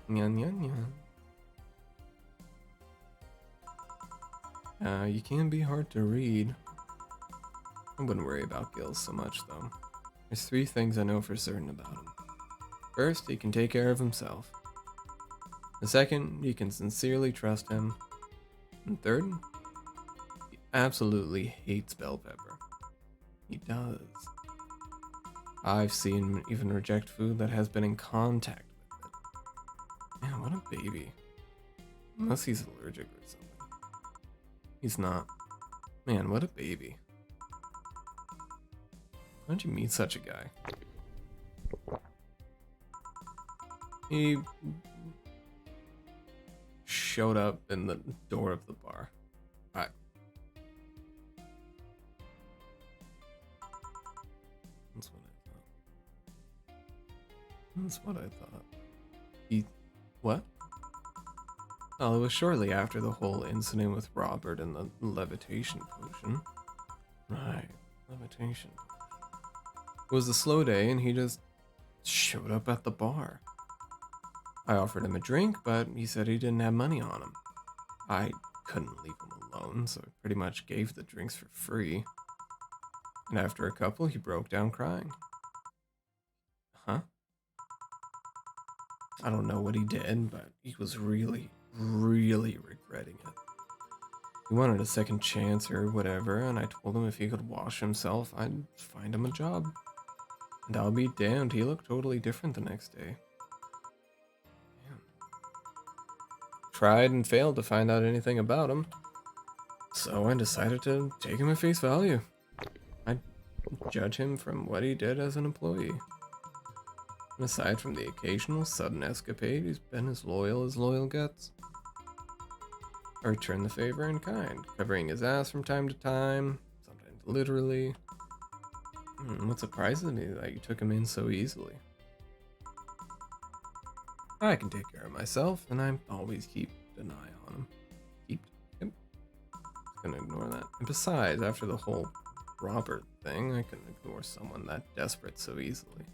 Yeah, yeah, yeah. You can be hard to read. I wouldn't worry about Gil so much, though. There's 3 things I know for certain about him. First, he can take care of himself. The second, you can sincerely trust him. And third, he absolutely hates bell pepper. He does. I've seen him even reject food that has been in contact with it. Man, what a baby. Unless he's allergic or something. He's not. Man, what a baby. How'd you meet such a guy? He showed up in the door of the bar. That's what I thought. That's what I thought. He... what? Oh, it was shortly after the whole incident with Robert and the levitation potion. Right, levitation. It was a slow day and he just showed up at the bar. I offered him a drink, but he said he didn't have money on him. I couldn't leave him alone, so I pretty much gave the drinks for free. And after a couple, he broke down crying. Huh? I don't know what he did, but he was really regretting it. He wanted a second chance or whatever, and I told him if he could wash himself, I'd find him a job. And I'll be damned, he looked totally different the next day. Man. Tried and failed to find out anything about him, so I decided to take him at face value. I'd judge him from what he did as an employee. And aside from the occasional sudden escapade, he's been as loyal gets. I returned the favor in kind, covering his ass from time to time, sometimes literally. What surprises me is that you took him in so easily. I can take care of myself, and I always keep an eye on him. Yep. Just gonna ignore that. And besides, after the whole Robert thing, I couldn't ignore someone that desperate so easily.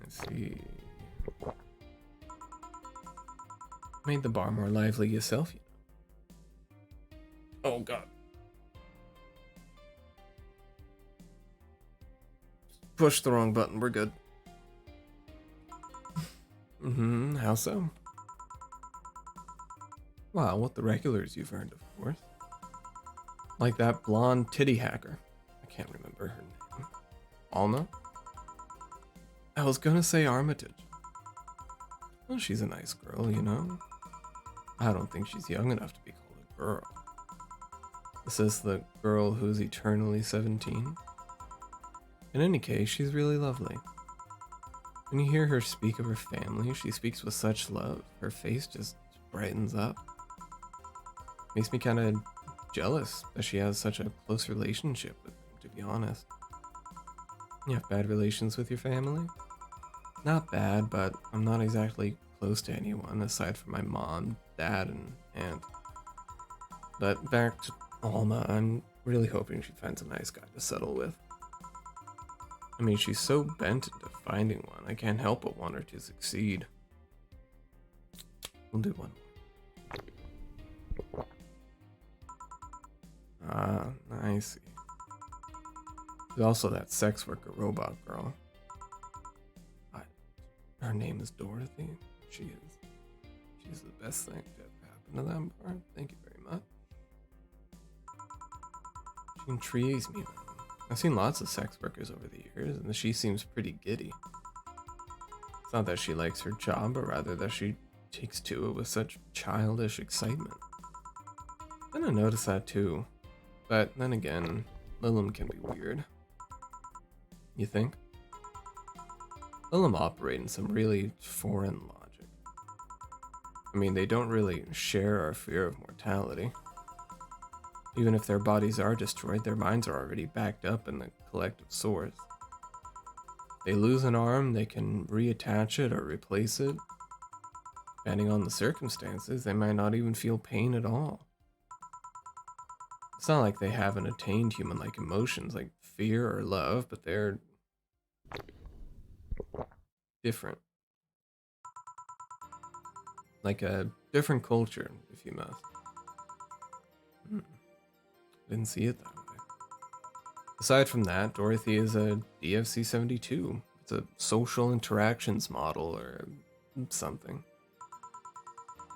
Let's see. Made the bar more lively yourself, you know. Oh god. Push the wrong button, we're good. How so? Wow, what the regulars you've earned, of course. Like that blonde titty hacker. I can't remember her name. Alma? I was gonna say Armitage. Well, she's a nice girl, you know. I don't think she's young enough to be called a girl. Is this the girl who's eternally 17? In any case, she's really lovely. When you hear her speak of her family, she speaks with such love. Her face just brightens up. Makes me kind of jealous that she has such a close relationship with them, to be honest. You have bad relations with your family? Not bad, but I'm not exactly close to anyone aside from my mom, dad, and aunt. But back to Alma, I'm really hoping she finds a nice guy to settle with. I mean, she's so bent into finding one, I can't help but want her to succeed. We'll do one more. Ah, I see. There's also that sex worker robot girl. Her name is Dorothy. She's the best thing to ever happen to them part. Thank you very much. She intrigues me. I've seen lots of sex workers over the years, and she seems pretty giddy. It's not that she likes her job, but rather that she takes to it with such childish excitement. Then I noticed that too. But then again, Lilum can be weird. You think? Lilum operate in some really foreign logic. I mean, they don't really share our fear of mortality. Even if their bodies are destroyed, their minds are already backed up in the collective source. They lose an arm, they can reattach it or replace it. Depending on the circumstances, they might not even feel pain at all. It's not like they haven't attained human-like emotions like fear or love, but they're different. Like a different culture, if you must. Didn't see it that way. Aside from that, Dorothy is a DFC-72. It's a social interactions model or something.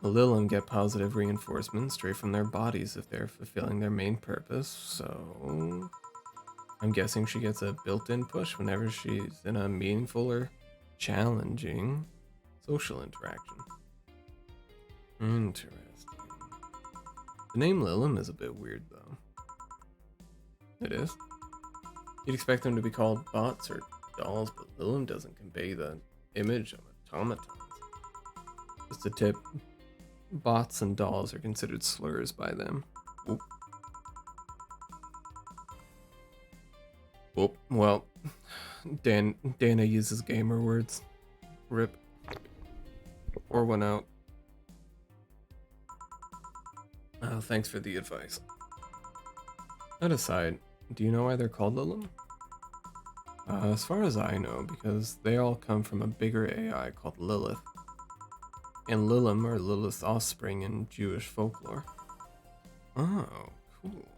The Lilum get positive reinforcement straight from their bodies if they're fulfilling their main purpose, so I'm guessing she gets a built-in push whenever she's in a meaningful or challenging social interaction. Interesting. The name Lilum is a bit weird though. It is? You'd expect them to be called bots or dolls, but Lilum doesn't convey the image of automatons. Just a tip, bots and dolls are considered slurs by them. Oop. Oop. Well, Dana uses gamer words. Rip. Or went out. Thanks for the advice. That aside, do you know why they're called Lilum? As far as I know, because they all come from a bigger AI called Lilith. And Lilum are Lilith's offspring in Jewish folklore. Oh, cool.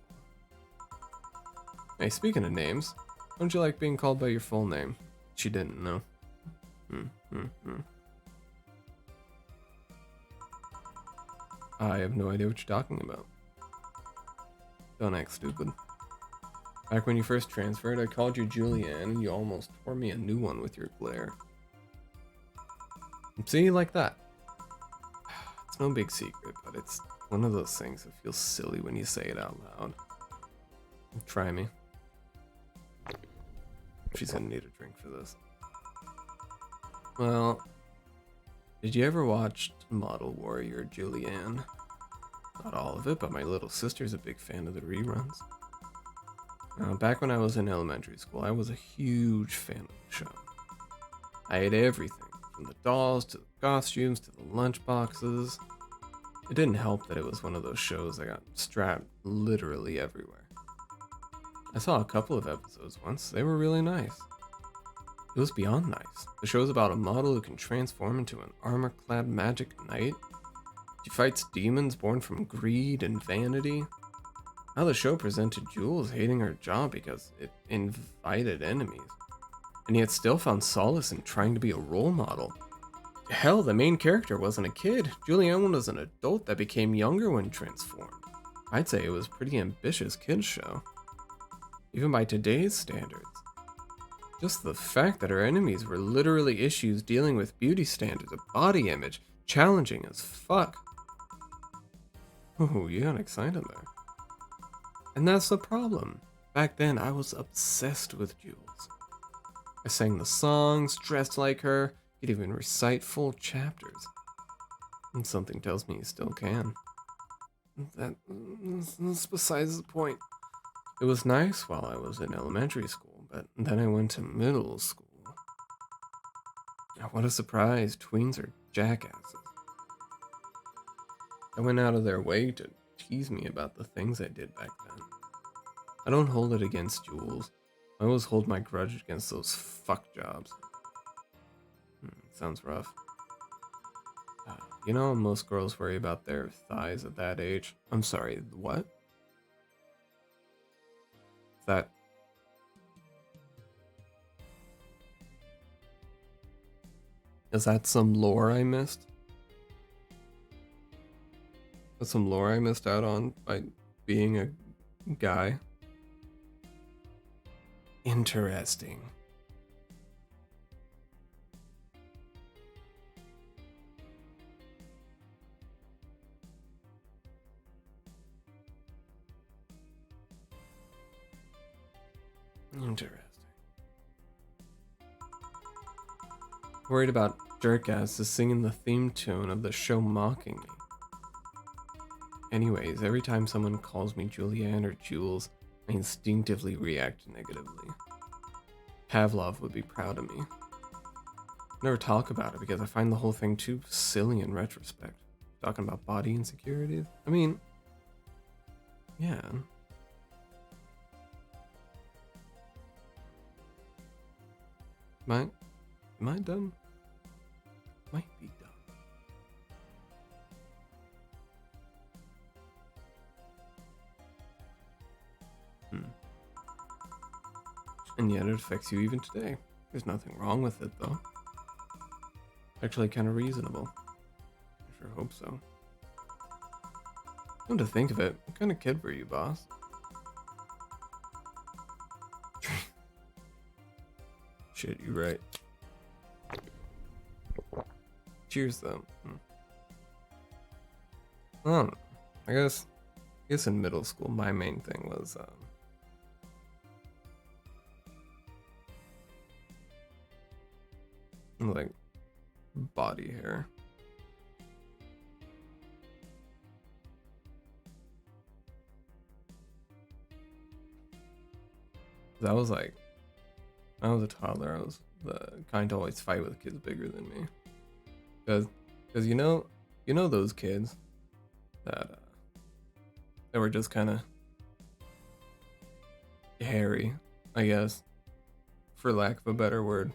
Hey, speaking of names, don't you like being called by your full name? She didn't know. I have no idea what you're talking about. Don't act stupid. Back when you first transferred, I called you Julianne, and you almost tore me a new one with your glare. See, like that. It's no big secret, but it's one of those things that feels silly when you say it out loud. Try me. She's gonna need a drink for this. Well, did you ever watch Model Warrior Julianne? Not all of it, but my little sister's a big fan of the reruns. Back when I was in elementary school, I was a huge fan of the show. I ate everything, from the dolls to the costumes to the lunchboxes. It didn't help that it was one of those shows that got strapped literally everywhere. I saw a couple of episodes once. They were really nice. It was beyond nice. The show's about a model who can transform into an armor-clad magic knight. She fights demons born from greed and vanity. How the show presented Jules hating her job because it invited enemies, and yet still found solace in trying to be a role model. Hell, the main character wasn't a kid. Julianne was an adult that became younger when transformed. I'd say it was a pretty ambitious kids show, even by today's standards. Just the fact that her enemies were literally issues dealing with beauty standards, a body image, challenging as fuck. Ooh, you got excited there. And that's the problem. Back then, I was obsessed with Jules. I sang the songs, dressed like her, could even recite full chapters. And something tells me you still can. That's besides the point. It was nice while I was in elementary school, but then I went to middle school. What a surprise, tweens are jackasses. They went out of their way to tease me about the things I did back then. I don't hold it against Jules. I always hold my grudge against those fuck jobs. Sounds rough. You know, most girls worry about their thighs at that age. I'm sorry, what? That... Is that some lore I missed? That's some lore I missed out on by being a guy? Interesting. Interesting. Worried about jerkasses singing the theme tune of the show mocking me. Anyways, every time someone calls me Julianne or Jules, I instinctively react negatively. Pavlov would be proud of me. Never talk about it because I find the whole thing too silly in retrospect. Talking about body insecurities? I mean, yeah. Am I dumb? Might be dumb. And yet it affects you even today. There's nothing wrong with it though. Actually kind of reasonable. I sure hope so. Come to think of it, what kind of kid were you, boss? Shit, you're right. Cheers, though. I don't know. I guess in middle school, my main thing was like body hair. I was like, when I was a toddler, I was the kind to always fight with kids bigger than me. Because you know those kids that were just kind of hairy, I guess, for lack of a better word.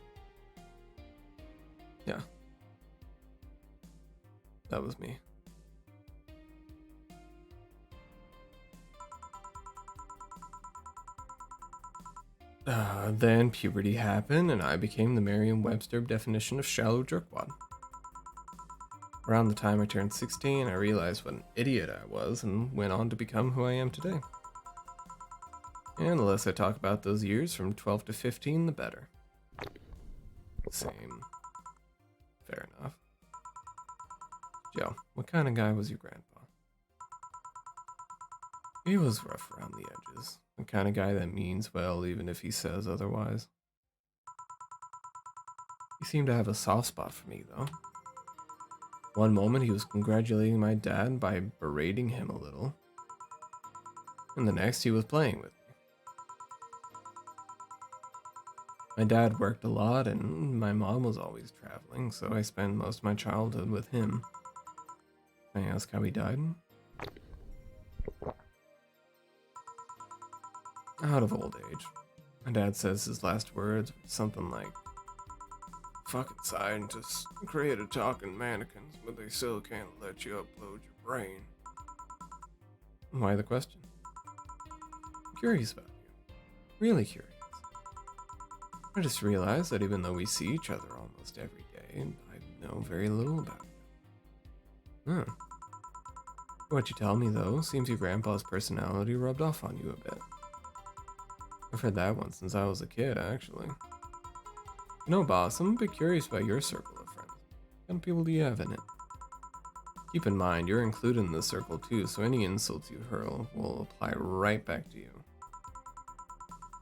Yeah, that was me. Then puberty happened, and I became the Merriam-Webster definition of shallow jerkwad. Around the time I turned 16, I realized what an idiot I was and went on to become who I am today. And the less I talk about those years from 12 to 15, the better. Same. Fair enough. Joe, what kind of guy was your grandpa? He was rough around the edges. The kind of guy that means well even if he says otherwise. He seemed to have a soft spot for me, though. One moment he was congratulating my dad by berating him a little. And the next he was playing with me. My dad worked a lot and my mom was always traveling, so I spent most of my childhood with him. Can I ask how he died? Out of old age. My dad says his last words were something like, "Fucking scientists created talking mannequins, but they still can't let you upload your brain." Why the question? I'm curious about you. Really curious. I just realized that even though we see each other almost every day, I know very little about you. What you tell me, though, seems your grandpa's personality rubbed off on you a bit. I've heard that one since I was a kid, actually. You know, boss, I'm a bit curious about your circle of friends. What kind of people do you have in it? Keep in mind, you're included in the circle too, so any insults you hurl will apply right back to you.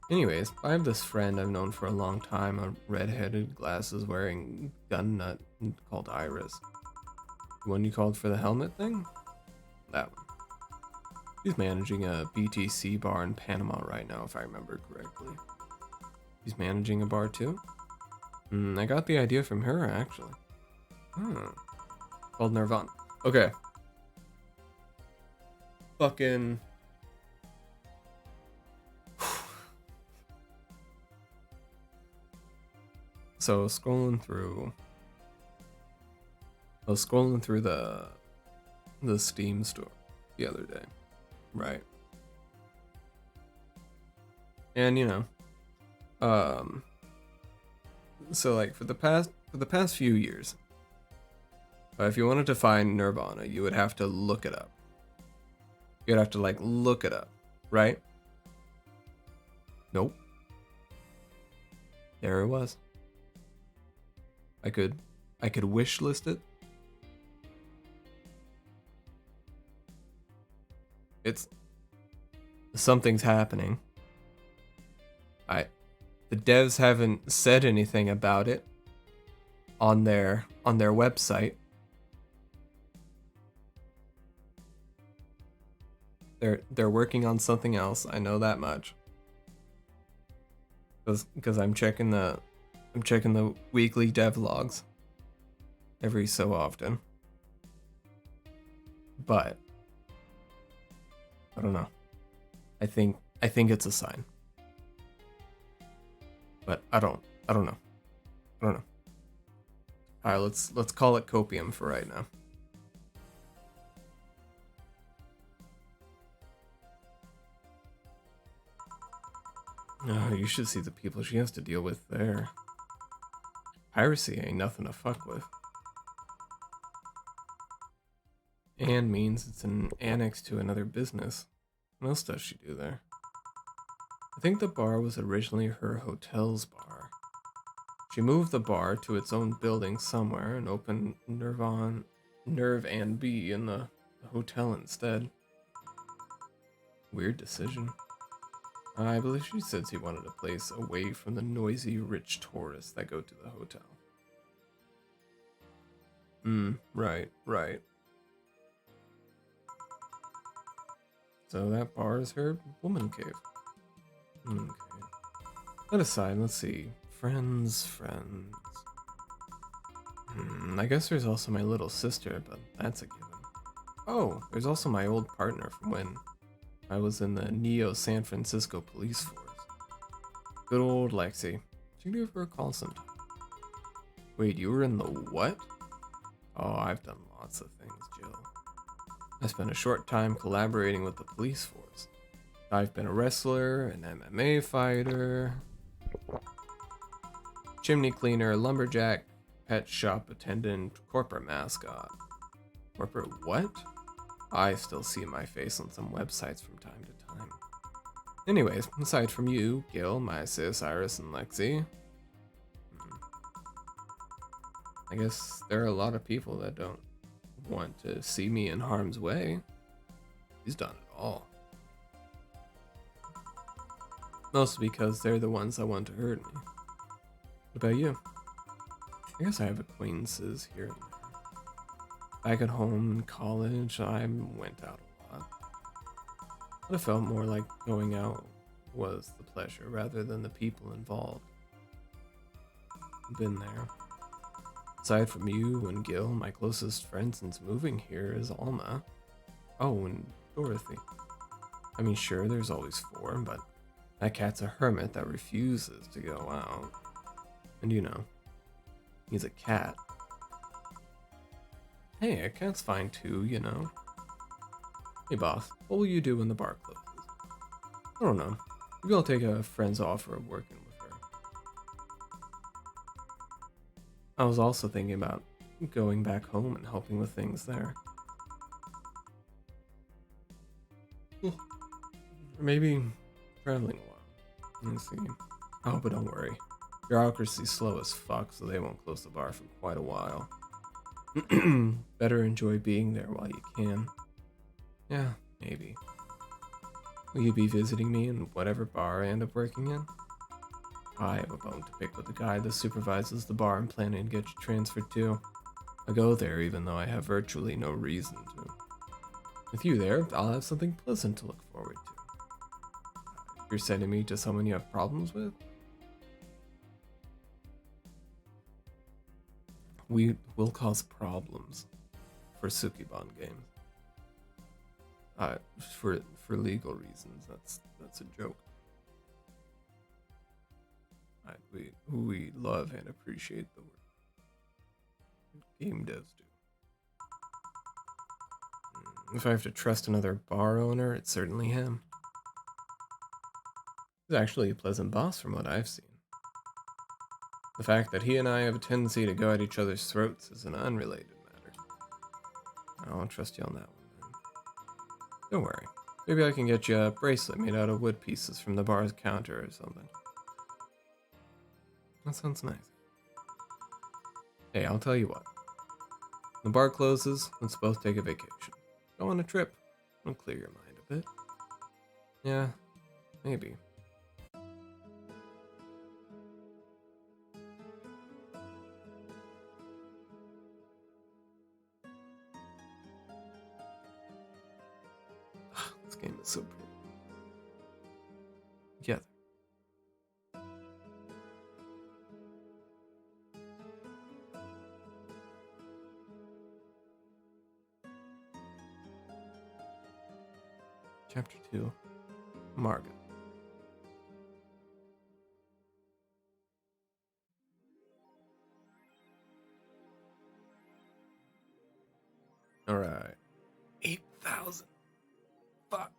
Anyways, I have this friend I've known for a long time, a red-headed, glasses-wearing gun nut called Iris. The one you called for the helmet thing? That one. He's managing a BTC bar in Panama right now, if I remember correctly. He's managing a bar too? I got the idea from her, actually. Called Nirvana. Okay. Fucking... So I was scrolling through the Steam store the other day, right? And so like for the past few years, if you wanted to find Nirvana, you would have to look it up. You'd have to like look it up, right? Nope. There it was. I could wish list it. It's something's happening. The devs haven't said anything about it on their website. They're working on something else. I know that much. Because I'm checking the weekly dev logs every so often. But I don't know. I think it's a sign. But I don't know. Alright, let's call it copium for right now. Oh, you should see the people she has to deal with there. Piracy ain't nothing to fuck with. And means it's an annex to another business. What else does she do there? I think the bar was originally her hotel's bar. She moved the bar to its own building somewhere and opened Nerve and B in the hotel instead. Weird decision. I believe she said she wanted a place away from the noisy, rich tourists that go to the hotel. Right. So that bar is her woman cave. Okay. That aside, let's see. Friends. I guess there's also my little sister, but that's a given. Oh, there's also my old partner from when I was in the Neo San Francisco police force. Good old Lexi. She give her a call sometime. Wait, you were in the what? Oh, I've done lots of things, Jill. I spent a short time collaborating with the police force. I've been a wrestler, an MMA fighter, chimney cleaner, lumberjack, pet shop attendant, corporate mascot. Corporate what? I still see my face on some websites from time to time. Anyways, aside from you, Gil, my sis, Iris, and Lexi, I guess there are a lot of people that don't want to see me in harm's way. He's done it all. Mostly because they're the ones that want to hurt me. What about you? I guess I have acquaintances here and there. Back at home in college, I went out a lot. But it felt more like going out was the pleasure rather than the people involved. Been there. Aside from you and Gil, my closest friend since moving here is Alma. Oh, and Dorothy. I mean, sure, there's always 4, but that cat's a hermit that refuses to go out. And he's a cat. Hey, a cat's fine too, Hey boss, what will you do when the bar closes? I don't know. Maybe I'll take a friend's offer of working with her. I was also thinking about going back home and helping with things there. Or maybe traveling a while. Let's see. Oh, but don't worry. Bureaucracy's slow as fuck, so they won't close the bar for quite a while. Better enjoy being there while you can. Yeah, maybe. Will you be visiting me in whatever bar I end up working in? I have a bone to pick with the guy that supervises the bar I'm planning to get you transferred to. I go there even though I have virtually no reason to. With you there, I'll have something pleasant to look forward to. You're sending me to someone you have problems with? We will cause problems for Sukiban games. For legal reasons, that's a joke. We love and appreciate the work game devs do. If I have to trust another bar owner, it's certainly him. He's actually a pleasant boss from what I've seen. The fact that he and I have a tendency to go at each other's throats is an unrelated matter. I'll trust you on that one then. Don't worry. Maybe I can get you a bracelet made out of wood pieces from the bar's counter or something. That sounds nice. Hey, I'll tell you what. The bar closes, let's both take a vacation. Go on a trip. It'll clear your mind a bit. Yeah, maybe. This game is so pretty. Together. Chapter 2. Margaret. Alright. 8,000. Fuck.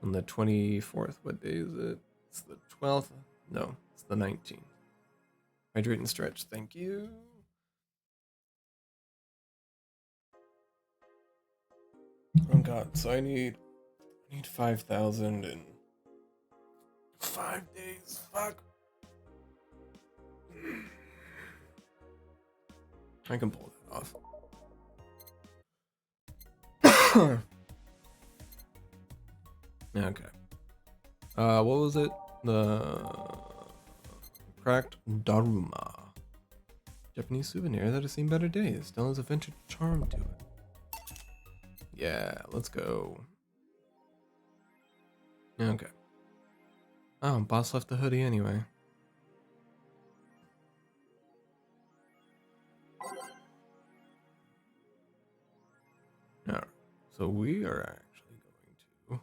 On the 24th, what day is it? It's the 12th? No, it's the 19th. Hydrate and stretch, thank you. Oh god, so I need 5,000 in 5 days. Fuck. I can pull that off. Okay. What was it? The cracked Daruma. Japanese souvenir that has seen better days. Still has a vintage charm to it. Yeah, let's go. Okay. Oh, boss left the hoodie anyway. Alright, so we are actually going to...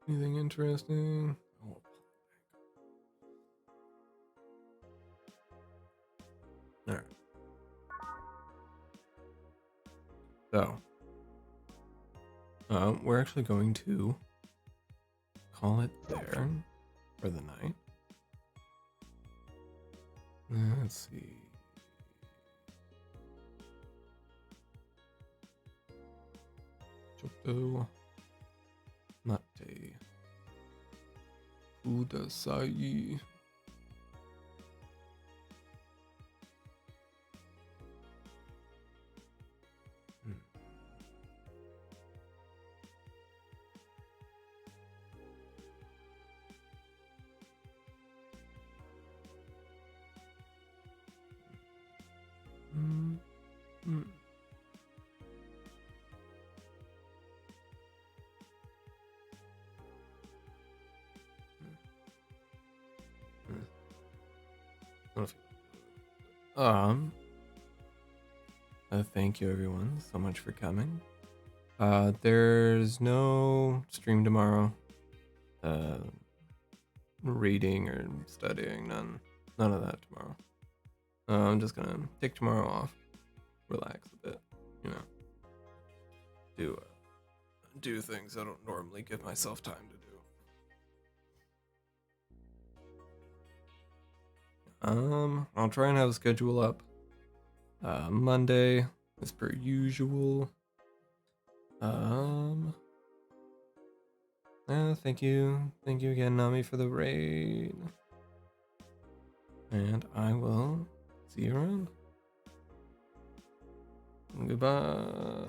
anything interesting? Oh. Alright. So, we're actually going to call it there for the night. Let's see. Choto Mate Kudasai. Thank you everyone so much for coming. There's no stream tomorrow. Reading or studying, none of that tomorrow. I'm just gonna take tomorrow off, relax a bit, you know, do things I don't normally give myself time to do. I'll try and have a schedule up. Monday, as per usual. Thank you. Thank you again, Nami, for the raid. And I will see you around. Goodbye.